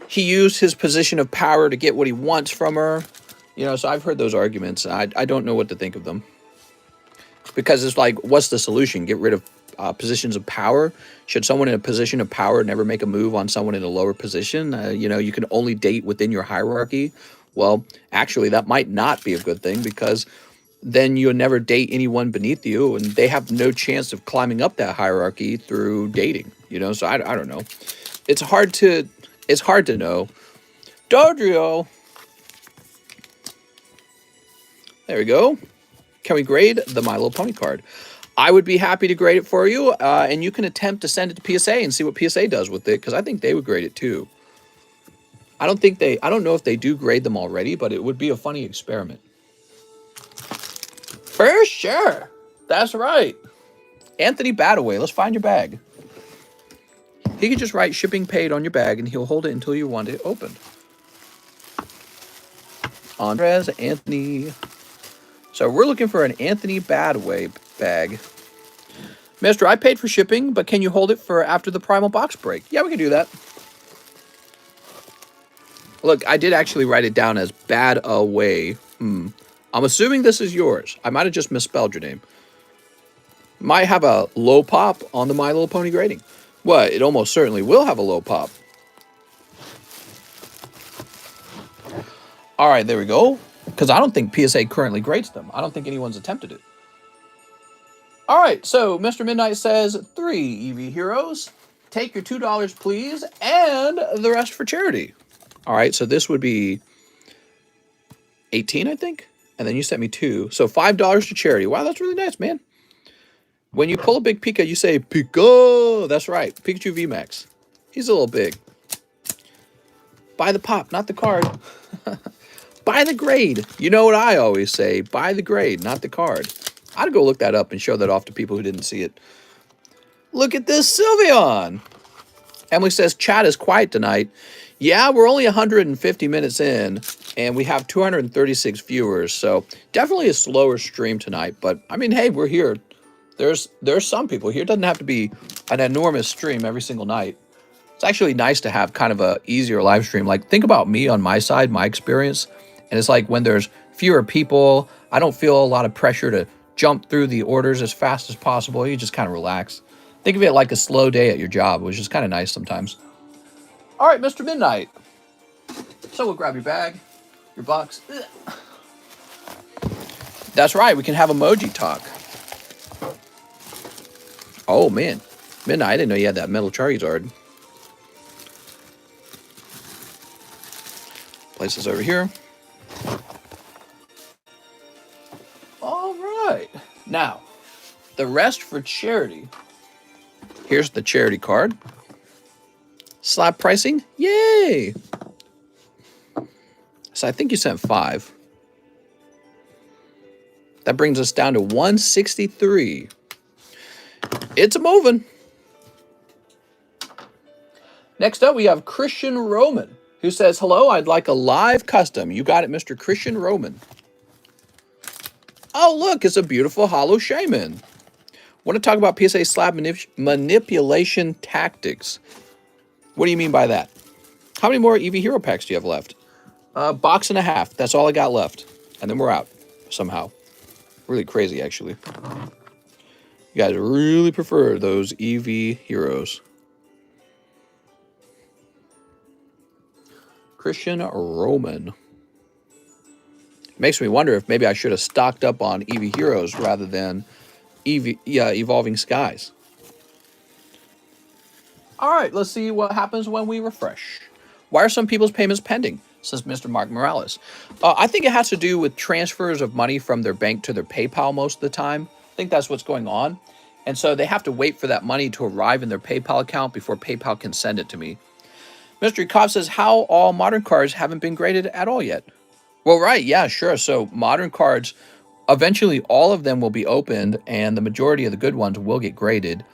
he used his position of power to get what he wants from her. You know, so I've heard those arguments. I don't know what to think of them. Because it's like, what's the solution? Get rid of positions of power? Should someone in a position of power never make a move on someone in a lower position? You know, you can only date within your hierarchy. Well, actually, that might not be a good thing because then you'll never date anyone beneath you and they have no chance of climbing up that hierarchy through dating. You know, so I don't know. It's hard to know. Dodrio. There we go. Can we grade the My Little Pony card? I would be happy to grade it for you, and you can attempt to send it to PSA and see what PSA does with it, because I think they would grade it too. I don't know if they do grade them already, but it would be a funny experiment. For sure. That's right. Anthony Badaway, let's find your bag. He can just write shipping paid on your bag, and he'll hold it until you want it opened. Andres Anthony. So we're looking for an Anthony Badaway bag. Mister, I paid for shipping, but can you hold it for after the primal box break? Yeah, we can do that. Look, I did actually write it down as Badaway. I'm assuming this is yours. I might have just misspelled your name. Might have a low pop on the My Little Pony grading. Well, it almost certainly will have a low pop. All right, there we go. Because I don't think PSA currently grades them. I don't think anyone's attempted it. All right, so Mr. Midnight says 3 EV Heroes. Take your $2, please, and the rest for charity. All right, so this would be 18, I think. And then you sent me 2. So $5 to charity. Wow, that's really nice, man. When you pull a big Pika, you say, Pika. That's right, Pikachu VMAX. He's a little big. Buy the pop, not the card. Buy the grade. You know what I always say. Buy the grade, not the card. I'd go look that up and show that off to people who didn't see it. Look at this Sylveon. Emily says, chat is quiet tonight. Yeah, we're only 150 minutes in, and we have 236 viewers, so definitely a slower stream tonight. But, I mean, hey, we're here. There's some people here. It doesn't have to be an enormous stream every single night. It's actually nice to have kind of a easier live stream. Like, think about me on my side, my experience. And it's like when there's fewer people, I don't feel a lot of pressure to jump through the orders as fast as possible. You just kind of relax. Think of it like a slow day at your job, which is kind of nice sometimes. All right, Mr. Midnight. So we'll grab your bag, your box. That's right, we can have emoji talk. Oh, man. Midnight, I didn't know you had that metal Charizard. Place this over here. All right. Now, the rest for charity. Here's the charity card. Slab pricing. Yay! So I think you sent 5. That brings us down to 163. It's a moving. Next up, we have Christian Roman, who says, hello, I'd like a live custom. You got it, Mr. Christian Roman. Oh, look, it's a beautiful Hollow Shaman. Want to talk about PSA slab manipulation tactics. What do you mean by that? How many more EV Hero packs do you have left? Box and a half. That's all I got left. And then we're out. somehow. Really crazy, actually. You guys really prefer those EV heroes. Christian Roman. Makes me wonder if maybe I should have stocked up on EV heroes rather than Evolving Skies. All right, let's see what happens when we refresh. Why are some people's payments pending? Says Mr. Mark Morales. I think it has to do with transfers of money from their bank to their PayPal most of the time. I think that's what's going on. And so they have to wait for that money to arrive in their PayPal account before PayPal can send it to me. Mystery Cop says, how all modern cards haven't been graded at all yet? Well, right, yeah, sure. So modern cards, eventually all of them will be opened and the majority of the good ones will get graded.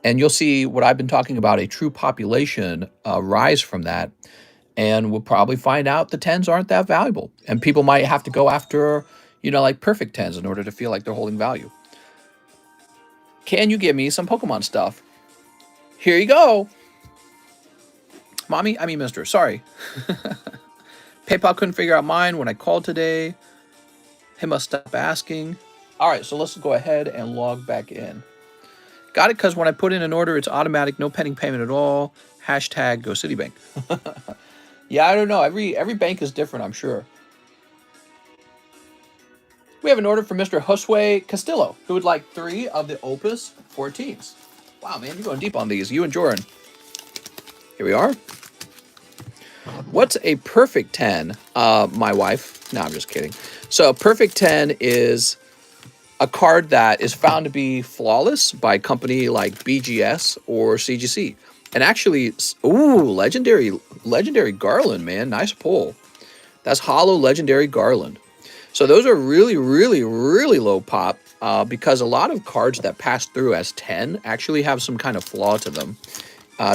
And you'll see what I've been talking about, a true population rise from that. And we'll probably find out the 10s aren't that valuable. And people might have to go after, like perfect 10s in order to feel like they're holding value. Can you give me some Pokemon stuff? Here you go. Mister, sorry. PayPal couldn't figure out mine when I called today. He must stop asking. All right, so let's go ahead and log back in. Got it, because when I put in an order, it's automatic, no pending payment at all. Hashtag go Citibank. Yeah, I don't know. Every bank is different, I'm sure. We have an order from Mr. Josue Castillo, who would like 3 of the Opus 14s. Wow, man, you're going deep on these. You and Joran. Here we are. What's a perfect 10? My wife. No, I'm just kidding. So a perfect 10 is a card that is found to be flawless by a company like BGS or CGC. And actually, legendary Garland, man. Nice pull. That's Hollow Legendary Garland. So those are really, really, really low pop because a lot of cards that pass through as 10 actually have some kind of flaw to them.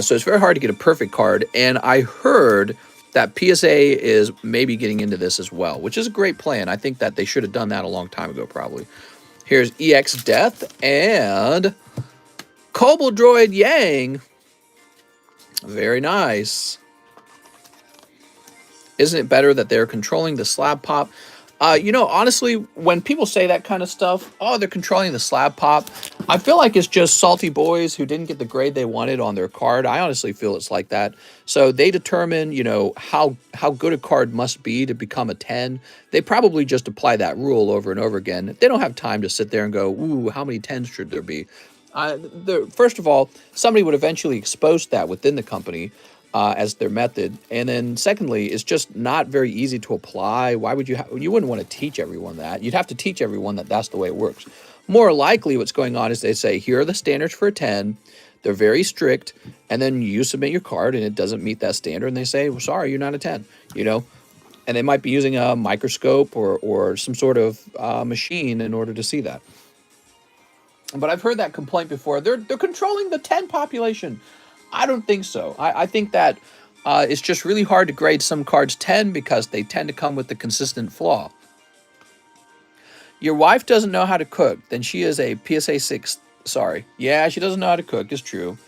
So it's very hard to get a perfect card. And I heard that PSA is maybe getting into this as well, which is a great plan. I think that they should have done that a long time ago, probably. Here's EX Death and Cobble Droid Yang. Very nice. Isn't it better that they're controlling the slab pop? Honestly, when people say that kind of stuff, oh, they're controlling the slab pop, I feel like it's just salty boys who didn't get the grade they wanted on their card. I honestly feel it's like that. So they determine, how good a card must be to become a 10. They probably just apply that rule over and over again. They don't have time to sit there and go, ooh, how many 10s should there be? First of all, somebody would eventually expose that within the company. As their method. And then secondly, it's just not very easy to apply. Why would you wouldn't want to teach everyone that. You'd have to teach everyone that that's the way it works. More likely what's going on is they say, here are the standards for a 10. They're very strict. And then you submit your card and it doesn't meet that standard. And they say, well, sorry, you're not a 10, And they might be using a microscope or some sort of machine in order to see that. But I've heard that complaint before. They're controlling the 10 population. I don't think so. I think that it's just really hard to grade some cards 10 because they tend to come with a consistent flaw. Your wife doesn't know how to cook, then she is a PSA 6. Sorry. Yeah, she doesn't know how to cook. It's true.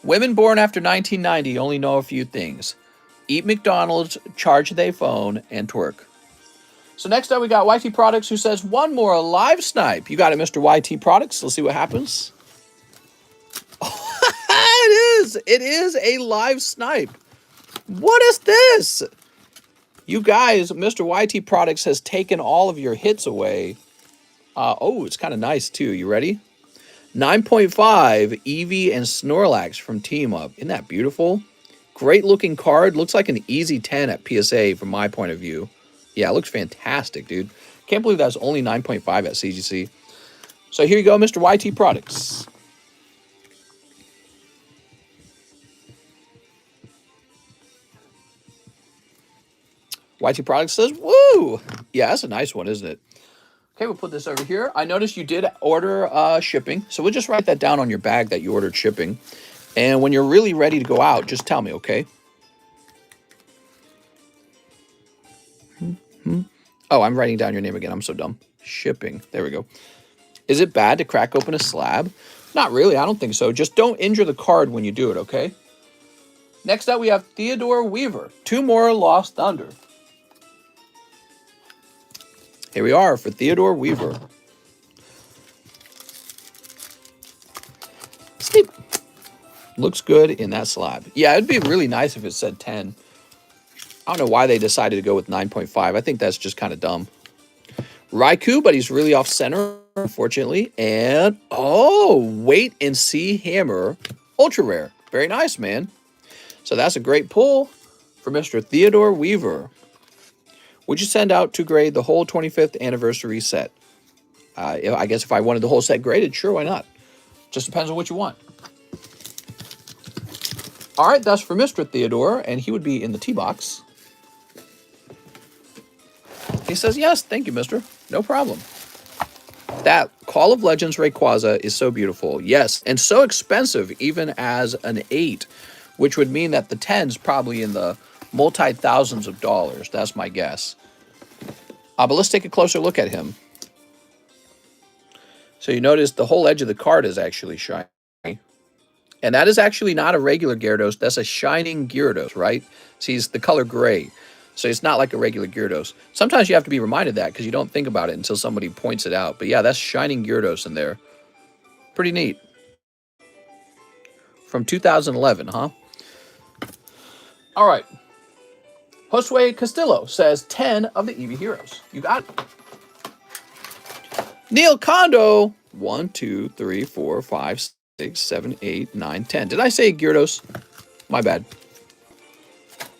Women born after 1990 only know a few things. Eat McDonald's, charge their phone, and twerk. So next up we got YT Products, who says, one more live snipe. You got it, Mr. YT Products. Let's see what happens. It is a live snipe. What is this? You guys, Mr. YT Products has taken all of your hits away. It's kind of nice too. You ready? 9.5 Eevee and Snorlax from Team Up. Isn't that beautiful? Great looking card. Looks like an easy 10 at PSA from my point of view. Yeah, it looks fantastic, dude. Can't believe that's only 9.5 at CGC. So here you go, Mr. YT Products. YT Products says, woo! Yeah, that's a nice one, isn't it? Okay, we'll put this over here. I noticed you did order shipping, so we'll just write that down on your bag that you ordered shipping. And when you're really ready to go out, just tell me, okay? Oh, I'm writing down your name again. I'm so dumb. Shipping. There we go. Is it bad to crack open a slab? Not really. I don't think so. Just don't injure the card when you do it, okay? Next up, we have Theodore Weaver. 2 more Lost Thunder. Here we are for Theodore Weaver. Steep. Looks good in that slab. Yeah, it'd be really nice if it said 10. I don't know why they decided to go with 9.5. I think that's just kind of dumb. Raikou, but he's really off center, unfortunately. And, oh, wait and see hammer. Ultra rare. Very nice, man. So that's a great pull for Mr. Theodore Weaver. Would you send out to grade the whole 25th anniversary set? I guess if I wanted the whole set graded, sure, why not? Just depends on what you want. All right, that's for Mr. Theodore, and he would be in the tee box. He says, yes, thank you, mister. No problem. That Call of Legends Rayquaza is so beautiful. Yes, and so expensive, even as an 8, which would mean that the 10's probably in the multi-thousands of dollars. That's my guess. But let's take a closer look at him. So you notice the whole edge of the card is actually shiny. And that is actually not a regular Gyarados. That's a shining Gyarados, right? See, it's the color gray. So it's not like a regular Gyarados. Sometimes you have to be reminded that because you don't think about it until somebody points it out. But yeah, that's shining Gyarados in there. Pretty neat. From 2011, huh? All right. Josue Castillo says 10 of the Eevee heroes. You got it. Neil Kondo. 1, 2, 3, 4, 5, 6, 7, 8, 9, 10. Did I say Gyarados? My bad.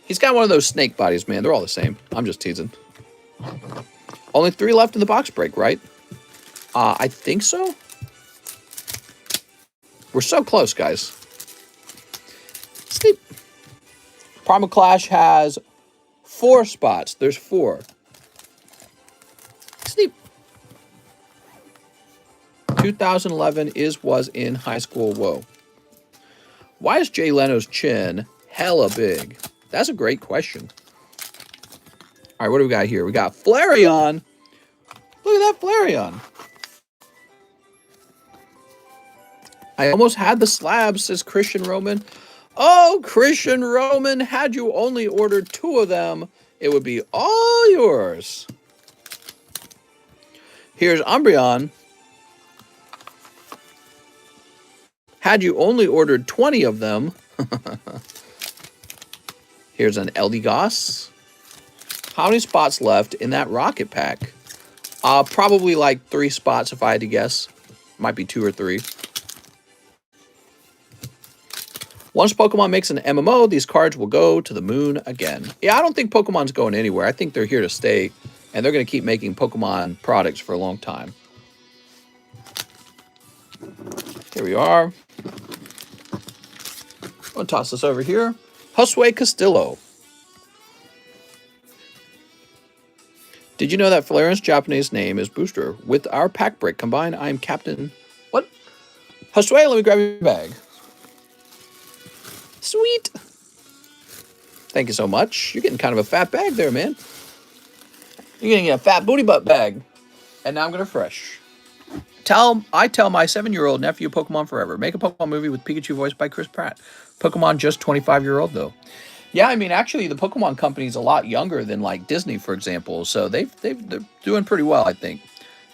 He's got one of those snake bodies, man. They're all the same. I'm just teasing. Only 3 left in the box break, right? I think so. We're so close, guys. Steep. Primal Clash has 4 spots. There's 4. Steep. 2011 was in high school. Whoa. Why is Jay Leno's chin hella big? That's a great question. All right, what do we got here? We got Flareon. Look at that Flareon. I almost had the slab, says Christian Roman. Oh, Christian Roman, had you only ordered 2 of them, it would be all yours. Here's Umbreon. Had you only ordered 20 of them. Here's an Eldegoss. How many spots left in that rocket pack? Probably like 3 spots if I had to guess. Might be 2 or 3. Once Pokemon makes an MMO, these cards will go to the moon again. Yeah, I don't think Pokemon's going anywhere. I think they're here to stay, and they're going to keep making Pokemon products for a long time. Here we are. I'm going to toss this over here. Josue Castillo. Did you know that Flareon's Japanese name is Booster? With our pack break combined, I am Captain... What? Josue, let me grab your bag. Sweet. Thank you so much. You're getting kind of a fat bag there, man. You're getting a fat booty butt bag. And now I'm going to refresh. I tell my 7-year-old nephew Pokemon Forever. Make a Pokemon movie with Pikachu voiced by Chris Pratt. Pokemon just 25-year-old, though. Yeah, I mean, actually, the Pokemon company's a lot younger than, like, Disney, for example. So they're doing pretty well, I think.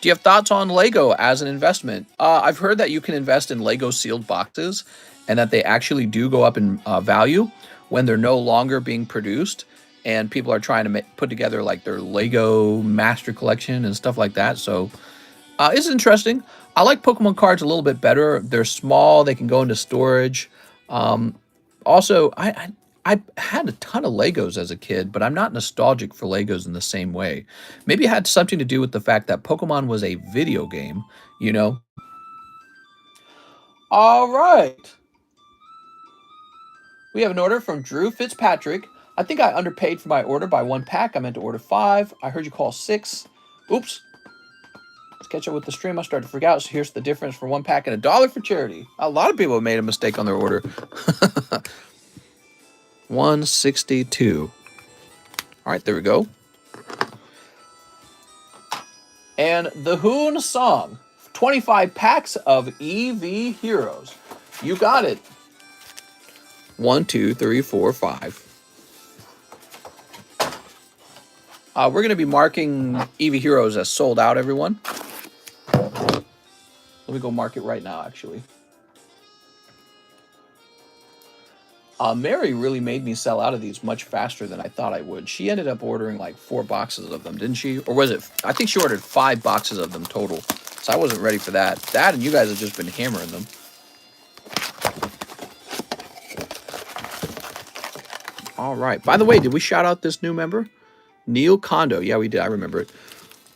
Do you have thoughts on Lego as an investment? I've heard that you can invest in Lego sealed boxes and that they actually do go up in value when they're no longer being produced and people are trying to put together, like, their Lego Master Collection and stuff like that. So it's interesting. I like Pokemon cards a little bit better. They're small. They can go into storage. Also, I had a ton of Legos as a kid, but I'm not nostalgic for Legos in the same way. Maybe it had something to do with the fact that Pokemon was a video game, you know? All right. We have an order from Drew Fitzpatrick. I think I underpaid for my order by 1 pack. I meant to order 5. I heard you call 6. Oops. Let's catch up with the stream. I started to freak out. So here's the difference for 1 pack and $1 for charity. A lot of people have made a mistake on their order. 162. All right, there we go. And the Hoon Song. 25 packs of EV Heroes. You got it. 1, 2, 3, 4, 5. We're going to be marking Eevee Heroes as sold out, everyone. Let me go mark it right now, actually. Mary really made me sell out of these much faster than I thought I would. She ended up ordering like 4 boxes of them, didn't she? Or was it? I think she ordered 5 boxes of them total. So I wasn't ready for that. That and you guys have just been hammering them. All right. By the way, did we shout out this new member? Neil Kondo. Yeah, we did. I remember it.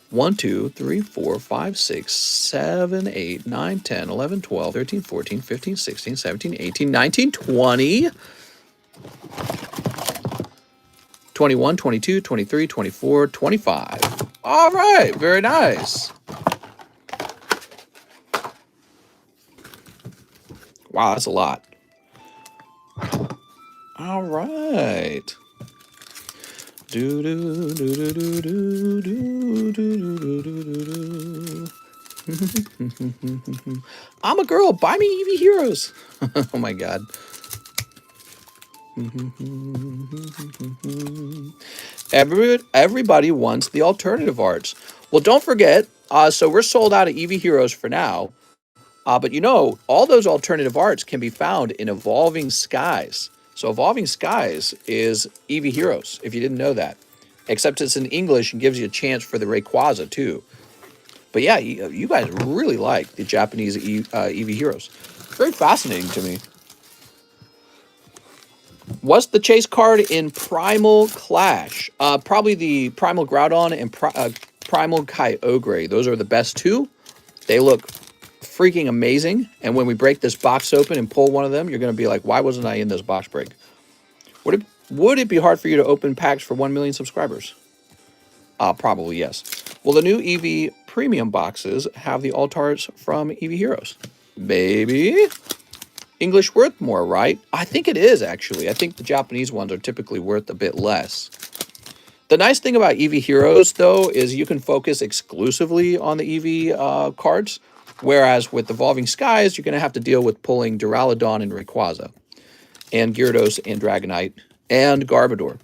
1, 2, 3, 4, 5, 6, 7, 8, 9, 10, 11, 12, 13, 14, 15, 16, 17, 18, 19, 20, 21, 22, 23, 24, 25. All right. Very nice. Wow, that's a lot. All right. Do do do do do do do do do do. I'm a girl. Buy me Eevee Heroes. Oh my god. Everybody wants the alternative arts. Well, don't forget. So we're sold out of Eevee Heroes for now. But you know, all those alternative arts can be found in Evolving Skies. So Evolving Skies is Eevee Heroes, if you didn't know that. Except it's in English and gives you a chance for the Rayquaza, too. But yeah, you guys really like the Japanese Eevee Heroes. Very fascinating to me. What's the chase card in Primal Clash? Probably the Primal Groudon and Primal Kyogre. Those are the best 2. They look freaking amazing, and when we break this box open and pull one of them, you're going to be like, why wasn't I in this box break? Would it be hard for you to open packs for 1 million subscribers? Probably yes. Well, the new Eevee premium boxes have the alt arts from Eevee Heroes. Maybe English worth more, right? I think it is, actually. I think the Japanese ones are typically worth a bit less. The nice thing about Eevee Heroes, though, is you can focus exclusively on the Eevee cards. Whereas with Evolving Skies, you're going to have to deal with pulling Duraludon and Rayquaza, and Gyarados and Dragonite, and Garbodor.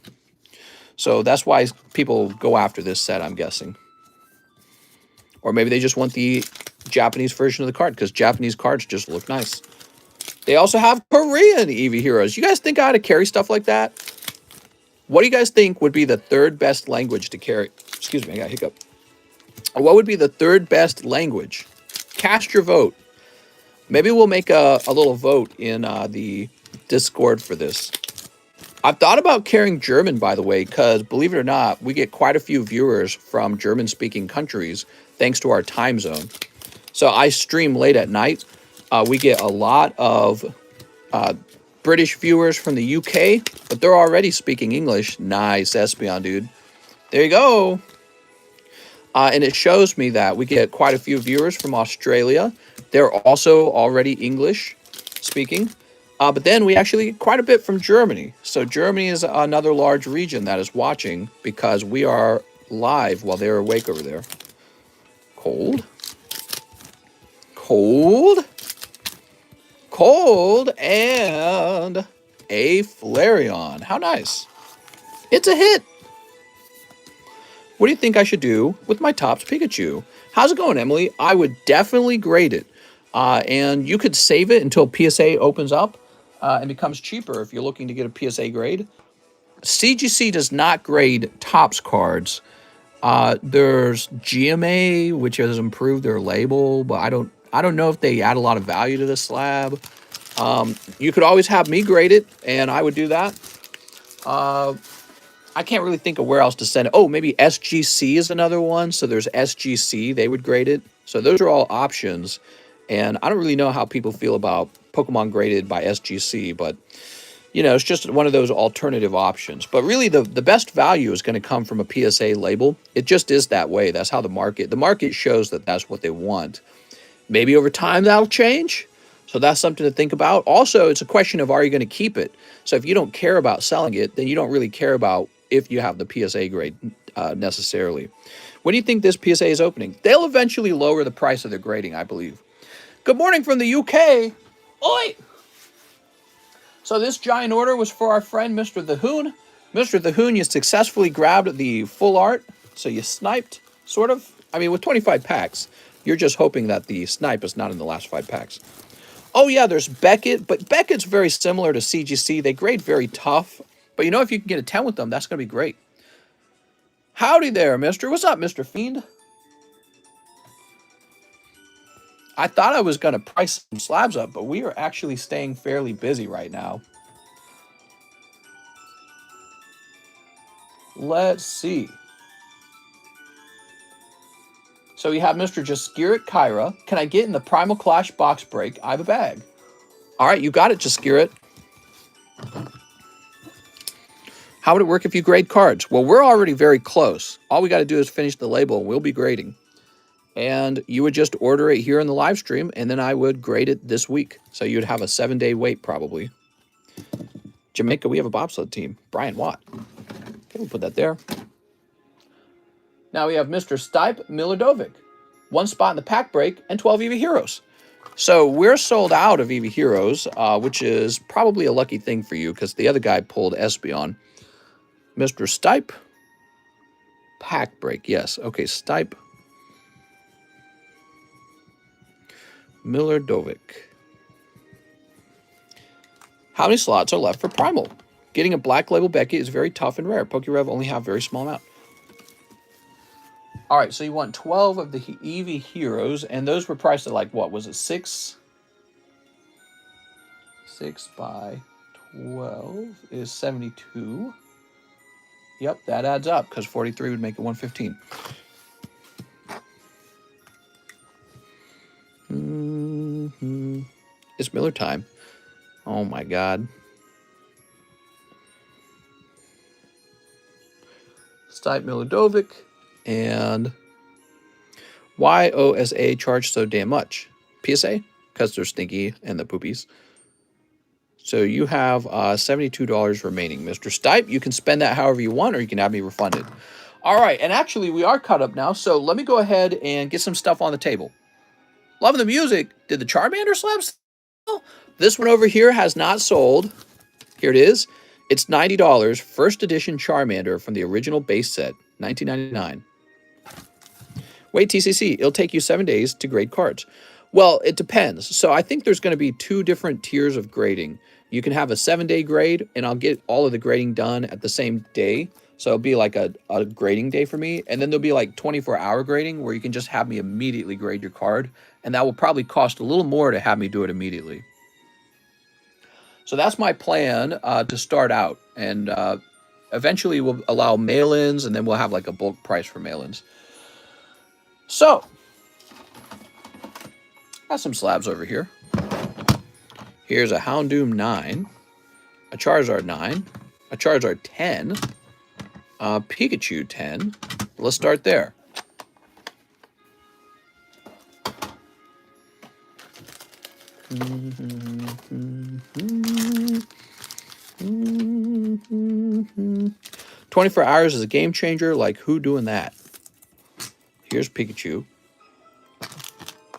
So that's why people go after this set, I'm guessing. Or maybe they just want the Japanese version of the card, because Japanese cards just look nice. They also have Korean Eevee Heroes. You guys think I ought to carry stuff like that? What do you guys think would be the 3rd best language to carry? Excuse me, I got a hiccup. What would be the 3rd best language? Cast your vote. Maybe we'll make a little vote in the Discord for this. I've thought about carrying German, by the way, because believe it or not, we get quite a few viewers from German-speaking countries thanks to our time zone. So I stream late at night. We get a lot of British viewers from the UK, but they're already speaking English. Nice, Espion, dude. There you go. And it shows me that we get quite a few viewers from Australia. They're also already English speaking. But then we actually get quite a bit from Germany. So Germany is another large region that is watching because we are live while they're awake over there. Cold. Cold. Cold. And a Flareon. How nice. It's a hit. What do you think I should do with my Topps Pikachu? How's it going, Emily? I would definitely grade it. And you could save it until PSA opens up and becomes cheaper if you're looking to get a PSA grade. CGC does not grade Topps cards. There's GMA, which has improved their label, but I don't know if they add a lot of value to the slab. You could always have me grade it, and I would do that. I can't really think of where else to send it. Oh, maybe SGC is another one. So there's SGC. They would grade it. So those are all options. And I don't really know how people feel about Pokemon graded by SGC. But, you know, it's just one of those alternative options. But really, the best value is going to come from a PSA label. It just is that way. That's how the market shows that that's what they want. Maybe over time that'll change. So that's something to think about. Also, it's a question of, are you going to keep it? So if you don't care about selling it, then you don't really care about if you have the PSA grade necessarily. When do you think this PSA is opening? They'll eventually lower the price of their grading, I believe. Good morning from the UK. Oi! So this giant order was for our friend, Mr. The Hoon. Mr. Thahoon, you successfully grabbed the full art, so you sniped, sort of. I mean, with 25 packs, you're just hoping that the snipe is not in the last 5 packs. Oh, yeah, there's Beckett, but Beckett's very similar to CGC. They grade very tough, but you know, if you can get a 10 with them, that's going to be great. Howdy there, mister. What's up, Mr. Fiend? I thought I was going to price some slabs up, but we are actually staying fairly busy right now. Let's see. So we have Mr. Jaskirit Kyra. Can I get in the Primal Clash box break? I have a bag. All right, you got it, Jaskirit. How would it work if you grade cards? Well, we're already very close. All we got to do is finish the label, and we'll be grading. And you would just order it here in the live stream, and then I would grade it this week. So you'd have a 7-day wait, probably. Jamaica, we have a bobsled team. Brian Watt. Okay, we'll put that there. Now we have Mr. Stipe Milodovic. 1 spot in the pack break and 12 EV Heroes. So we're sold out of EV Heroes, which is probably a lucky thing for you because the other guy pulled Espeon. Mr. Stipe. Pack break, yes. Okay, Stipe. Milodovic. How many slots are left for Primal? Getting a Black Label Becky is very tough and rare. PokeRev only have a very small amount. All right, so you want 12 of the EV Heroes, and those were priced at like, what, was it 6? 6 by 12 is 72. Yep, that adds up, because 43 would make it 115. It's Miller time. Oh my God. Stipe Milodovic. And why OSA charge so damn much? PSA? Because they're stinky and the poopies. So you have $72 remaining, Mr. Stipe. You can spend that however you want, or you can have me refunded. All right, and actually we are caught up now, so let me go ahead and get some stuff on the table. Loving the music. Did the Charmander slabs sell? This one over here has not sold. Here it is. It's $90. First edition Charmander from the original base set, $19.99. Wait, TCC, it'll take you 7 days to grade cards. Well, it depends. So I think there's going to be 2 different tiers of grading. You can have a 7-day grade, and I'll get all of the grading done at the same day. So it'll be like a grading day for me. And then there'll be like 24-hour grading where you can just have me immediately grade your card. And that will probably cost a little more to have me do it immediately. So that's my plan to start out. And eventually we'll allow mail-ins, and then we'll have like a bulk price for mail-ins. So, got some slabs over here. Here's a Houndoom 9, a Charizard 9, a Charizard 10, a Pikachu 10. Let's start there. Mm-hmm. 24 hours is a game changer. Like, who doing that? Here's Pikachu.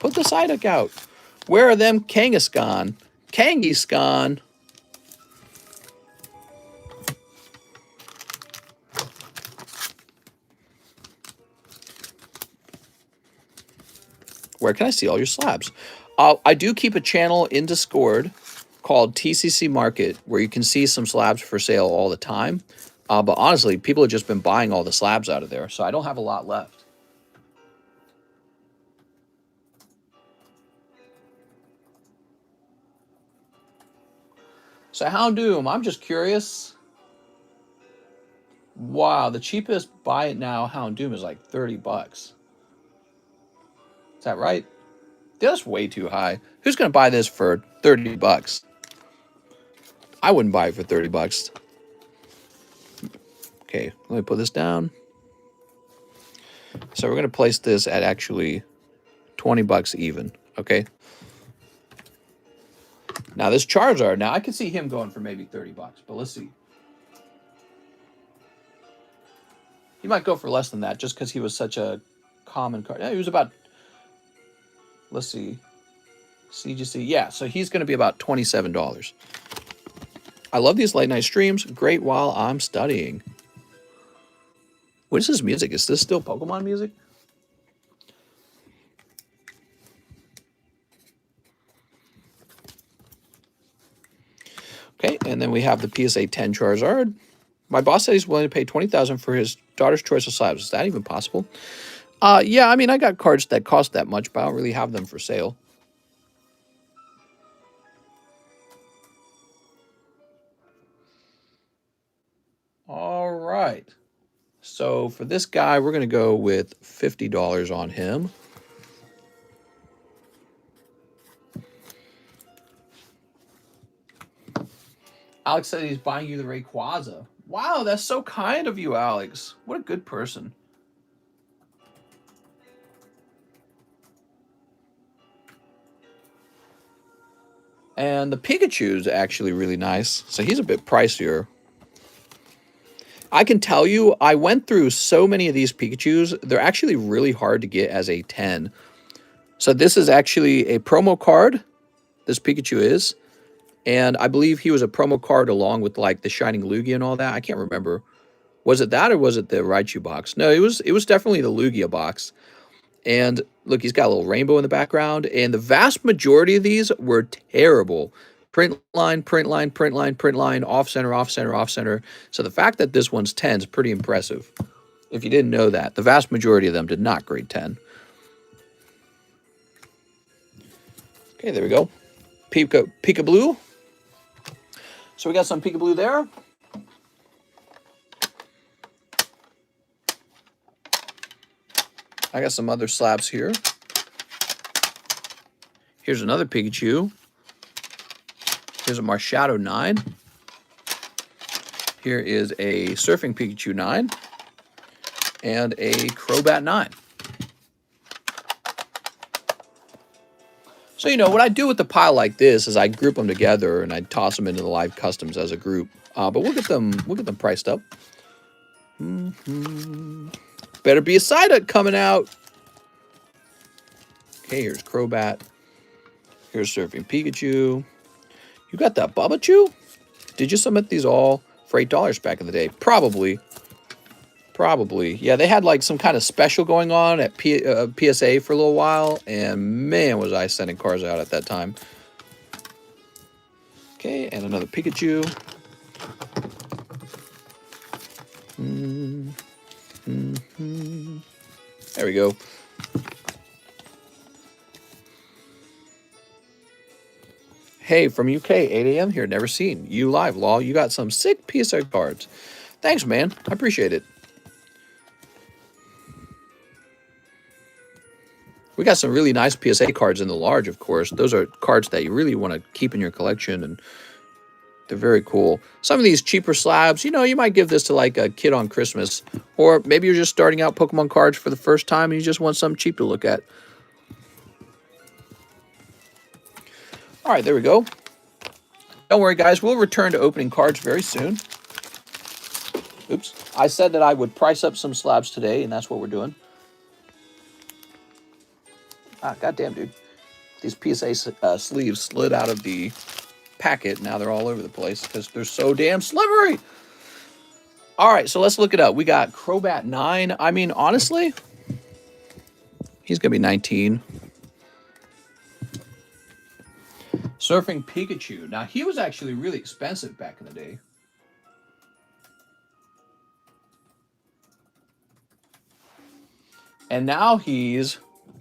Put the Psyduck out. Where are them Kangaskhan? Kangaskhan. Where can I see all your slabs? I do keep a channel in Discord called TCC Market where you can see some slabs for sale all the time. But honestly, people have just been buying all the slabs out of there, so I don't have a lot left. So Houndoom, I'm just curious. Wow, the cheapest buy it now Houndoom is like 30 bucks. Is that right? That's way too high. Who's going to buy this for 30 bucks? I wouldn't buy it for 30 bucks. Okay, let me put this down. So we're going to place this at actually 20 bucks even, okay? Now this Charizard, now I could see him going for maybe 30 bucks, but let's see. He might go for less than that just because he was such a common card. Yeah, he was about, let's see, CGC. Yeah, so he's going to be about $27. I love these late night streams. Great while I'm studying. What is this music? Is this still Pokemon music? Okay, and then we have the PSA 10 Charizard. My boss said he's willing to pay $20,000 for his daughter's choice of slabs. Is that even possible? Yeah, I mean, I got cards that cost that much, but I don't really have them for sale. All right. So for this guy, we're going to go with $50 on him. Alex said he's buying you the Rayquaza. Wow, that's so kind of you, Alex. What a good person. And the Pikachu is actually really nice. So he's a bit pricier. I can tell you, I went through so many of these Pikachus. They're actually really hard to get as a 10. So this is actually a promo card. This Pikachu is. And I believe he was a promo card along with like the Shining Lugia and all that. I can't remember. Was it that or was it the Raichu box? No, it was definitely the Lugia box. And look, he's got a little rainbow in the background. And the vast majority of these were terrible. Print line, print line, print line, print line, off center, off center, off center. So the fact that this one's 10 is pretty impressive. If you didn't know that, the vast majority of them did not grade 10. Okay, there we go. Pika Blue. So we got some Pika Blue there. I got some other slabs here. Here's another Pikachu. Here's a Marshadow 9. Here is a Surfing Pikachu 9. And a Crobat 9. So, you know, what I do with the pile like this is I group them together and I toss them into the live customs as a group. But we'll get them priced up. Better be a Psyduck coming out. Okay, here's Crobat. Here's Surfing Pikachu. You got that Bubbachu? Did you submit these all for $8 back in the day? Probably. Probably. Yeah, they had like some kind of special going on at PSA for a little while. And man, was I sending cars out at that time. Okay, and another Pikachu. There we go. Hey, from UK, 8 a.m. here, never seen. You live, Law. You got some sick PSA cards. Thanks, man. I appreciate it. We got some really nice PSA cards in the large, of course. Those are cards that you really want to keep in your collection, and they're very cool. Some of these cheaper slabs, you know, you might give this to like a kid on Christmas, or maybe you're just starting out Pokemon cards for the first time and you just want something cheap to look at. All right, there we go. Don't worry, guys. We'll return to opening cards very soon. Oops. I said that I would price up some slabs today, and that's what we're doing. Ah, goddamn, dude. These PSA sleeves slid out of the packet. Now they're all over the place because they're so damn slippery. All right, so let's look it up. We got Crobat 9. I mean, honestly, he's going to be 19. Surfing Pikachu. Now, he was actually really expensive back in the day. And now he's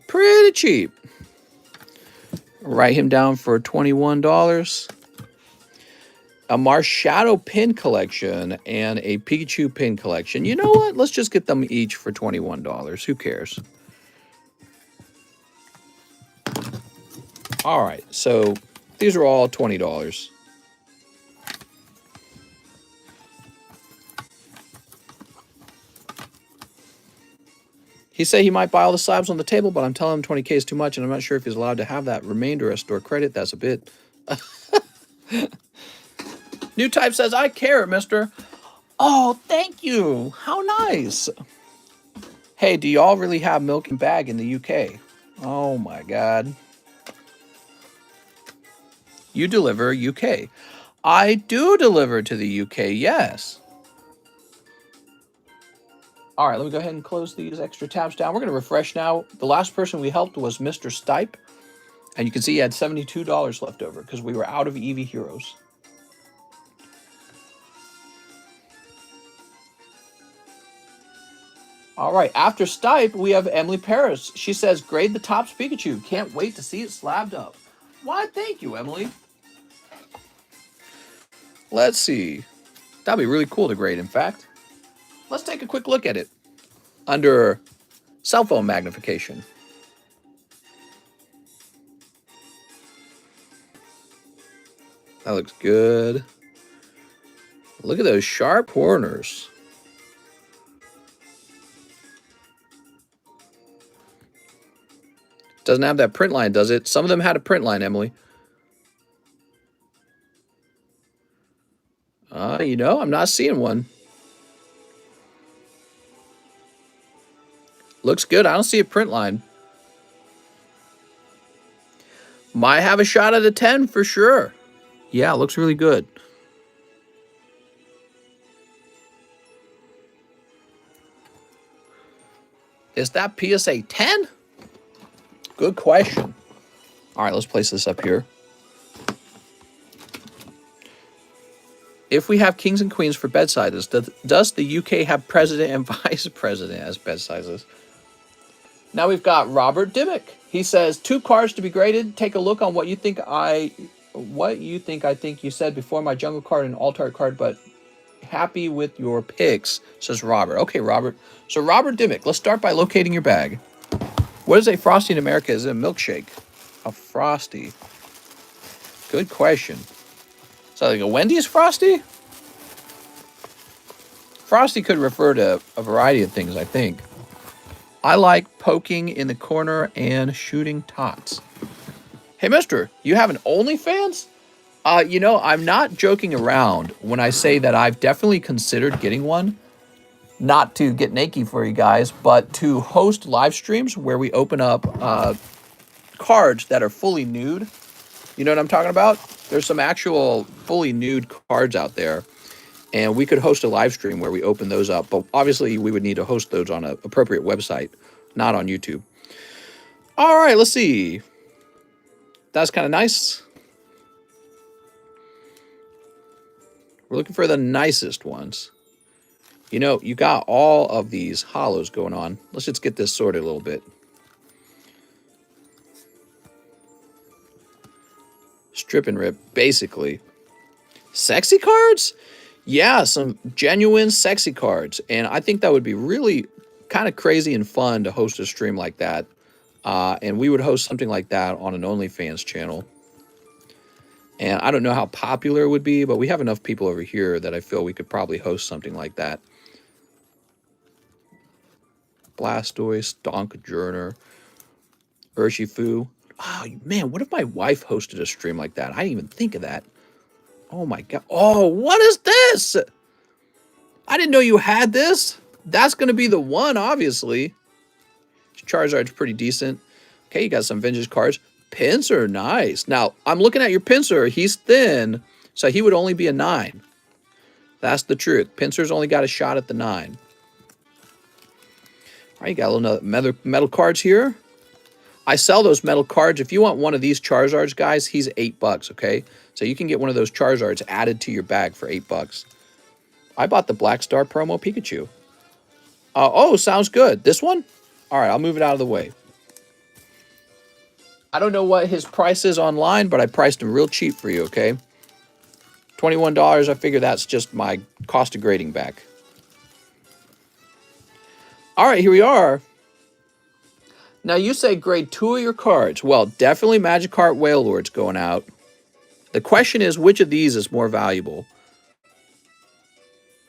pretty cheap. Write him down for $21. A Marshadow pin collection and a Pikachu pin collection. You know what? Let's just get them each for $21. Who cares? All right, so these are all $20. He said he might buy all the slabs on the table, but I'm telling him 20K is too much, and I'm not sure if he's allowed to have that remainder as store credit. That's a bit. New type says, I care, mister. Oh, thank you. How nice. Hey, do y'all really have milk and bag in the UK? Oh, my God. You deliver UK. I do deliver to the UK, yes. All right, let me go ahead and close these extra tabs down. We're going to refresh now. The last person we helped was Mr. Stipe. And you can see he had $72 left over because we were out of Eevee Heroes. All right, after Stipe, we have Emily Paris. She says, grade the Topps Pikachu. Can't wait to see it slabbed up. Why, thank you, Emily. Let's see. That'd be really cool to grade, in fact. Let's take a quick look at it under cell phone magnification. That looks good. Look at those sharp corners. Doesn't have that print line, does it? Some of them had a print line, Emily. You know, I'm not seeing one. Looks good. I don't see a print line. Might have a shot at a 10 for sure. Yeah, looks really good. Is that PSA 10? Good question. All right, let's place this up here. If we have kings and queens for bed sizes, does the UK have president and vice president as bed sizes? Now we've got Robert Dimmick. He says, 2 cards to be graded. Take a look on what you think I think you said before my jungle card and alt-art card, but happy with your picks, says Robert. Okay, Robert. So Robert Dimmick, let's start by locating your bag. What is a Frosty in America? Is it a milkshake? A Frosty. Good question. So like a Wendy's Frosty? Frosty could refer to a variety of things, I think. I like poking in the corner and shooting tots. Hey, mister, you have an OnlyFans? You know, I'm not joking around when I say that I've definitely considered getting one. Not to get naked for you guys, but to host live streams where we open up cards that are fully nude. You know what I'm talking about? There's some actual fully nude cards out there. And we could host a live stream where we open those up. But obviously, we would need to host those on an appropriate website, not on YouTube. All right, let's see. That's kind of nice. We're looking for the nicest ones. You know, you got all of these hollows going on. Let's just get this sorted a little bit. Strip and rip, basically. Sexy cards? Yeah, some genuine sexy cards. And I think that would be really kind of crazy and fun to host a stream like that. And we would host something like that on an OnlyFans channel. And I don't know how popular it would be, but we have enough people over here that I feel we could probably host something like that. Blastoise, Donkadjourner, Urshifu. Oh, man, what if my wife hosted a stream like that? I didn't even think of that. Oh, my God. Oh, what is this? I didn't know you had this. That's going to be the one, obviously. Charizard's pretty decent. Okay, you got some vintage cards. Pinsir, nice. Now, I'm looking at your Pinsir. He's thin, so he would only be a 9. That's the truth. Pinsir's only got a shot at the 9. All right, you got a little metal cards here. I sell those metal cards. If you want one of these Charizards, guys, he's $8, okay? So you can get one of those Charizards added to your bag for $8. I bought the Black Star promo Pikachu. Oh, sounds good. This one? All right, I'll move it out of the way. I don't know what his price is online, but I priced him real cheap for you, okay? $21, I figure that's just my cost of grading back. All right, here we are. Now, you say grade 2 of your cards. Well, definitely Magikarp Wailord's going out. The question is, which of these is more valuable?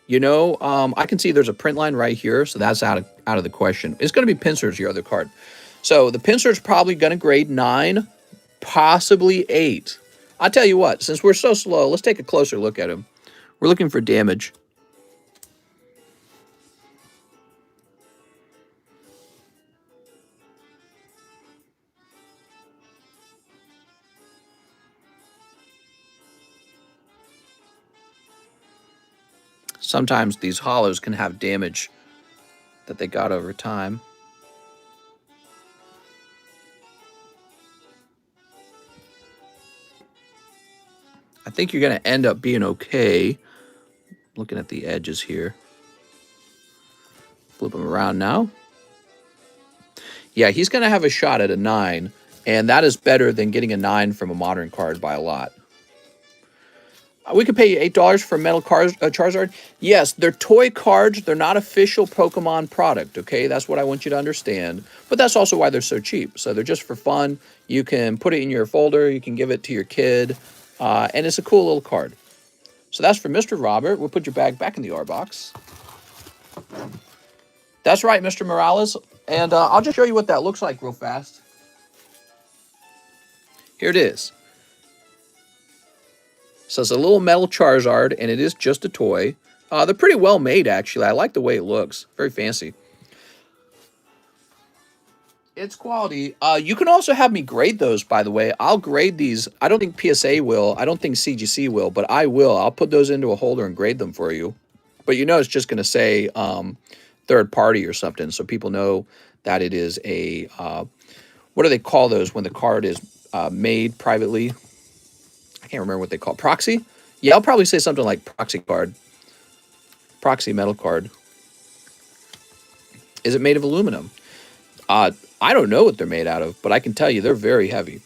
You know, I can see there's a print line right here, so that's out of the question. It's going to be Pinsir's your other card. So the Pinsir's probably going to grade 9, possibly 8. I'll tell you what, since we're so slow, let's take a closer look at him. We're looking for damage. Sometimes these hollows can have damage that they got over time. I think you're going to end up being okay. Looking at the edges here. Flip them around now. Yeah, he's going to have a shot at a 9, and that is better than getting a 9 from a modern card by a lot. We could pay you $8 for Metal Charizard. Yes, they're toy cards. They're not official Pokemon product, okay? That's what I want you to understand. But that's also why they're so cheap. So they're just for fun. You can put it in your folder. You can give it to your kid. And it's a cool little card. So that's for Mr. Robert. We'll put your bag back in the R box. That's right, Mr. Morales. And I'll just show you what that looks like real fast. Here it is. So it's a little metal Charizard, and it is just a toy. They're pretty well made, actually. I like the way it looks. Very fancy. It's quality. You can also have me grade those, by the way. I'll grade these. I don't think PSA will. I don't think CGC will, but I will. I'll put those into a holder and grade them for you. But you know it's just going to say third party or something, so people know that it is a... what do they call those when the card is made privately? I can't remember what they call it. Proxy? Yeah, I'll probably say something like proxy card. Proxy metal card. Is it made of aluminum? I don't know what they're made out of, but I can tell you they're very heavy.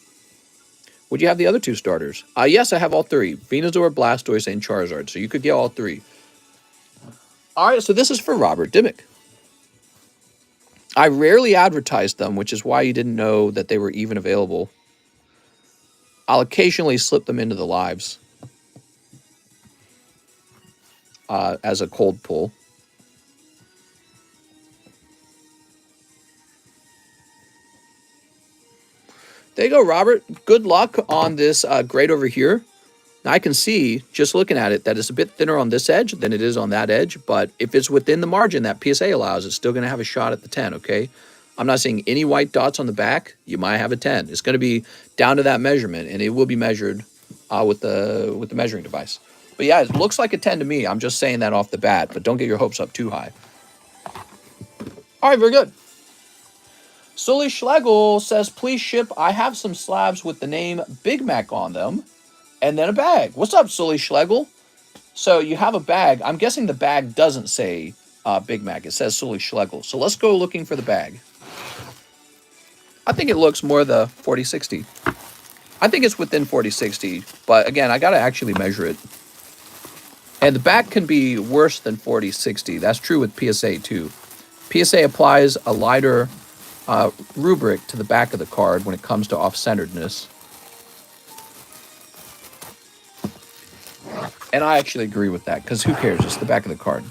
Would you have the other 2 starters? Yes, I have all 3. Venusaur, Blastoise, and Charizard. So you could get all 3. All right, so this is for Robert Dimmick. I rarely advertise them, which is why you didn't know that they were even available. I'll occasionally slip them into the lives as a cold pull. There you go, Robert. Good luck on this grade over here. Now, I can see, just looking at it, that it's a bit thinner on this edge than it is on that edge. But if it's within the margin that PSA allows, it's still going to have a shot at the 10, okay? I'm not seeing any white dots on the back. You might have a 10. It's going to be down to that measurement, and it will be measured with the measuring device. But yeah, it looks like a 10 to me. I'm just saying that off the bat, but don't get your hopes up too high. All right, very good. Sully Schlegel says, please ship. I have some slabs with the name Big Mac on them, and then a bag. What's up, Sully Schlegel? So you have a bag. I'm guessing the bag doesn't say Big Mac. It says Sully Schlegel. So let's go looking for the bag. I think it looks more the 4060. I think it's within 4060, but again, I got to actually measure it. And the back can be worse than 4060. That's true with PSA too. PSA applies a lighter rubric to the back of the card when it comes to off-centeredness. And I actually agree with that, because who cares? It's the back of the card.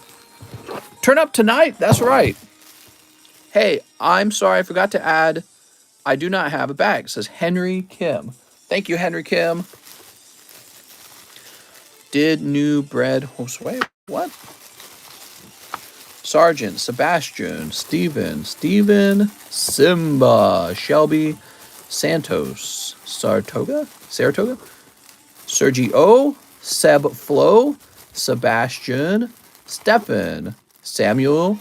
Turn up tonight? That's right. Hey, I'm sorry, I forgot to add, I do not have a bag. It says Henry Kim. Thank you, Henry Kim. Did new bread... Oh, wait, what? Sergeant, Sebastian, Steven, Simba, Shelby, Santos, Saratoga, Sergio, Seb Flo, Sebastian, Stefan, Samuel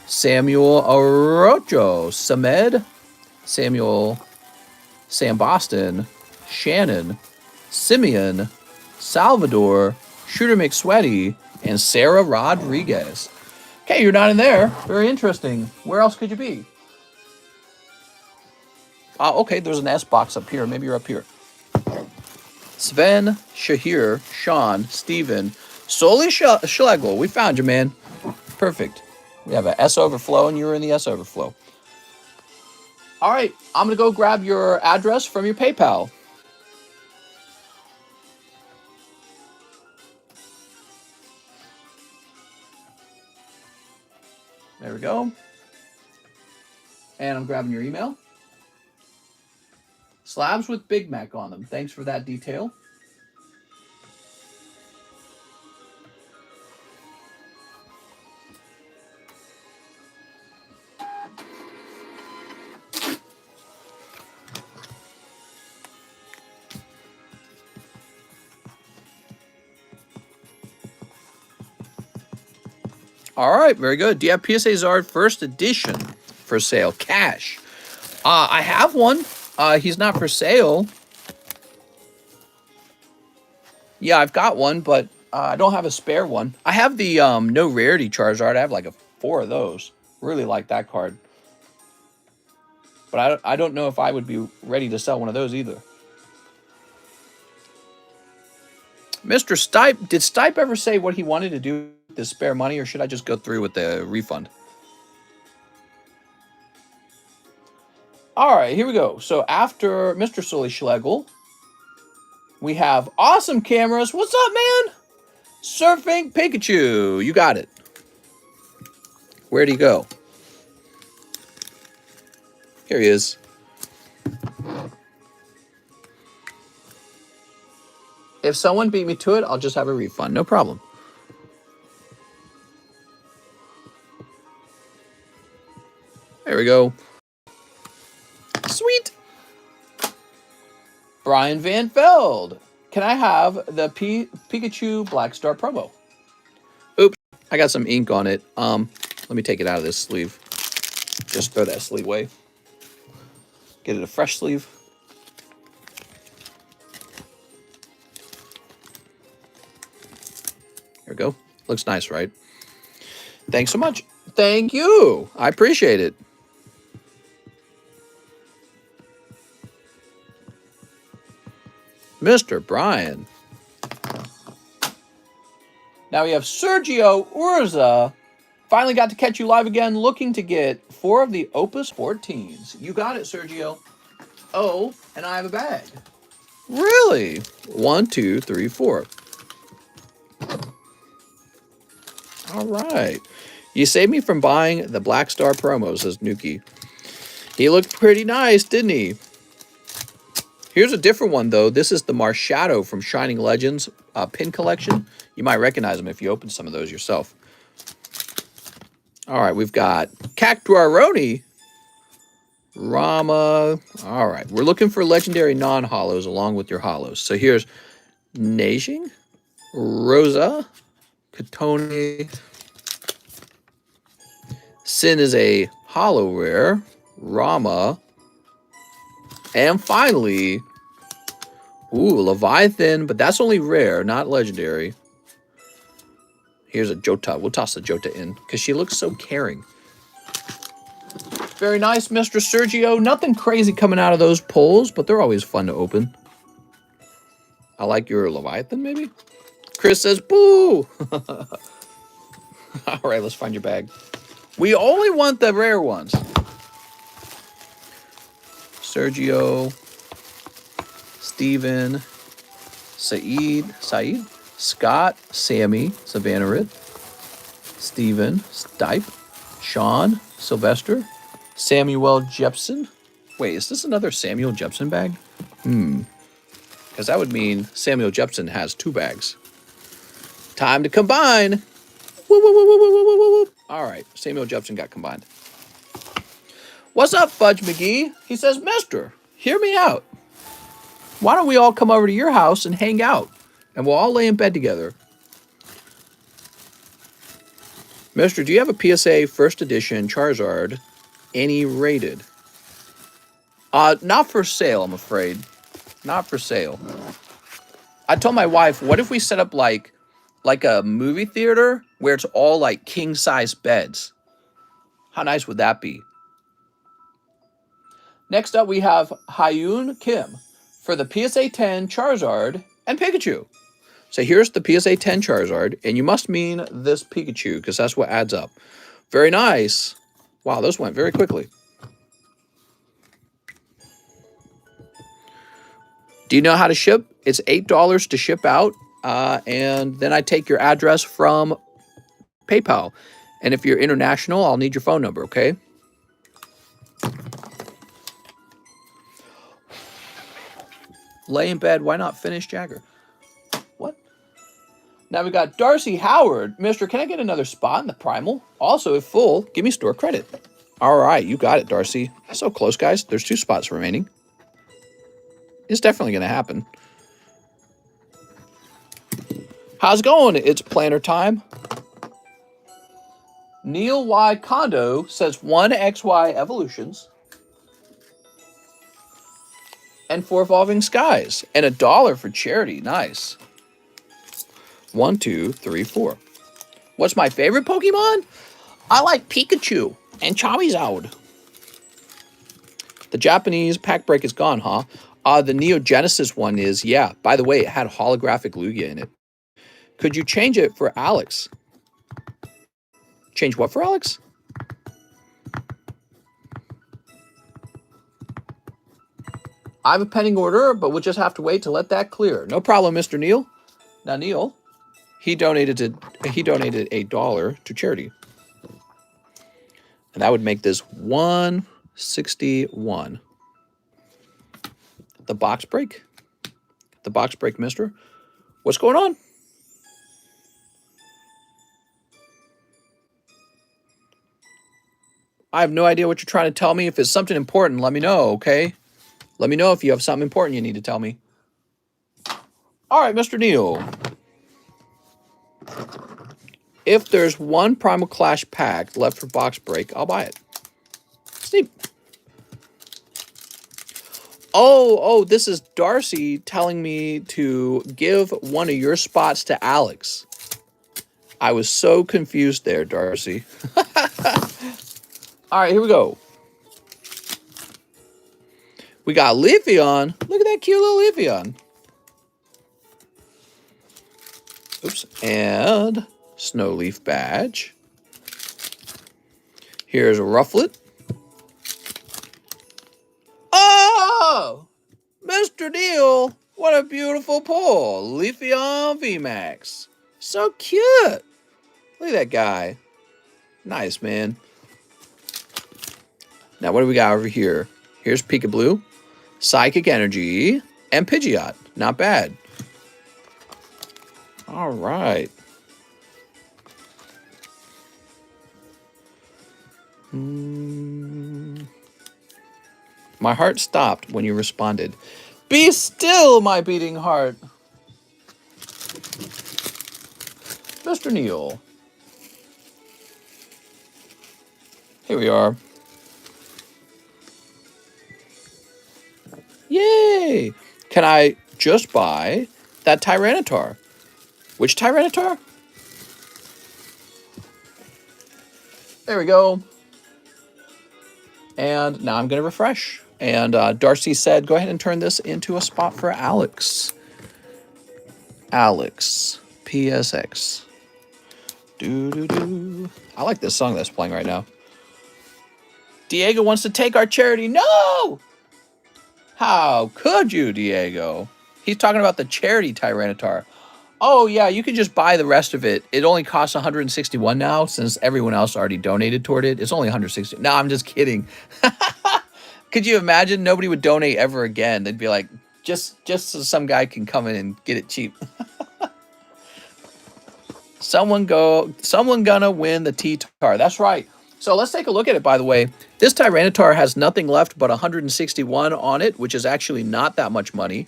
Orocho, Samed, Sam Boston, Shannon, Simeon, Salvador, Shooter McSweaty, and Sarah Rodriguez. Okay, you're not in there. Very interesting. Where else could you be? Okay, there's an S box up here. Maybe you're up here. Sven, Shahir, Sean, Steven, Sully Schlegel. We found you, man. Perfect. We have an S overflow, and you were in the S overflow. All right, I'm going to go grab your address from your PayPal. There we go. And I'm grabbing your email. Slabs with Big Mac on them. Thanks for that detail. All right, very good. Do you have PSA Zard first edition for sale? Cash. I have one. He's not for sale. Yeah, I've got one, but I don't have a spare one. I have the no rarity Charizard. I have like 4 of those. Really like that card. But I don't know if I would be ready to sell one of those either. Mr. Stipe, did Stipe ever say what he wanted to do with the spare money, or should I just go through with the refund? All right, here we go. So after Mr. Sully Schlegel, we have awesome cameras. What's up, man? Surfing Pikachu. You got it. Where'd he go? Here he is. If someone beat me to it, I'll just have a refund. No problem. There we go. Sweet. Brian Van Veld. Can I have the Pikachu Black Star promo? Oops. I got some ink on it. Let me take it out of this sleeve. Just throw that sleeve away. Get it a fresh sleeve. There we go. Looks nice, right? Thanks so much. Thank you. I appreciate it. Mr. Brian. Now we have Sergio Urza. Finally got to catch you live again, looking to get 4 of the Opus 14s. You got it, Sergio. Oh, and I have a bag. Really? 1, 2, 3, 4. All right. You saved me from buying the Black Star promo, says Nuki. He looked pretty nice, didn't he? Here's a different one, though. This is the Marshadow from Shining Legends pin collection. You might recognize them if you open some of those yourself. All right, we've got Cactuaroni, Rama. All right, we're looking for legendary non-hollows along with your hollows. So here's Najing, Rosa, Katone. Sin is a hollow rare, Rama, and finally, Leviathan, but that's only rare, not legendary. Here's a Jota. We'll toss the Jota in because she looks so caring. Very nice, Mr. Sergio. Nothing crazy coming out of those pulls, but they're always fun to open. I like your Leviathan, maybe? Chris says, boo! All right, let's find your bag. We only want the rare ones. Sergio, Steven, Saeed, Scott, Sammy, Savannah Rit, Steven, Stipe, Sean, Sylvester, Samuel Jepson. Wait, is this another Samuel Jepson bag? Because that would mean Samuel Jepson has 2 bags. Time to combine. Woo, woo, woo, woo, woo, woo, woo, woo. All right, Samuel Jepson got combined. What's up, Fudge McGee? He says, Mister, hear me out. Why don't we all come over to your house and hang out? And we'll all lay in bed together. Mister, do you have a PSA first edition Charizard? Any rated? Not for sale, I'm afraid. Not for sale. I told my wife, what if we set up like a movie theater where it's all like king-size beds? How nice would that be? Next up, we have Hyun Kim for the PSA 10 Charizard and Pikachu. So here's the PSA 10 Charizard, and you must mean this Pikachu, because that's what adds up. Very nice. Wow, those went very quickly. Do you know how to ship? It's $8 to ship out, and then I take your address from PayPal. And if you're international, I'll need your phone number, okay? Lay in bed. Why not finish Jagger? What? Now we got Darcy Howard. Mister, can I get another spot in the Primal? Also, if full, give me store credit. All right, you got it, Darcy. So close, guys. There's 2 spots remaining. It's definitely going to happen. How's it going? It's planner time. Neil Y. Kondo says 1XY Evolutions and 4 Evolving Skies and $1 for charity. Nice. 1, 2, 3, 4. What's my favorite Pokemon? I like Pikachu and Charizard. The Japanese pack break is gone, huh? The Neo Genesis one is, yeah. By the way, it had holographic Lugia in it. Could you change it for Alex? Change what for Alex? I have a pending order, but we'll just have to wait to let that clear. No problem, Mr. Neil. Now, Neil, he donated $1 to charity. And that would make this 161. The box break? The box break, mister? What's going on? I have no idea what you're trying to tell me. If it's something important, let me know, okay? Let me know if you have something important you need to tell me. All right, Mr. Neil. If there's one Primal Clash pack left for box break, I'll buy it. Steep. Oh, this is Darcy telling me to give one of your spots to Alex. I was so confused there, Darcy. All right, here we go. We got Leafeon. Look at that cute little Leafeon. Oops. And Snowleaf badge. Here's a Rufflet. Oh! Mr. Neil, what a beautiful pull. Leafeon VMAX. So cute. Look at that guy. Nice, man. Now, what do we got over here? Here's Peekaboo, Psychic Energy, and Pidgeot. Not bad. All right. My heart stopped when you responded. Be still, my beating heart. Mr. Neil. Here we are. Yay! Can I just buy that Tyranitar? Which Tyranitar? There we go. And now I'm going to refresh. And Darcy said, go ahead and turn this into a spot for Alex. Alex. PSX. Do-do-do. I like this song that's playing right now. Diego wants to take our charity. No! How could you, Diego? He's talking about the charity Tyranitar. Oh, yeah, you can just buy the rest of it. It only costs 161 now, since everyone else already donated toward it. It's only 160. No, I'm just kidding. Could you imagine? Nobody would donate ever again. They'd be like, just so some guy can come in and get it cheap. Someone gonna win the T-Tar. That's right. So let's take a look at it, by the way. This Tyranitar has nothing left but 161 on it, which is actually not that much money.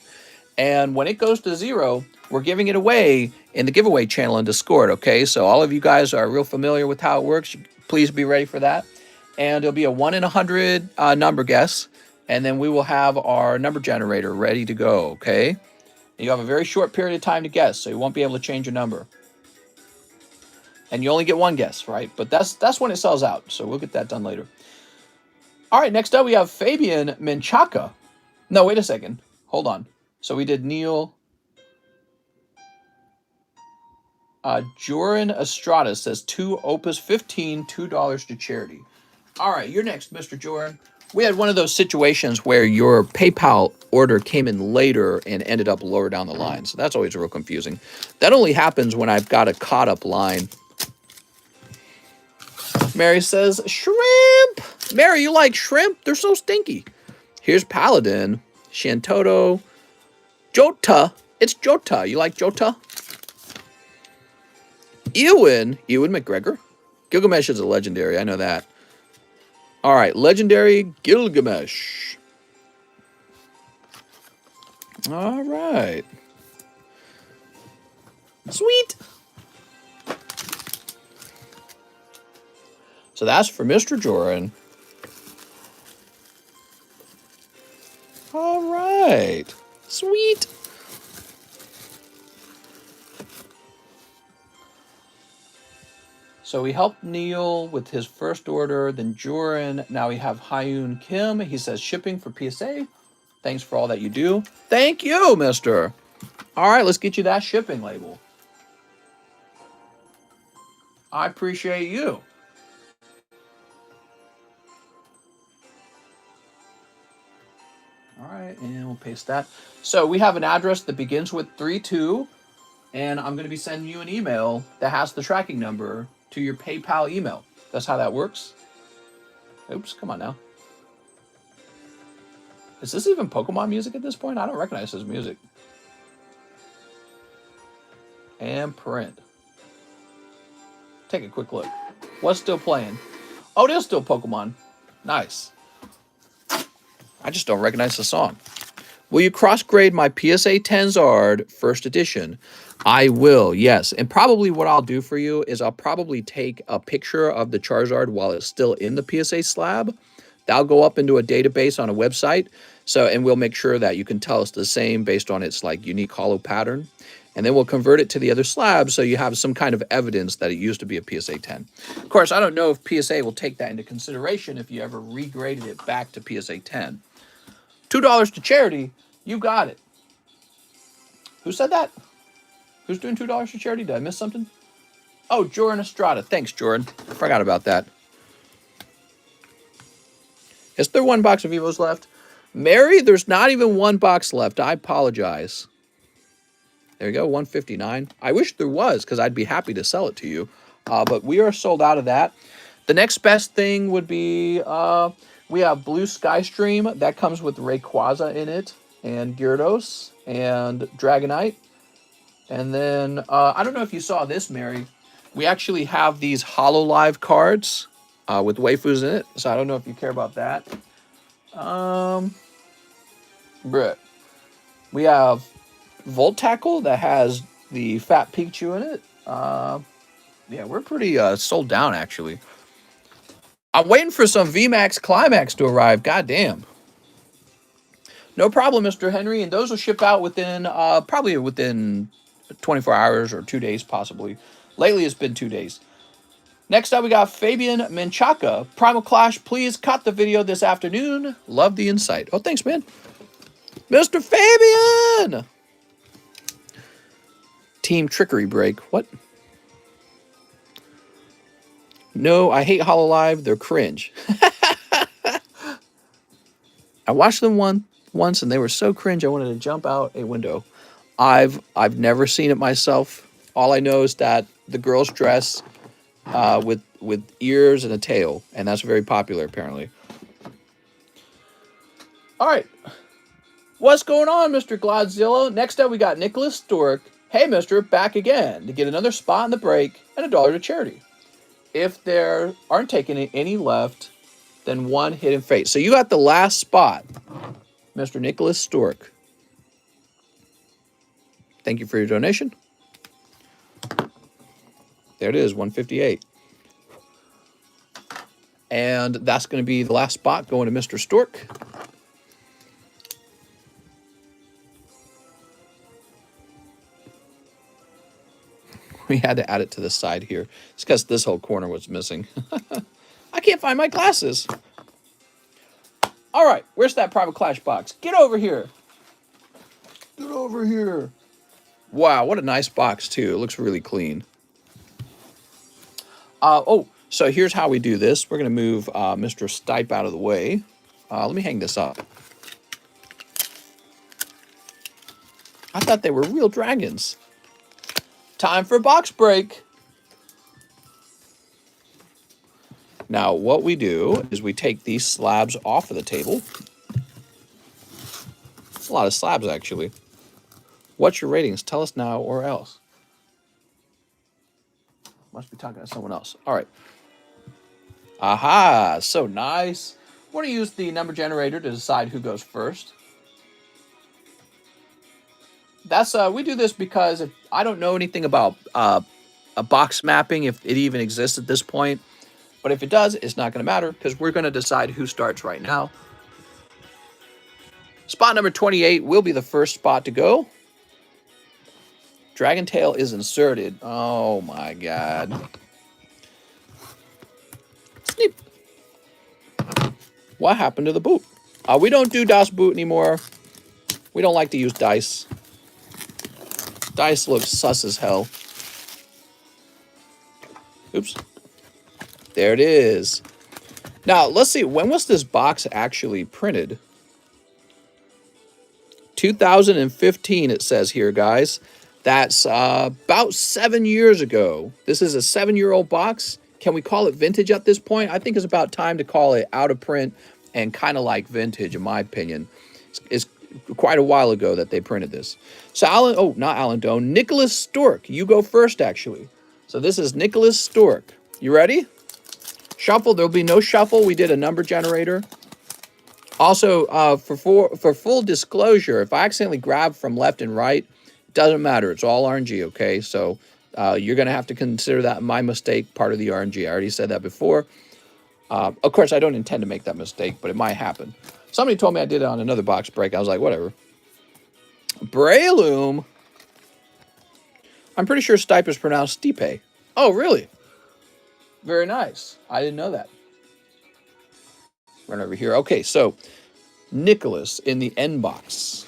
And when it goes to 0, we're giving it away in the giveaway channel in Discord, okay? So all of you guys are real familiar with how it works. Please be ready for that. And it'll be a 1 in 100 number guess. And then we will have our number generator ready to go, okay? And you have a very short period of time to guess, so you won't be able to change your number. And you only get one guess, right? But that's when it sells out, so we'll get that done later. All right, next up we have Fabian Menchaca. No, wait a second. Hold on. So we did Neil. Joran Estrada says 2 Opus 15, $2 to charity. All right, you're next, Mr. Joran. We had one of those situations where your PayPal order came in later and ended up lower down the line. So that's always real confusing. That only happens when I've got a caught up line. Mary says, shrimp. Mary, you like shrimp? They're so stinky. Here's Paladin, Shantoto, Jota. It's Jota. You like Jota? Ewan McGregor. Gilgamesh is a legendary. I know that. All right, legendary Gilgamesh. All right. Sweet. So that's for Mr. Joran. All right. Sweet. So we helped Neil with his first order, then Joran. Now we have Hyun Kim. He says shipping for PSA. Thanks for all that you do. Thank you, mister. All right, let's get you that shipping label. I appreciate you. All right, and we'll paste that. So we have an address that begins with 32, and I'm going to be sending you an email that has the tracking number to your PayPal email. That's how that works. Oops, come on now. Is this even Pokemon music at this point? I don't recognize this music. And print. Take a quick look. What's still playing? Oh, it is still Pokemon. Nice. I just don't recognize the song. Will you cross-grade my PSA 10 Zard first edition? I will, yes. And probably what I'll do for you is I'll probably take a picture of the Charizard while it's still in the PSA slab. That'll go up into a database on a website. So, and we'll make sure that you can tell it's the same based on its like unique hollow pattern. And then we'll convert it to the other slab so you have some kind of evidence that it used to be a PSA 10. Of course, I don't know if PSA will take that into consideration if you ever regraded it back to PSA 10. $2 to charity, you got it. Who said that? Who's doing $2 to charity? Did I miss something? Oh, Joran Estrada. Thanks, Joran. I forgot about that. Is there one box of Evos left? Mary, there's not even one box left. I apologize. There you go, 159. I wish there was, because I'd be happy to sell it to you. But we are sold out of that. The next best thing would be we have Blue Sky Stream. That comes with Rayquaza in it, and Gyarados, and Dragonite. And then, I don't know if you saw this, Mary. We actually have these HoloLive cards with waifus in it. So I don't know if you care about that. We have Volt Tackle that has the Fat Pikachu in it. Yeah, we're pretty sold down, actually. I'm waiting for some VMAX Climax to arrive. God damn. No problem, Mr. Henry. And those will ship out within, probably within 24 hours or 2 days, possibly. Lately, it's been 2 days. Next up, we got Fabian Menchaca. Primal Clash, please cut the video this afternoon. Love the insight. Oh, thanks, man. Mr. Fabian! Team Trickery Break. What? No, I hate HoloLive. They're cringe. I watched them once, and they were so cringe, I wanted to jump out a window. I've never seen it myself. All I know is that the girls dress with ears and a tail, and that's very popular, apparently. All right. What's going on, Mr. Glodzilla? Next up, we got Nicholas Stork. Hey, mister, back again to get another spot in the break and $1 to charity. If there aren't taking any left, then one hidden fate. So you got the last spot, Mr. Nicholas Stork. Thank you for your donation. There it is, 158. And that's going to be the last spot going to Mr. Stork. We had to add it to the side here. It's because this whole corner was missing. I can't find my glasses. All right, where's that Private Clash box? Get over here. Get over here. Wow, what a nice box, too. It looks really clean. So here's how we do this. We're going to move Mr. Stipe out of the way. Let me hang this up. I thought they were real dragons. Time for box break. Now, what we do is we take these slabs off of the table. It's a lot of slabs, actually. What's your ratings? Tell us now or else. Must be talking to someone else. All right. Aha, so nice. We're going to use the number generator to decide who goes first. That's we do this because I don't know anything about a box mapping, if it even exists at this point. But if it does, it's not going to matter because we're going to decide who starts right now. Spot number 28 will be the first spot to go. Dragon Tail is inserted. Oh my god. Sneep. What happened to the boot? We don't do Das Boot anymore. We don't like to use dice. Dice looks sus as hell. Oops. There it is. Now, let's see. When was this box actually printed? 2015, it says here, guys. That's about 7 years ago. This is a 7-year-old box. Can we call it vintage at this point? I think it's about time to call it out of print and kind of like vintage, in my opinion. It's quite a while ago that they printed this. So not Alan Doan, Nicholas Stork. You go first, actually. So this is Nicholas Stork. You ready? Shuffle. There'll be no shuffle. We did a number generator. Also, for full disclosure, if I accidentally grab from left and right, doesn't matter. It's all RNG, okay? So you're going to have to consider that my mistake part of the RNG. I already said that before. Of course, I don't intend to make that mistake, but it might happen. Somebody told me I did it on another box break. I was like, whatever. Breloom. I'm pretty sure Stipe is pronounced Stipe. Oh, really? Very nice. I didn't know that. Run over here. Okay, so Nicholas in the N box.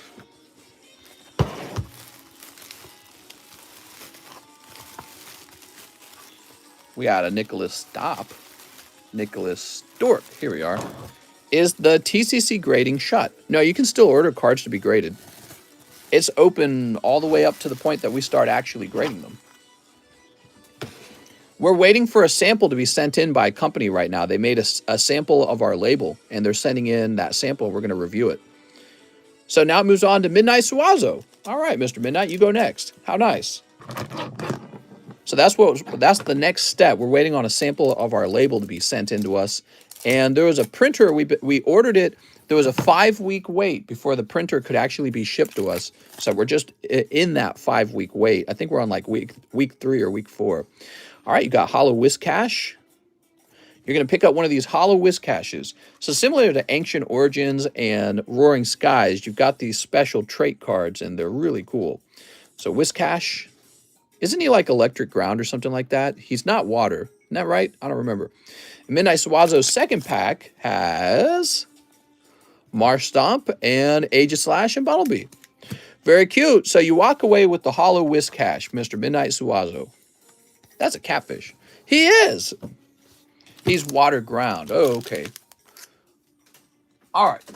We got a Nicholas Stop. Nicholas Stork. Here we are. Is the TCC grading shut? No, you can still order cards to be graded. It's open all the way up to the point that we start actually grading them. We're waiting for a sample to be sent in by a company right now. They made a sample of our label, and they're sending in that sample. We're going to review it. So now it moves on to Midnight Suazo. All right, Mr. Midnight, you go next. How nice. So that's the next step. We're waiting on a sample of our label to be sent in to us. And there was a printer, we ordered it. There was a 5-week wait before the printer could actually be shipped to us. So we're just in that 5-week wait. I think we're on like week 3 or week 4. All right, you got Hollow Whiscash. You're going to pick up one of these Hollow Whiscashes. So similar to Ancient Origins and Roaring Skies, you've got these special trait cards, and they're really cool. So Whiscash, isn't he like Electric Ground or something like that? He's not water. Isn't that right? I don't remember. Midnight Suazo's second pack has Marstomp and Aegislash and Bumblebee. Very cute. So you walk away with the Hollow Whiscash, Mr. Midnight Suazo. That's a catfish. He is. He's water ground. Oh, okay. All right.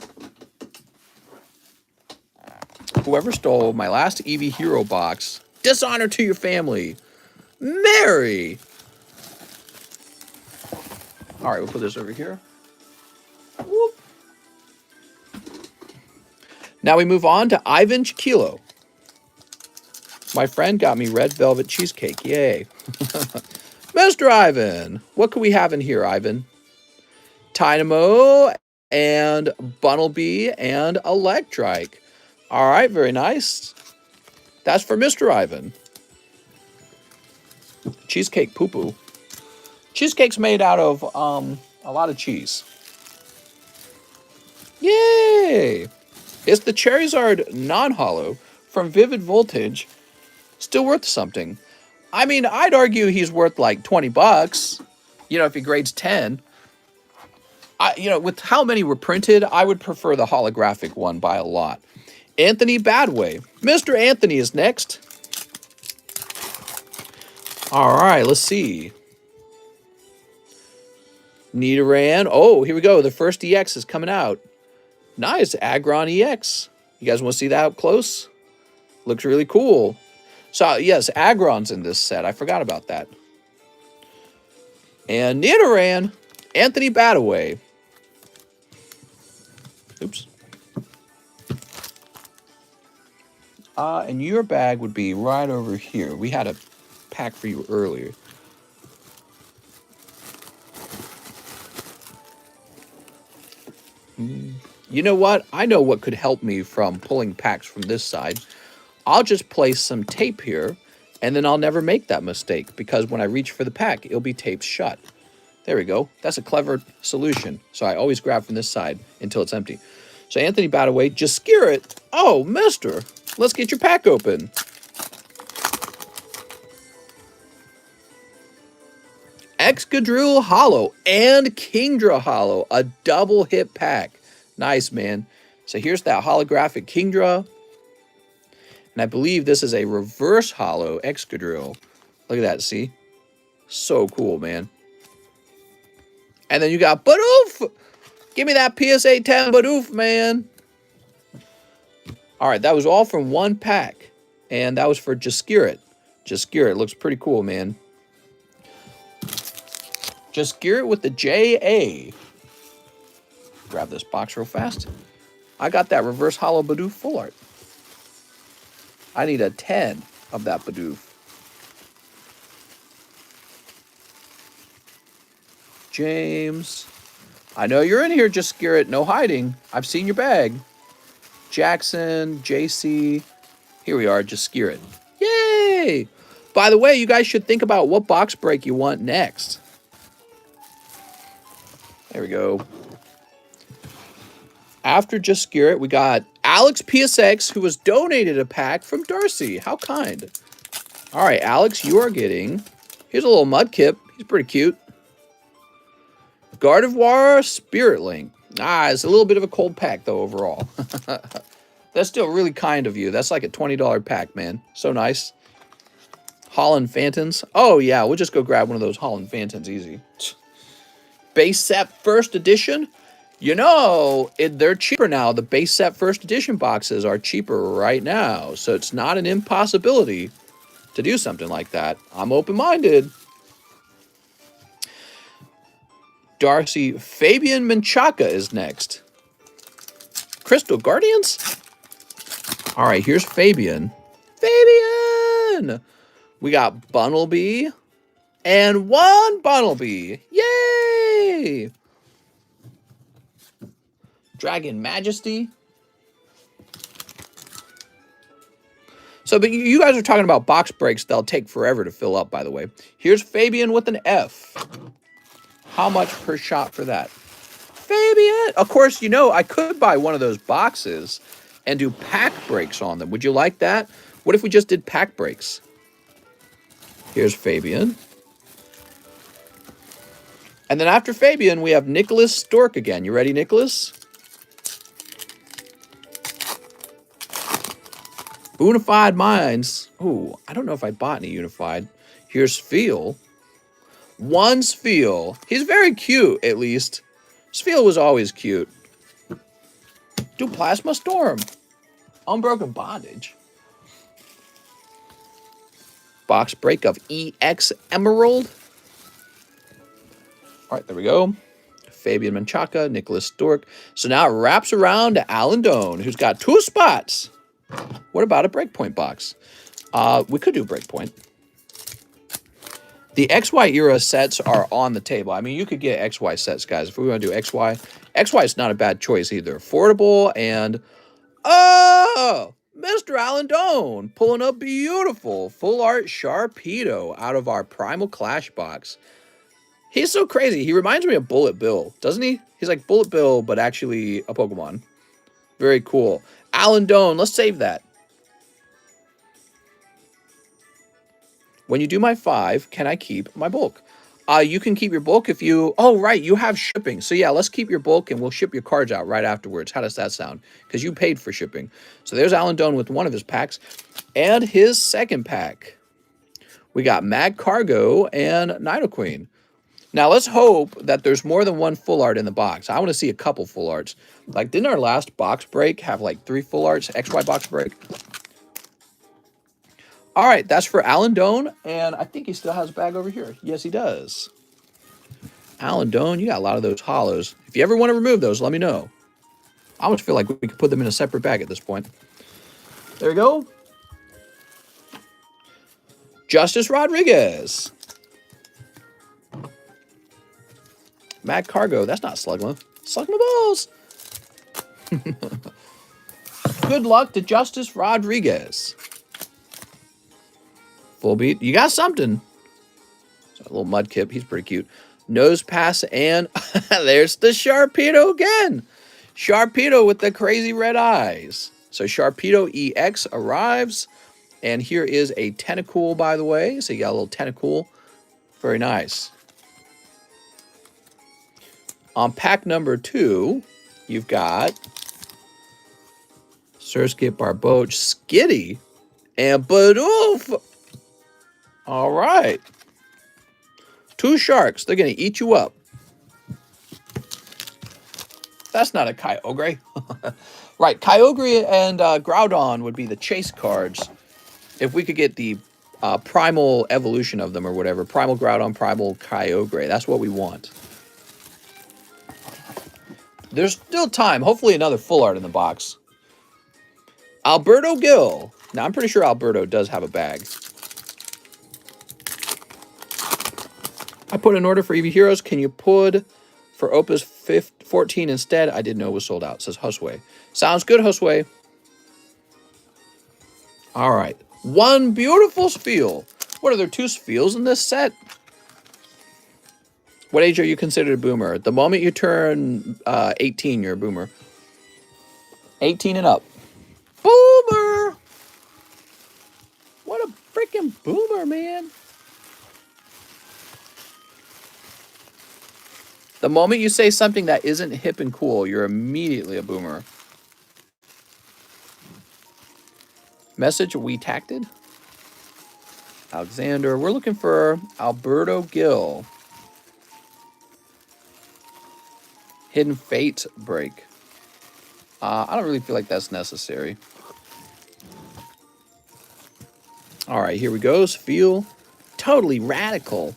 Whoever stole my last Eevee Hero box, dishonor to your family. Mary. All right, we'll put this over here. Whoop. Now we move on to Ivan Chiquilo. My friend got me red velvet cheesecake. Yay. Mr. Ivan. What could we have in here, Ivan? Dynamo and Bumblebee and Electrike. All right, very nice. That's for Mr. Ivan. Cheesecake poo-poo. Cheesecake's made out of a lot of cheese. Yay! It's the Charizard non-hollow from Vivid Voltage. Still worth something. I mean, I'd argue he's worth like 20 bucks. You know, if he grades 10. With how many were printed, I would prefer the holographic one by a lot. Anthony Badway. Mr. Anthony is next. All right, let's see. Nidoran. Oh, here we go. The first EX is coming out. Nice, Aggron EX. You guys want to see that up close? Looks really cool. So, yes, Aggron's in this set. I forgot about that. And Nidoran, Anthony Badaway. Oops. And your bag would be right over here. We had a pack for you earlier. You know what? I know what could help me from pulling packs from this side. I'll just place some tape here, and then I'll never make that mistake, because when I reach for the pack, it'll be taped shut. There we go. That's a clever solution. So I always grab from this side until it's empty. So Anthony Badaway, just scare it. Oh, mister. Let's get your pack open. Excadrill Hollow and Kingdra Hollow. A double hit pack. Nice, man. So here's that holographic Kingdra. And I believe this is a reverse hollow Excadrill. Look at that, see? So cool, man. And then you got Bidoof. Give me that PSA 10 Bidoof, man. All right, that was all from one pack. And that was for Jaskirat. Jaskirat looks pretty cool, man. Jaskirat with the JA. Grab this box real fast. I got that reverse hollow Bidoof full art. I need a 10 of that Bidoof. James. I know you're in here, Jaskirat. No hiding. I've seen your bag. Jackson, JC. Here we are, Jaskirat. Yay! By the way, you guys should think about what box break you want next. There we go. After Jaskirat, we got Alex PSX, who was donated a pack from Darcy. How kind. All right, Alex, you are getting... Here's a little Mudkip. He's pretty cute. Gardevoir Spirit Link. Ah, it's a little bit of a cold pack, though, overall. That's still really kind of you. That's like a $20 pack, man. So nice. Holland Phantoms. Oh, yeah, we'll just go grab one of those Holland Phantoms. Easy. Base set first edition. You know, they're cheaper now. The base set first edition boxes are cheaper right now. So it's not an impossibility to do something like that. I'm open-minded. Darcy, Fabian Menchaca is next. Crystal Guardians? All right, here's Fabian. Fabian! We got Bunnelby and one Bunnelby. Yay! Dragon Majesty. So, but you guys are talking about box breaks. They'll take forever to fill up, by the way. Here's Fabian with an F. How much per shot for that? Fabian! Of course, you know, I could buy one of those boxes and do pack breaks on them. Would you like that? What if we just did pack breaks? Here's Fabian. And then after Fabian, we have Nicholas Stork again. You ready, Nicholas? Unified Minds. Ooh, I don't know if I bought any Unified. Here's Feel. One Sfeel. He's very cute, at least. Sfeel was always cute. Do Plasma Storm. Unbroken Bondage. Box break of EX Emerald. All right, there we go. Fabian Menchaca, Nicholas Stork. So now it wraps around to Alan Doan, who's got 2 spots. What about a Breakpoint box? We could do Breakpoint. The XY era sets are on the table. I mean, you could get XY sets, guys. If we want to do XY, XY is not a bad choice either. Affordable and... Oh! Mr. Alan Doan pulling up beautiful full art Sharpedo out of our Primal Clash box. He's so crazy. He reminds me of Bullet Bill, doesn't he? He's like Bullet Bill, but actually a Pokemon. Very cool. Alan Doan, let's save that. When you do my 5, can I keep my bulk? You can keep your bulk if you... Oh, right, you have shipping. So, yeah, let's keep your bulk and we'll ship your cards out right afterwards. How does that sound? Because you paid for shipping. So, there's Alan Doan with one of his packs. And his second pack. We got Mag Cargo and Nidoqueen. Now, let's hope that there's more than one full art in the box. I want to see a couple full arts. Like, didn't our last box break have, like, 3 full arts? XY box break? All right, that's for Alan Doan, and I think he still has a bag over here. Yes, he does. Alan Doan, you got a lot of those hollows. If you ever want to remove those, let me know. I almost feel like we could put them in a separate bag at this point. There we go. Justice Rodriguez. Mag Cargo, that's not Slugma. Slugma Balls. Good luck to Justice Rodriguez. Full beat. You got something. So a little Mudkip. He's pretty cute. Nose pass, and there's the Sharpedo again. Sharpedo with the crazy red eyes. So Sharpedo EX arrives. And here is a Tentacool, by the way. So you got a little Tentacool. Very nice. On pack number 2, you've got Surskit, Barboach, Skitty, and Bidoof. All right. 2 sharks. They're going to eat you up. That's not a Kyogre. Right, Kyogre and Groudon would be the chase cards. If we could get the primal evolution of them or whatever. Primal Groudon, Primal Kyogre. That's what we want. There's still time. Hopefully another full art in the box. Alberto Gill. Now, I'm pretty sure Alberto does have a bag. I put an order for EV Heroes. Can you put for Opus 14 instead? I didn't know it was sold out, says Husway. Sounds good, Husway. All right. One beautiful Spiel. What are there, 2 Spiels in this set? What age are you considered a boomer? The moment you turn 18, you're a boomer. 18 and up. Boomer! What a freaking boomer, man. The moment you say something that isn't hip and cool, you're immediately a boomer. Message we tacted. Alexander. We're looking for Alberto Gill. Hidden Fate break. I don't really feel like that's necessary. All right, here we go. Feel totally radical.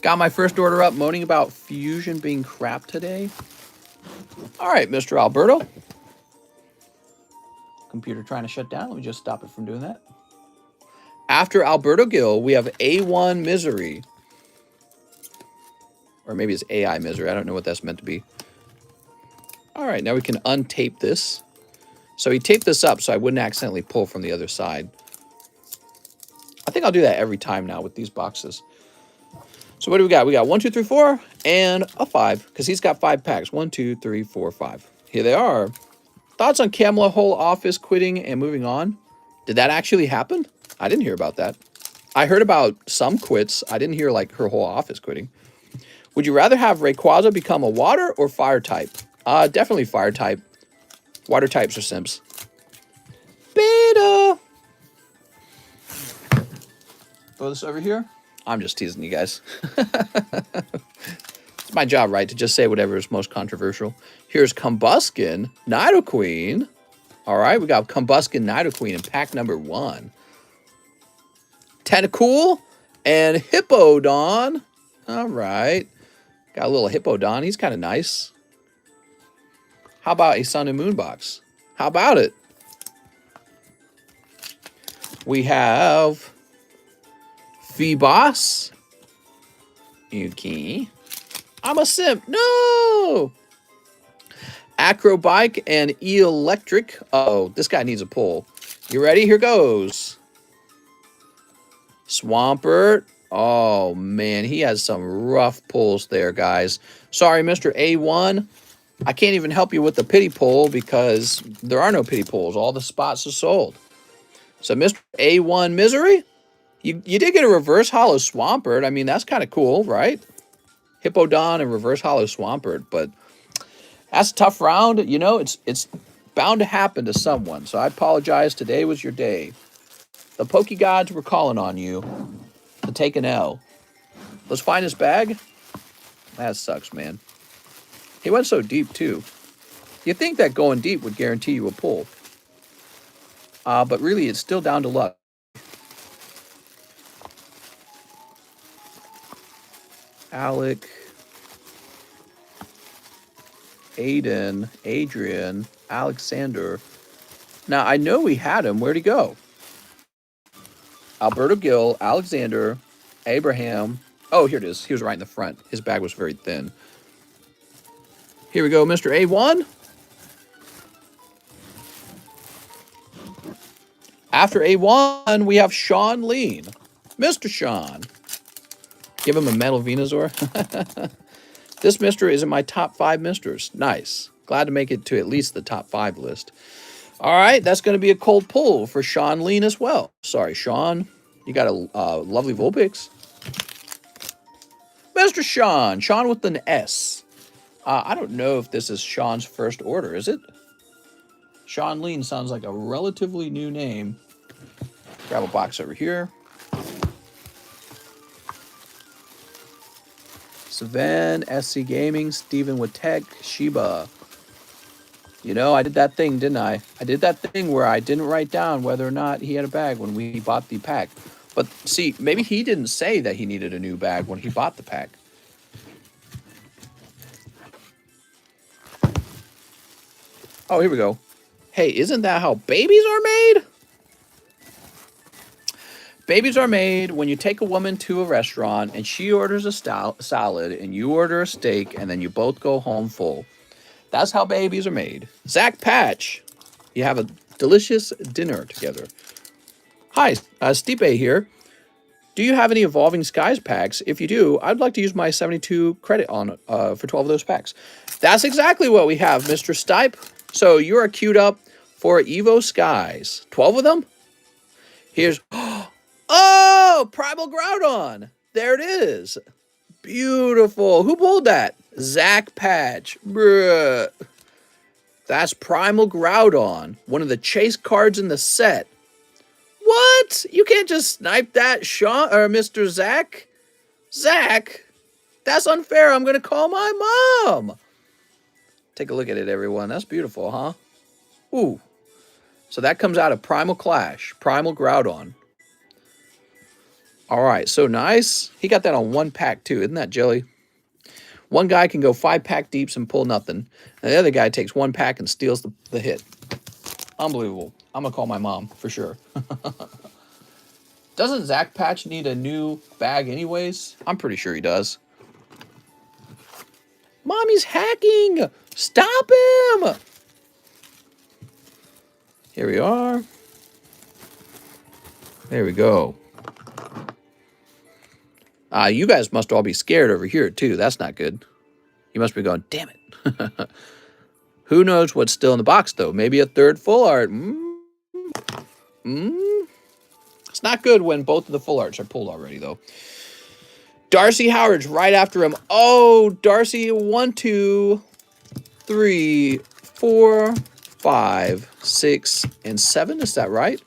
Got my first order up, moaning about Fusion being crap today. All right, Mr. Alberto. Computer trying to shut down. Let me just stop it from doing that. After Alberto Gill, we have A1 Misery. Or maybe it's AI Misery. I don't know what that's meant to be. All right, now we can untape this. So he taped this up so I wouldn't accidentally pull from the other side. I think I'll do that every time now with these boxes. So what do we got? We got 1, 2, 3, 4, and a 5. Because he's got 5 packs. 1, 2, 3, 4, 5. Here they are. Thoughts on Kamala Whole office quitting and moving on? Did that actually happen? I didn't hear about that. I heard about some quits. I didn't hear like her whole office quitting. Would you rather have Rayquaza become a water or fire type? Definitely fire type. Water types are simps. Beta! Throw this over here. I'm just teasing you guys. It's my job, right? To just say whatever is most controversial. Here's Combuskin, Nidoqueen. All right, we got Combuskin, Nidoqueen in pack number 1. Tentacool and Hippowdon. All right. Got a little Hippowdon. He's kind of nice. How about a Sun and Moon box? How about it? We have Phoebos. Yuki. I'm a simp. No! Acrobike and Electric. Oh, this guy needs a pull. You ready? Here goes. Swampert. Oh, man. He has some rough pulls there, guys. Sorry, Mr. A1. I can't even help you with the pity pull because there are no pity pulls. All the spots are sold. So, Mr. A1 Misery, you did get a reverse hollow Swampert. I mean, that's kind of cool, right? Hippowdon and reverse hollow Swampert. But that's a tough round. You know, it's bound to happen to someone. So I apologize. Today was your day. The Poke Gods were calling on you to take an L. Let's find his bag. That sucks, man. He went so deep, too. You'd think that going deep would guarantee you a pull. But really, it's still down to luck. Alec, Aiden, Adrian, Alexander. Now, I know we had him. Where'd he go? Alberto Gill, Alexander, Abraham. Oh, here it is. He was right in the front. His bag was very thin. Here we go, Mr. A1. After A1, we have Sean Lean. Mr. Sean. Give him a metal Venusaur. This Mister is in my top 5 Misters. Nice. Glad to make it to at least the top 5 list. All right, that's going to be a cold pull for Sean Lean as well. Sorry, Sean. You got a lovely Vulpix. Mr. Sean. Sean with an S. I don't know if this is Sean's first order, is it? Sean Lean sounds like a relatively new name. Grab a box over here. Sven, SC Gaming, Steven with Tech, Shiba. You know, I did that thing, didn't I? I did that thing where I didn't write down whether or not he had a bag when we bought the pack. But see, maybe he didn't say that he needed a new bag when he bought the pack. Oh, here we go. Hey, isn't that how babies are made? Babies are made when you take a woman to a restaurant and she orders a salad and you order a steak and then you both go home full. That's how babies are made. Zach Patch, you have a delicious dinner together. Hi, Stipe here. Do you have any Evolving Skies packs? If you do, I'd like to use my 72 credit on for 12 of those packs. That's exactly what we have, Mr. Stipe. So you are queued up for Evo Skies. 12 of them? Here's... Oh, Primal Groudon. There it is. Beautiful. Who pulled that? Zach Patch. Bruh. That's Primal Groudon. One of the chase cards in the set. What? You can't just snipe that, Sean or Mr. Zach? Zach? That's unfair. I'm going to call my mom. Take a look at it, everyone. That's beautiful, huh? Ooh. So that comes out of Primal Clash. Primal Groudon. All right, so nice. He got that on 1 pack, too. Isn't that jelly? One guy can go 5 pack deeps and pull nothing. And the other guy takes 1 pack and steals the hit. Unbelievable. I'm going to call my mom, for sure. Doesn't Zach Patch need a new bag anyways? I'm pretty sure he does. Mommy's hacking! Stop him! Here we are. There we go. You guys must all be scared over here, too. That's not good. You must be going, damn it. Who knows what's still in the box, though? Maybe a 3rd full art. It's not good when both of the full arts are pulled already, though. Darcy Howard's right after him. Oh, Darcy, 1, 2, 3, 4, 5, 6, and 7. Is that right?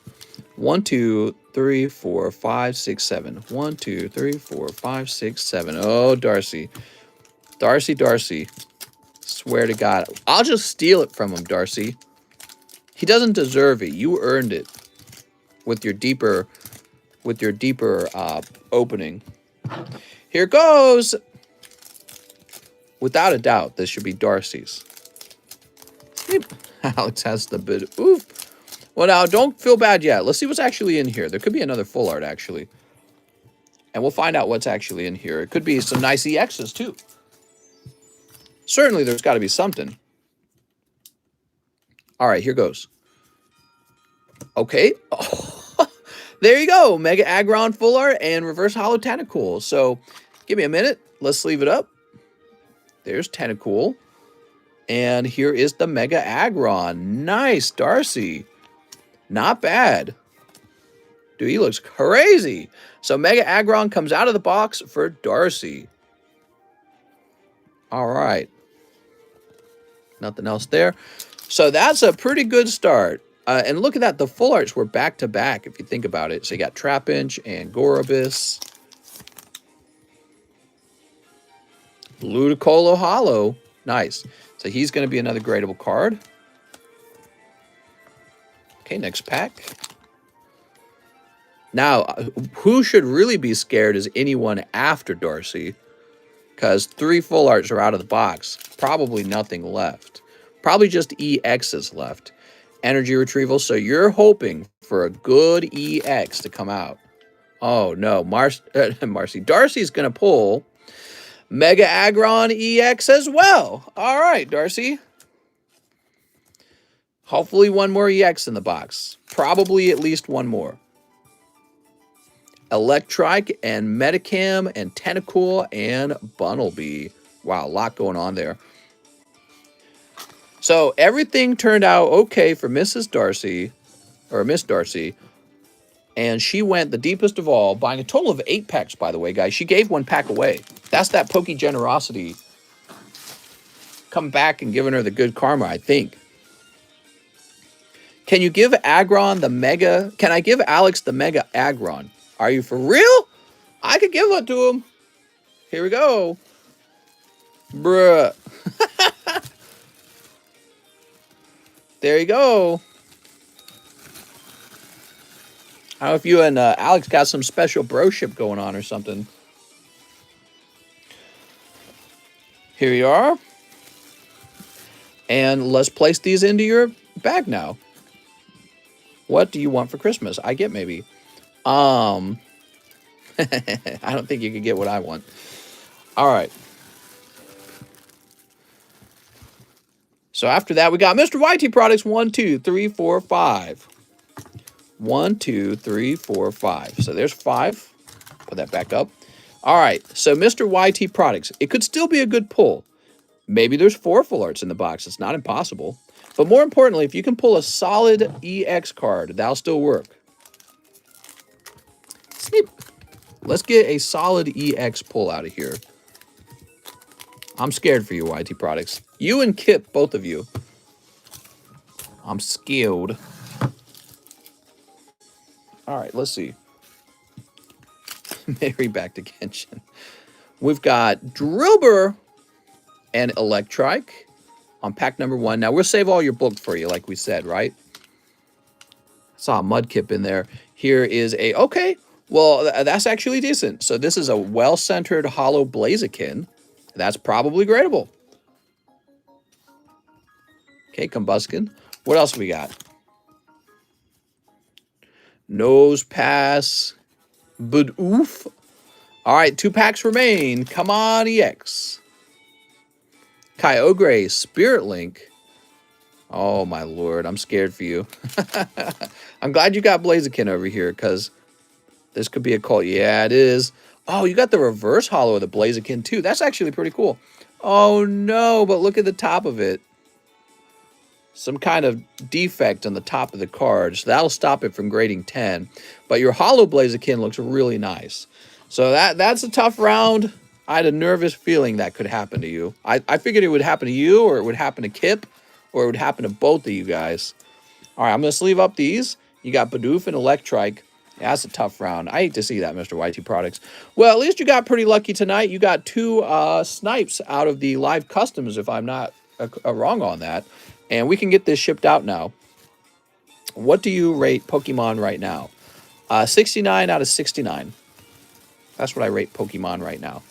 1, 2, 3, 4, 5, 6, 7. 1, 2, 3, 4, 5, 6, 7. Oh, Darcy. Darcy. Swear to God. I'll just steal it from him, Darcy. He doesn't deserve it. You earned it with your deeper opening. Here goes. Without a doubt, this should be Darcy's. Alex has the bid. Oof. Well, now, don't feel bad yet. Let's see what's actually in here. There could be another full art, actually. And we'll find out what's actually in here. It could be some nice EXs, too. Certainly, there's got to be something. All right, here goes. Okay. Oh, there you go. Mega Aggron full art and reverse holo Tentacool. So, give me a minute. Let's sleeve it up. There's Tentacool. And here is the Mega Aggron. Nice, Darcy. Not bad. Dude, he looks crazy. So Mega Aggron comes out of the box for Darcy. All right. Nothing else there. So that's a pretty good start. And look at that. The full arts were back-to-back, if you think about it. So you got Trapinch and Gorobus. Ludicolo Holo. Nice. So he's going to be another gradable card. Okay, next pack. Now, who should really be scared is anyone after Darcy. Because 3 full arts are out of the box. Probably nothing left. Probably just EXs left. Energy retrieval. So you're hoping for a good EX to come out. Oh, no. Marcy. Darcy's going to pull Mega Aggron EX as well. All right, Darcy. Hopefully one more EX in the box. Probably at least one more. Electrike, and Metacam, and Tentacool, and Bunnelby. Wow, a lot going on there. So everything turned out okay for Mrs. Darcy, or Miss Darcy, and she went the deepest of all, buying a total of 8 packs, by the way, guys. She gave 1 pack away. That's that pokey generosity coming back and giving her the good karma, I think. Can you give Aggron the Mega? Can I give Alex the Mega Aggron? Are you for real? I could give it to him. Here we go. Bruh. There you go. I don't know if you and Alex got some special broship going on or something. Here you are. And let's place these into your bag now. What do you want for Christmas? I get maybe. I don't think you can get what I want. All right. So after that, we got Mr. YT Products 1, 2, 3, 4, 5. 1, 2, 3, 4, 5. So there's 5. Put that back up. All right. So Mr. YT Products. It could still be a good pull. Maybe there's 4 full arts in the box. It's not impossible. But more importantly, if you can pull a solid EX card, that'll still work. Snip. Let's get a solid EX pull out of here. I'm scared for you, YT Products. You and Kip, both of you. I'm scared. All right, let's see. Mary back to Genshin. We've got Drillbur and Electrike on pack number 1. Now, we'll save all your bulk for you, like we said, right? Saw a Mudkip in there. Here is a... Okay, well, that's actually decent. So this is a well-centered Hollow Blaziken. That's probably gradable. Okay, Combuskin. What else we got? Nose Pass. But oof. All right, 2 packs remain. Come on, EX. Kyogre, Spirit Link. Oh, my lord. I'm scared for you. I'm glad you got Blaziken over here, because this could be a cult. Yeah, it is. Oh, you got the reverse hollow of the Blaziken, too. That's actually pretty cool. Oh, no, but look at the top of it. Some kind of defect on the top of the card. So that'll stop it from grading 10. But your hollow Blaziken looks really nice. So that's a tough round. I had a nervous feeling that could happen to you. I figured it would happen to you, or it would happen to Kip, or it would happen to both of you guys. All right, I'm going to sleeve up these. You got Bidoof and Electrike. Yeah, that's a tough round. I hate to see that, Mr. YT Products. Well, at least you got pretty lucky tonight. You got 2 snipes out of the live customs, if I'm not wrong on that. And we can get this shipped out now. What do you rate Pokemon right now? 69 out of 69. That's what I rate Pokemon right now.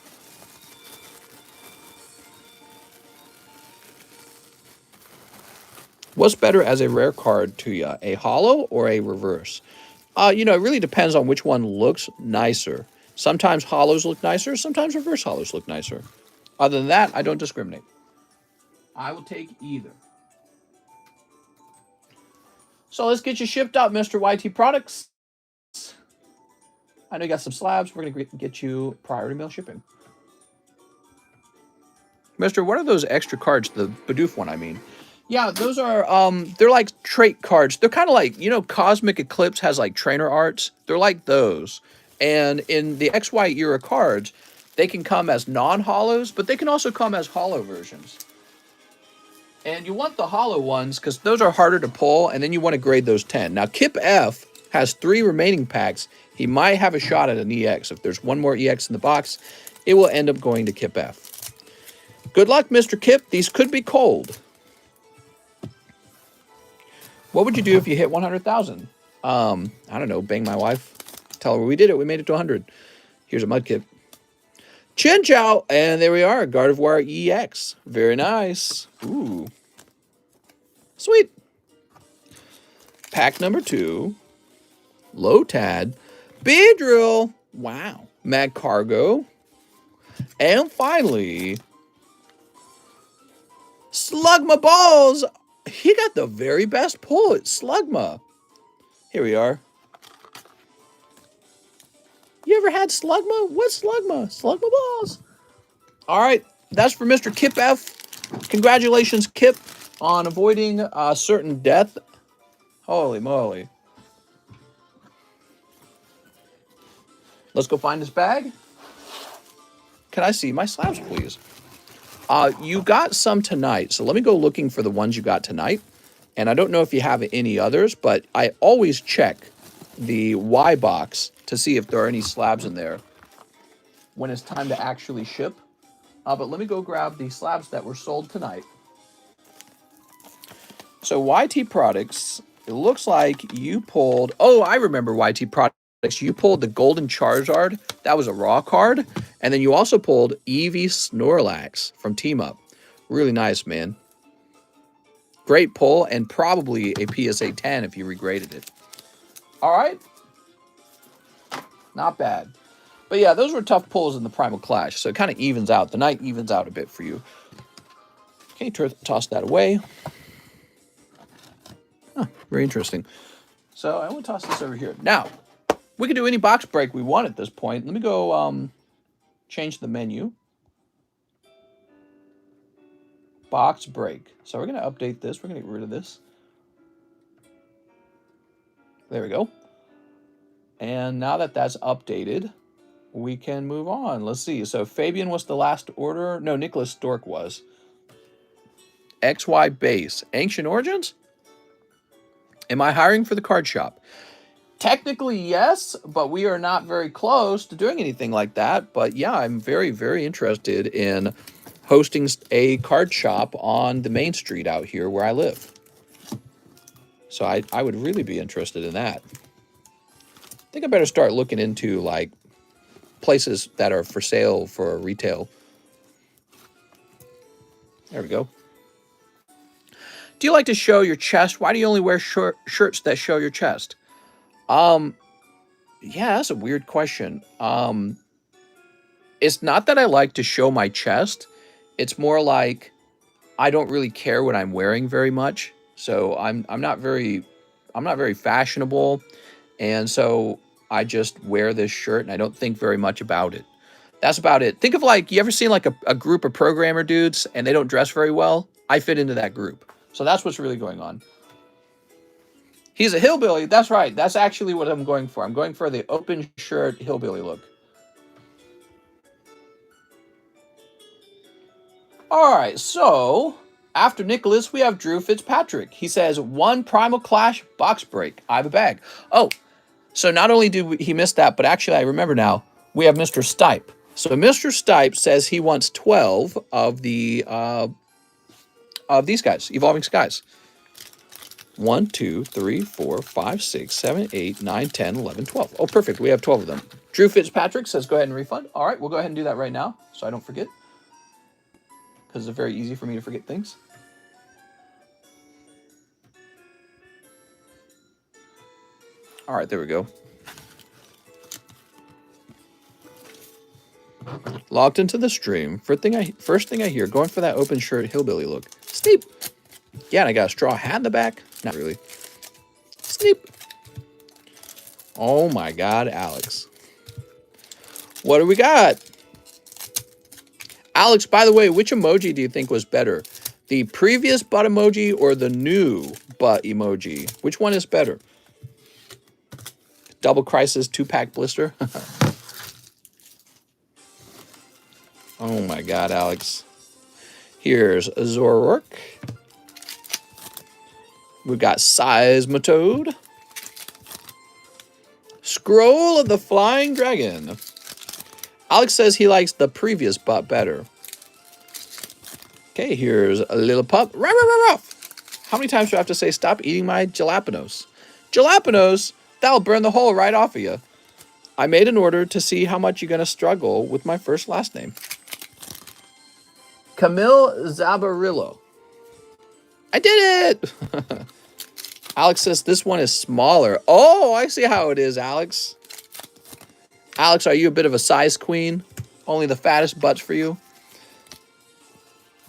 What's better as a rare card to you? A holo or a reverse? You know, it really depends on which one looks nicer. Sometimes holos look nicer. Sometimes reverse holos look nicer. Other than that, I don't discriminate. I will take either. So let's get you shipped out, Mr. YT Products. I know you got some slabs. We're going to get you priority mail shipping. Mister, what are those extra cards? The Bidoof one, I mean. Yeah, those are, they're like trait cards. They're kind of like, you know, Cosmic Eclipse has like trainer arts. They're like those. And in the XY era cards, they can come as non-holos, but they can also come as holo versions. And you want the holo ones because those are harder to pull, and then you want to grade those 10. Now, Kip F has 3 remaining packs. He might have a shot at an EX. If there's one more EX in the box, it will end up going to Kip F. Good luck, Mr. Kip. These could be cold. What would you do if you hit 100,000? I don't know. Bang my wife. Tell her we did it. We made it to 100. Here's a Mudkip. Chin Chow. And there we are. Gardevoir EX. Very nice. Ooh. Sweet. Pack number 2. Lotad. Beedrill. Wow. Magcargo. And finally, Slugma Balls. He got the very best pull. It's Slugma. Here we are. You ever had slugma? What's slugma? Slugma balls. All right, that's for Mr. Kip F. Congratulations, Kip, on avoiding a certain death. Holy moly. Let's go find this bag. Can I see my slabs, please? You got some tonight, so let me go looking for the ones you got tonight. And I don't know if you have any others, but I always check the Y box to see if there are any slabs in there when it's time to actually ship. But let me go grab the slabs that were sold tonight. So YT Products, it looks like you pulled... Oh, I remember YT Products. You pulled the Golden Charizard. That was a raw card. And then you also pulled Eevee Snorlax from Team Up. Really nice, man. Great pull, and probably a PSA 10 if you regraded it. All right. Not bad. But yeah, those were tough pulls in the Primal Clash, so it kind of evens out. The night evens out a bit for you. Okay, toss that away. Huh, very interesting. So I want to toss this over here. Now, we can do any box break we want at this point. Let me go change the menu. Box break. So we're going to update this. We're going to get rid of this. There we go. And now that that's updated, we can move on. Let's see. So Fabian was the last order. No, Nicholas Stork was. XY base. Ancient Origins? Am I hiring for the card shop? Technically, yes, but we are not very close to doing anything like that. But yeah, I'm very, very interested in hosting a card shop on the main street out here where I live. So I would really be interested in that. I think I better start looking into like places that are for sale for retail. There we go. Do you like to show your chest? Why do you only wear shirts that show your chest? Yeah, that's a weird question. It's not that I like to show my chest. It's more like I don't really care what I'm wearing very much. So I'm not very fashionable, and so I just wear this shirt and I don't think very much about it. That's about it. Think of like, you ever seen like a group of programmer dudes and they don't dress very well? I fit into that group. So that's what's really going on. He's a hillbilly. That's right. That's actually what I'm going for. I'm going for the open shirt hillbilly look. All right, so after Nicholas, we have Drew Fitzpatrick. He says, 1 Primal Clash box break. I have a bag. Oh, so not only did he miss that, but actually I remember now, we have Mr. Stipe. So Mr. Stipe says he wants 12 of the of these guys, Evolving Skies. 1, 2, 3, 4, 5, 6, 7, 8, 9, 10, 11, 12. Oh, perfect. We have 12 of them. Drew Fitzpatrick says, go ahead and refund. All right, we'll go ahead and do that right now so I don't forget, because it's very easy for me to forget things. All right, there we go. Logged into the stream. First thing I hear, going for that open shirt hillbilly look. Steep. Yeah, and I got a straw hat in the back. Not really. Steep. Oh my God, Alex. What do we got? Alex, by the way, which emoji do you think was better? The previous butt emoji or the new butt emoji? Which one is better? Double Crisis 2-pack blister? Oh my God, Alex. Here's Zoroark. We've got Seismitoad. Scroll of the Flying Dragon. Alex says he likes the previous butt better. Okay, here's a little pup. Ruff, ruff, ruff. How many times do I have to say, stop eating my jalapenos? Jalapenos? That'll burn the hole right off of you. I made an order to see how much you're going to struggle with my first last name. Camille Zabarillo. I did it! Alex says this one is smaller. Oh, I see how it is, Alex. Alex, are you a bit of a size queen? Only the fattest butts for you?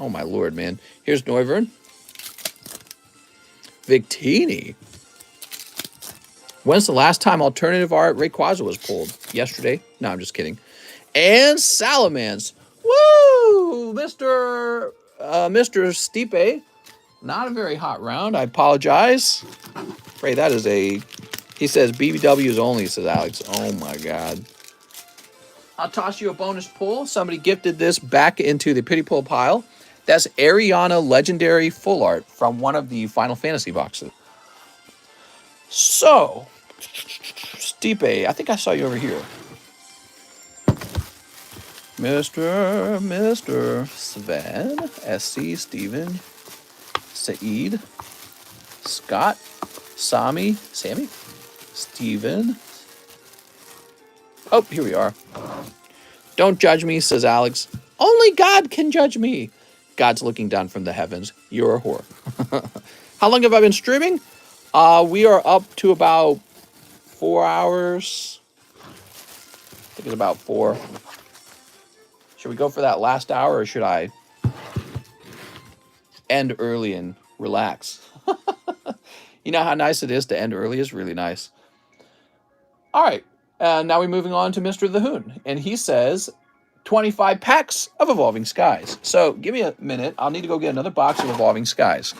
Oh, my Lord, man. Here's Noivern. Victini. When's the last time alternative art Rayquaza was pulled? Yesterday? No, I'm just kidding. And Salamence. Woo! Mr. Stipe. Not a very hot round. I apologize. Ray, that is a... He says BBWs only, says Alex. Oh, my God. I'll toss you a bonus pull. Somebody gifted this back into the pity pull pile. That's Ariana Legendary Full Art from one of the Final Fantasy boxes. So, Stipe, I think I saw you over here. Mr. Sven, SC, Steven, Saeed, Scott, Sammy, Steven. Oh, here we are. Don't judge me, says Alex. Only God can judge me. God's looking down from the heavens. You're a whore. How long have I been streaming? We are up to about 4 hours. I think it's about 4. Should we go for that last hour, or should I end early and relax? You know how nice it is to end early? It's really nice. All right. Now we're moving on to Mr. The Hoon. And he says 25 packs of Evolving Skies. So give me a minute. I'll need to go get another box of Evolving Skies.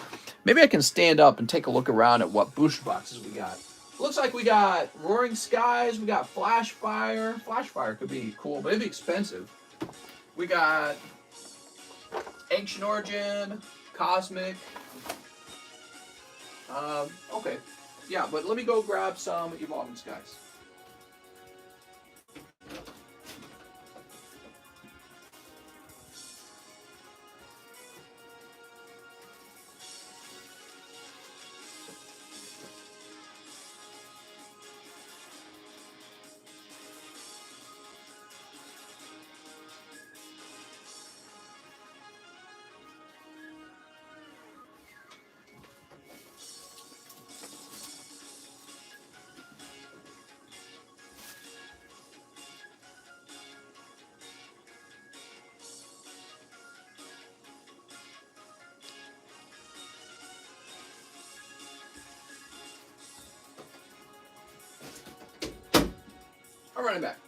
Maybe I can stand up and take a look around at what booster boxes we got. Looks like we got Roaring Skies. We got Flash Fire. Flash Fire could be cool, but it'd be expensive. We got Ancient Origin, Cosmic. Okay. Yeah, but let me go grab some Evolving Skies. I'm running back.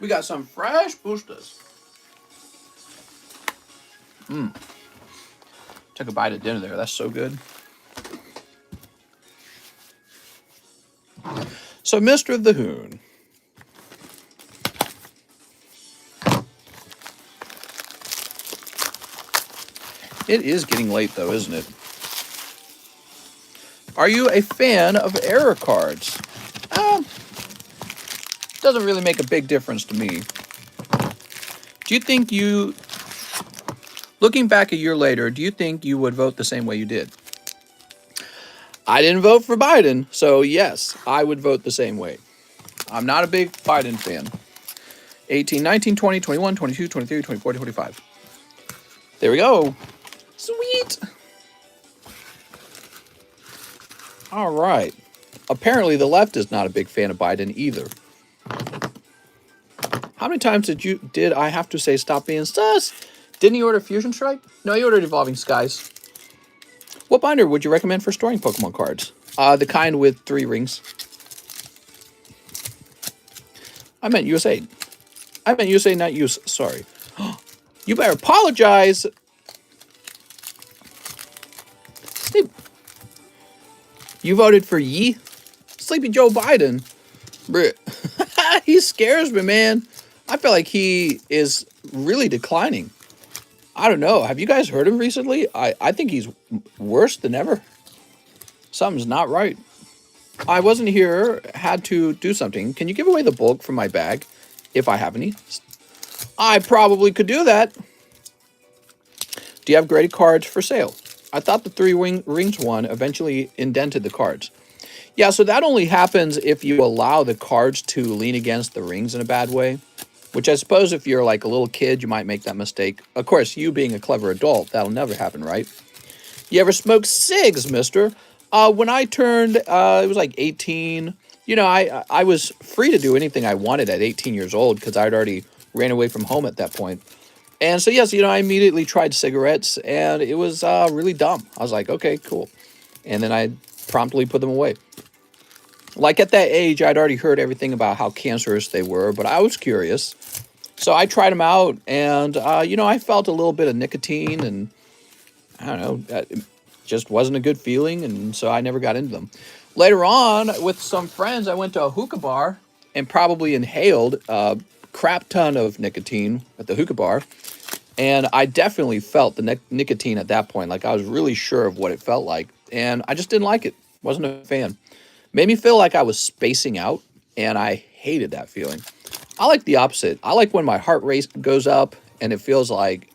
We got some fresh boosters. Took a bite of dinner there. That's so good. So, Mr. The Hoon. It is getting late, though, isn't it? Are you a fan of error cards? Doesn't really make a big difference to me. Do you think looking back a year later, do you think you would vote the same way you did? I didn't vote for Biden, so yes, I would vote the same way. I'm not a big Biden fan. 18, 19, 20, 21, 22, 23, 24, 25. There we go. Sweet. All right. Apparently the left is not a big fan of Biden either. How many times did I have to say stop being sus? Didn't he order Fusion Strike? No, he ordered Evolving Skies. What binder would you recommend for storing Pokemon cards? The kind with 3 rings. I meant USA. I meant USA, not use. Sorry. You better apologize. Sleep. You voted for Yee? Sleepy Joe Biden. He scares me, man. I feel like he is really declining. I don't know. Have you guys heard him recently? I think he's worse than ever. Something's not right. I wasn't here. Had to do something. Can you give away the bulk from my bag? If I have any. I probably could do that. Do you have graded cards for sale? I thought the 3 rings one eventually indented the cards. Yeah, so that only happens if you allow the cards to lean against the rings in a bad way. which I suppose if you're like a little kid, you might make that mistake. Of course, you being a clever adult, that'll never happen, right? You ever smoke cigs, mister? When I turned, it was like 18. I was free to do anything I wanted at 18 years old because I'd already ran away from home at that point. And so, yes, I immediately tried cigarettes, and it was really dumb. I was like, okay, cool. And then I promptly put them away. Like at that age, I'd already heard everything about how cancerous they were, but I was curious. So I tried them out, and, I felt a little bit of nicotine, and I don't know, it just wasn't a good feeling, and so I never got into them. Later on, with some friends, I went to a hookah bar and probably inhaled a crap ton of nicotine at the hookah bar. And I definitely felt the nicotine at that point. Like I was really sure of what it felt like. And I just didn't like it. Wasn't a fan. Made me feel like I was spacing out. And I hated that feeling. I like the opposite. I like when my heart rate goes up and it feels like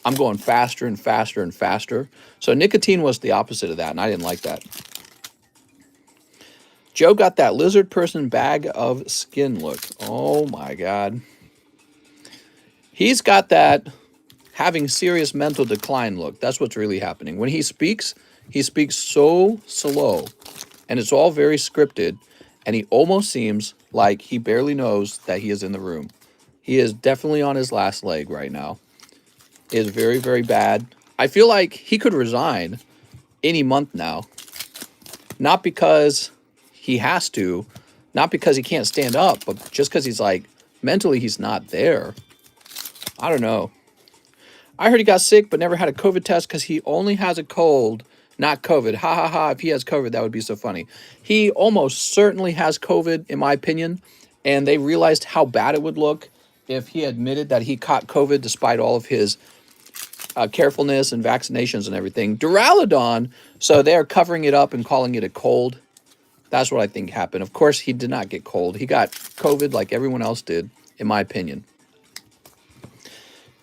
I'm going faster and faster and faster. So nicotine was the opposite of that. And I didn't like that. Joe got that lizard person bag of skin look. Oh my God. He's got that having serious mental decline look. That's what's really happening. When he speaks so slow, and it's all very scripted, and he almost seems like he barely knows that he is in the room. He is definitely on his last leg right now. It is very, very bad. I feel like he could resign any month now. Not because he has to, not because he can't stand up, but just because he's like, mentally he's not there. I don't know. I heard he got sick but never had a COVID test because he only has a cold, not COVID. Ha ha ha. If he has COVID, that would be so funny. He almost certainly has COVID, in my opinion, and they realized how bad it would look if he admitted that he caught COVID despite all of his carefulness and vaccinations and everything. Duraludon, so they're covering it up and calling it a cold. That's what I think happened. Of course, he did not get cold. He got COVID like everyone else did, in my opinion.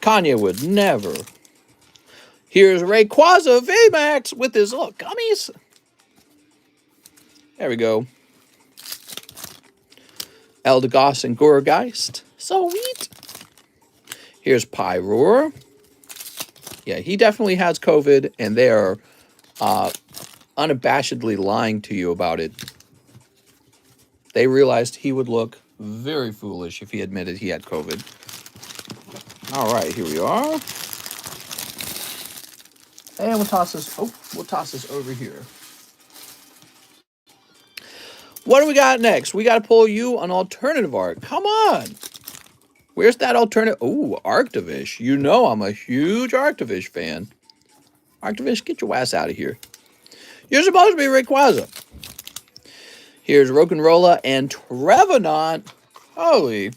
Kanye would never. Here's Rayquaza VMAX with his little gummies. There we go. Eldegoss and Gourgeist. Sweet. Here's Pyroar. Yeah, he definitely has COVID, and they are unabashedly lying to you about it. They realized he would look very foolish if he admitted he had COVID. All right, here we are. And we'll toss this over here. What do we got next? We got to pull you an alternative art. Come on. Where's that alternative? Oh, Arctivish. You know I'm a huge Arctivish fan. Arctivish, get your ass out of here. You're supposed to be Rayquaza. Here's Rock'n'Rolla and Trevenant. Holy.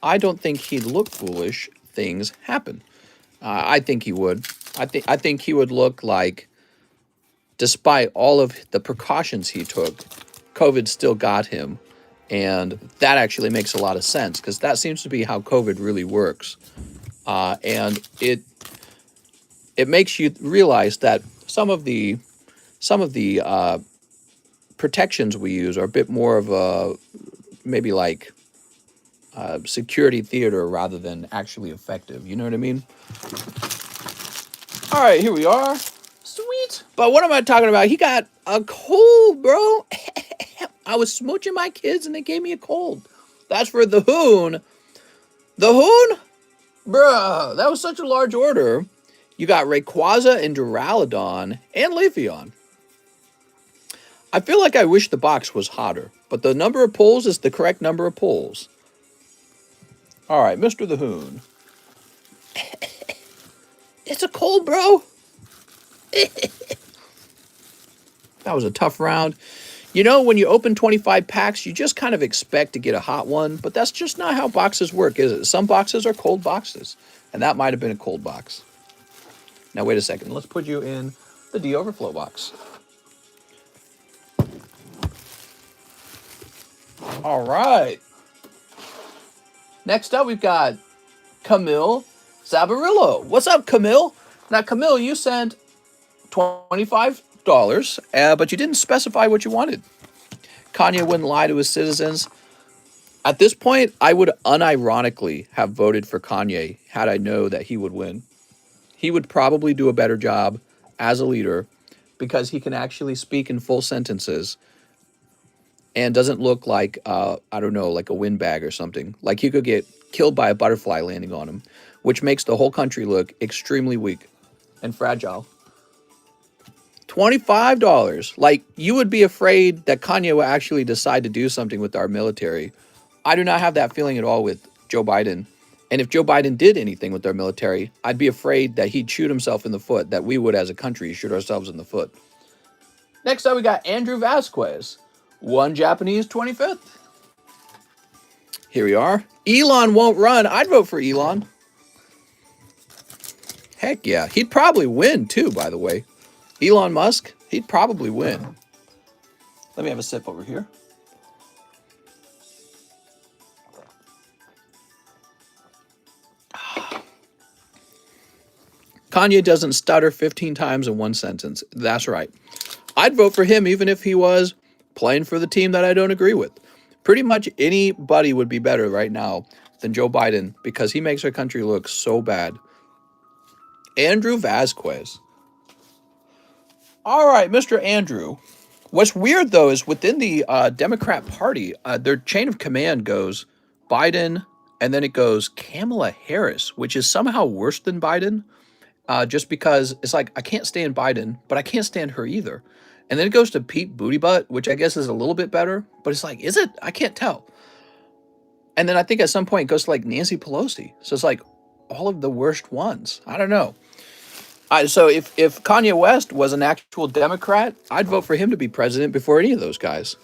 I don't think he'd look foolish. Things happen. I think he would. I think he would look like, despite all of the precautions he took, COVID still got him. And that actually makes a lot of sense because that seems to be how COVID really works. And it makes you realize that some of the protections we use are a bit more of a maybe like security theater rather than actually effective. You know what I mean? All right, here we are. Sweet. But what am I talking about? He got a cold, bro. I was smooching my kids and they gave me a cold. That's for the Hoon. The Hoon? Bruh, that was such a large order. You got Rayquaza and Duraludon and Leafeon. I feel like I wish the box was hotter, but the number of pulls is the correct number of pulls. All right, Mr. the Hoon. It's a cold, bro. That was a tough round. You know, when you open 25 packs, you just kind of expect to get a hot one, but that's just not how boxes work, is it? Some boxes are cold boxes, and that might have been a cold box. Now, wait a second. Let's put you in the D Overflow box. All right. Next up, we've got Camille Zabarillo. What's up, Camille? Now, Camille, you sent $25, but you didn't specify what you wanted. Kanye wouldn't lie to his citizens. At this point, I would unironically have voted for Kanye had I know that he would win. He would probably do a better job as a leader because he can actually speak in full sentences and doesn't look like I don't know, like a windbag or something. Like he could get killed by a butterfly landing on him, which makes the whole country look extremely weak and fragile. $25. Like, you would be afraid that Kanye will actually decide to do something with our military. I do not have that feeling at all with Joe Biden. And if Joe Biden did anything with our military, I'd be afraid that he'd shoot himself in the foot, that we would as a country shoot ourselves in the foot. Next up, we got Andrew Vasquez. 1 Japanese 25th. Here we are. Elon won't run. I'd vote for Elon. Heck yeah. He'd probably win too, by the way. Elon Musk, he'd probably win. Let me have a sip over here. Kanye doesn't stutter 15 times in one sentence. That's right. I'd vote for him even if he was playing for the team that I don't agree with. Pretty much anybody would be better right now than Joe Biden because he makes our country look so bad. Andrew Vasquez. All right, Mr. Andrew. What's weird, though, is within the Democrat Party, their chain of command goes Biden, and then it goes Kamala Harris, which is somehow worse than Biden, just because it's like, I can't stand Biden, but I can't stand her either. And then it goes to Pete Bootybutt, which I guess is a little bit better, but it's like, is it? I can't tell. And then I think at some point it goes to like Nancy Pelosi. So it's like all of the worst ones. I don't know. So if Kanye West was an actual Democrat, I'd vote for him to be president before any of those guys.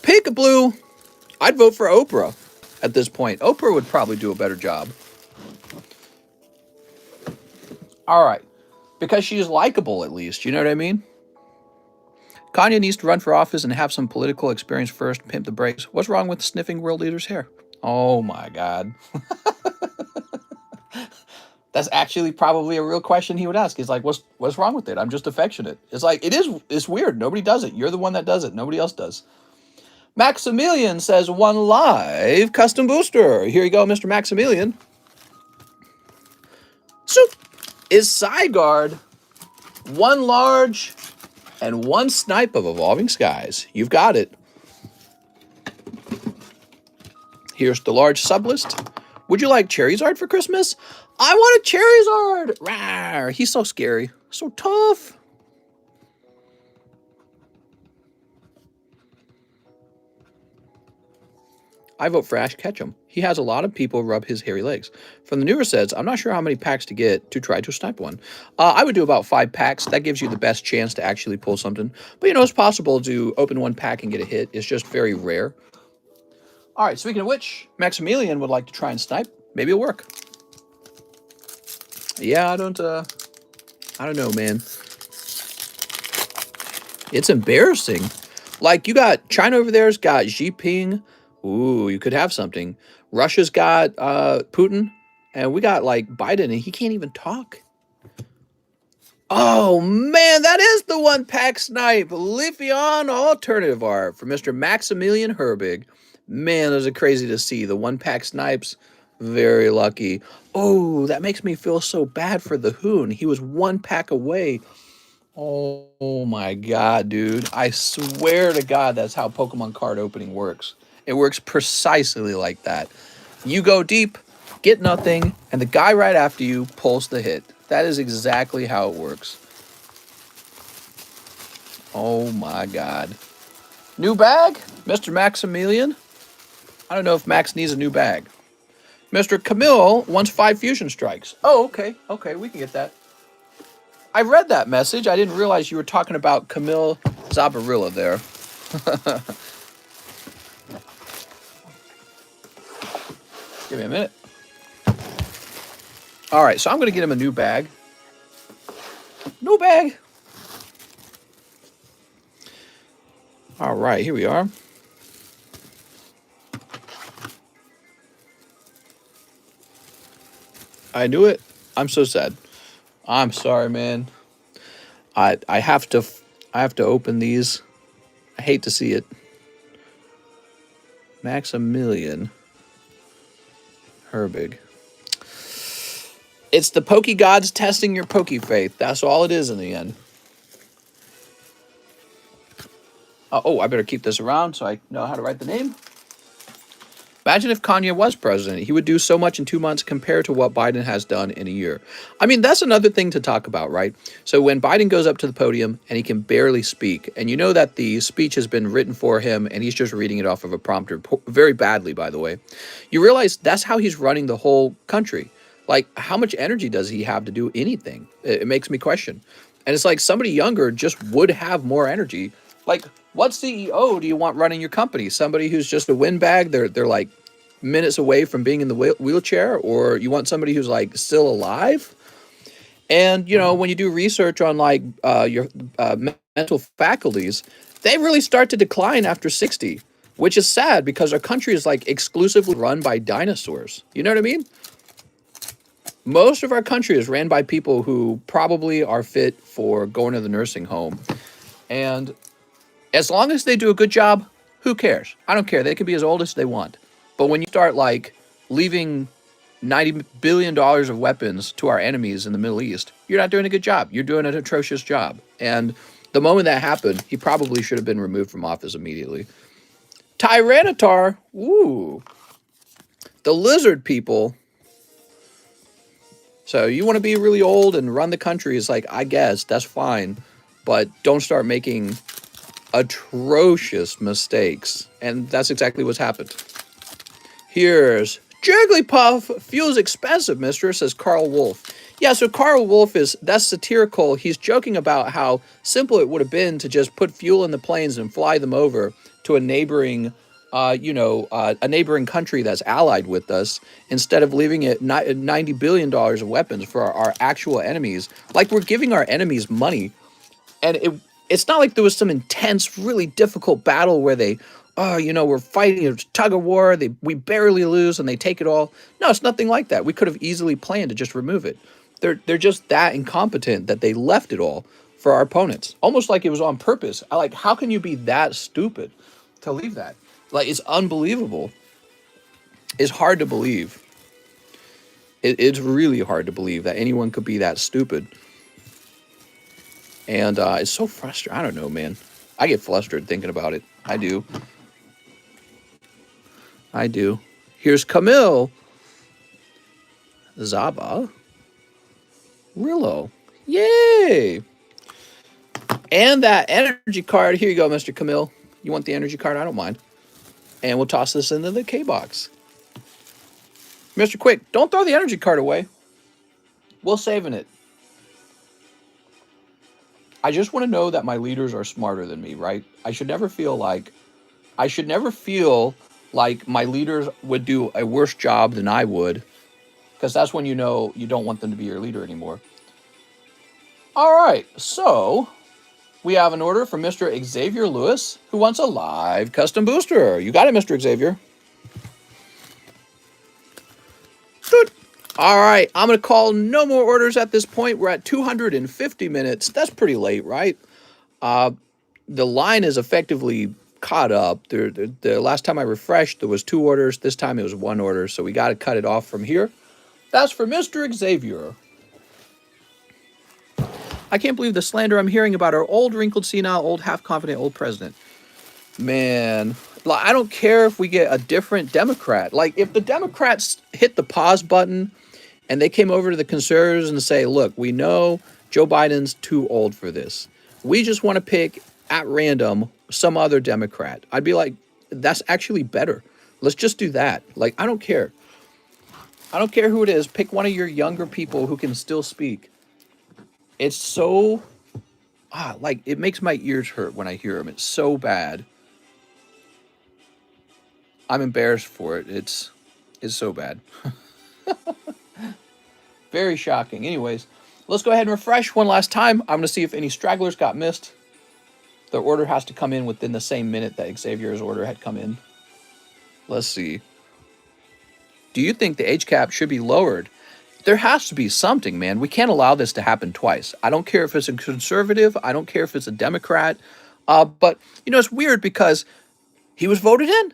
Peekaboo, I'd vote for Oprah at this point. Oprah would probably do a better job. All right, because she's likable at least, you know what I mean? Kanye needs to run for office and have some political experience first, pimp the brakes. What's wrong with sniffing world leaders' hair? Oh my God. That's actually probably a real question he would ask. He's like, what's wrong with it? I'm just affectionate. It's like, it's weird. Nobody does it. You're the one that does it. Nobody else does. Maximilian says 1 live custom booster. Here you go, Mr. Maximilian. So, is Sigard 1 large and 1 snipe of Evolving Skies? You've got it. Here's the large sublist. Would you like Charizard for Christmas? I want a Charizard! Rawr, he's so scary. So tough. I vote for Ash Ketchum. He has a lot of people rub his hairy legs. From the newer sets, I'm not sure how many packs to get to try to snipe one. I would do about 5 packs. That gives you the best chance to actually pull something. But you know, it's possible to open 1 pack and get a hit. It's just very rare. All right, speaking of which, Maximilian would like to try and snipe. Maybe it'll work. Yeah, I don't know, man. It's embarrassing. Like, you got China over there's got Xi Jinping. Ooh, you could have something. Russia's got Putin, and we got like Biden, and he can't even talk. Oh man, that is the 1 pack snipe. Leafeon alternative art for Mr. Maximilian Herbig. Man, those are crazy to see. The 1 pack snipes. Very lucky. Oh, that makes me feel so bad for the Hoon. He was 1 pack away. Oh my God, dude. I swear to God, that's how Pokemon card opening works. It works precisely like that. You go deep, get nothing, and the guy right after you pulls the hit. That is exactly how it works. Oh my God. New bag? Mr. Maximilian? I don't know if Max needs a new bag. Mr. Camille wants 5 fusion strikes. Oh, okay. Okay, we can get that. I read that message. I didn't realize you were talking about Camille Zabarilla there. Give me a minute. All right, so I'm going to get him a new bag. New bag. All right, here we are. I knew it. I'm so sad. I'm sorry, man. I have to open these. I hate to see it. Maximilian Herbig. It's the Pokey gods testing your Pokey faith. That's all it is in the end. I better keep this around so I know how to write the name. Imagine if Kanye was president. He would do so much in 2 months compared to what Biden has done in a year. I mean, that's another thing to talk about, right? So when Biden goes up to the podium and he can barely speak, and you know that the speech has been written for him and he's just reading it off of a prompter, very badly, by the way, you realize that's how he's running the whole country. Like, how much energy does he have to do anything? It makes me question. And it's like somebody younger just would have more energy. Like, what CEO do you want running your company? Somebody who's just a windbag? They're like minutes away from being in the wheelchair, or you want somebody who's like still alive? And you know, when you do research on like your mental faculties, they really start to decline after 60, which is sad because our country is like exclusively run by dinosaurs. You know what I mean? Most of our country is ran by people who probably are fit for going to the nursing home. And as long as they do a good job, who cares? I don't care. They can be as old as they want. But when you start like leaving $90 billion of weapons to our enemies in the Middle East, you're not doing a good job. You're doing an atrocious job. And the moment that happened, he probably should have been removed from office immediately. Tyranitar, ooh. The lizard people. So you want to be really old and run the country is like, I guess, that's fine. But don't start making atrocious mistakes. And that's exactly what's happened. Here's Jigglypuff. Fuel's expensive, mister, says Carl Wolf. Yeah, so Carl Wolf that's satirical. He's joking about how simple it would have been to just put fuel in the planes and fly them over to a neighboring a neighboring country that's allied with us, instead of leaving it $90 billion of weapons for our actual enemies. Like, we're giving our enemies money. And it's not like there was some intense, really difficult battle where we're fighting a tug of war. We barely lose and they take it all. No, it's nothing like that. We could have easily planned to just remove it. They're just that incompetent that they left it all for our opponents. Almost like it was on purpose. How can you be that stupid to leave that? Like, it's unbelievable. It's hard to believe. It's really hard to believe that anyone could be that stupid. And it's so frustrating. I don't know, man. I get flustered thinking about it. I do. Here's Camille. Zaba. Rillo. Yay! And that energy card. Here you go, Mr. Camille. You want the energy card? I don't mind. And we'll toss this into the K-box. Mr. Quick, don't throw the energy card away. We're saving it. I just want to know that my leaders are smarter than me, right? I should never feel like my leaders would do a worse job than I would, because that's when you know you don't want them to be your leader anymore. All right, so we have an order from Mr. Xavier Lewis, who wants a live custom booster. You got it, Mr. Xavier. Good. All right, I'm going to call no more orders at this point. We're at 250 minutes. That's pretty late, right? The line is effectively caught up. The last time I refreshed, there was 2 orders. This time it was 1 order, so we got to cut it off from here. That's for Mr. Xavier. I can't believe the slander I'm hearing about our old, wrinkled, senile, old, half-confident, old president. Man, I don't care if we get a different Democrat. Like, if the Democrats hit the pause button and they came over to the conservatives and say, look, we know Joe Biden's too old for this. We just want to pick at random some other Democrat. I'd be like, that's actually better. Let's just do that. Like, I don't care. I don't care who it is. Pick one of your younger people who can still speak. It's so, it makes my ears hurt when I hear him. It's so bad. I'm embarrassed for it. It's so bad. Very shocking. Anyways, let's go ahead and refresh one last time. I'm going to see if any stragglers got missed. The order has to come in within the same minute that Xavier's order had come in. Let's see. Do you think the age cap should be lowered? There has to be something, man. We can't allow this to happen twice. I don't care if it's a conservative. I don't care if it's a Democrat. But it's weird because he was voted in.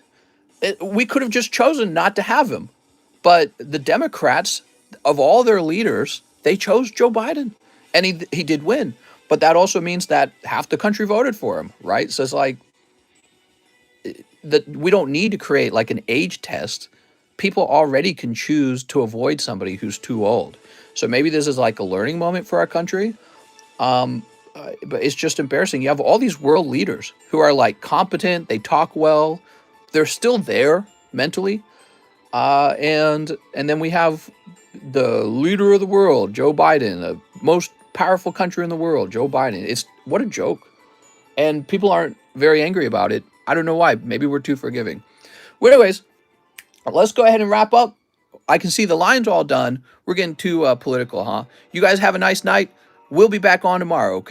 We could have just chosen not to have him, but the Democrats, of all their leaders, they chose Joe Biden, and he did win. But that also means that half the country voted for him, right? So it's like that we don't need to create like an age test. People already can choose to avoid somebody who's too old. So maybe this is like a learning moment for our country. But it's just embarrassing. You have all these world leaders who are like competent, they talk well, they're still there mentally, and then we have the leader of the world, Joe Biden, the most powerful country in the world, Joe Biden. It's what a joke, and people aren't very angry about it. I don't know why. Maybe we're too forgiving. Well, anyways, let's go ahead and wrap up. I can see the line's all done. We're getting too political, huh? You guys have a nice night. We'll be back on tomorrow, okay?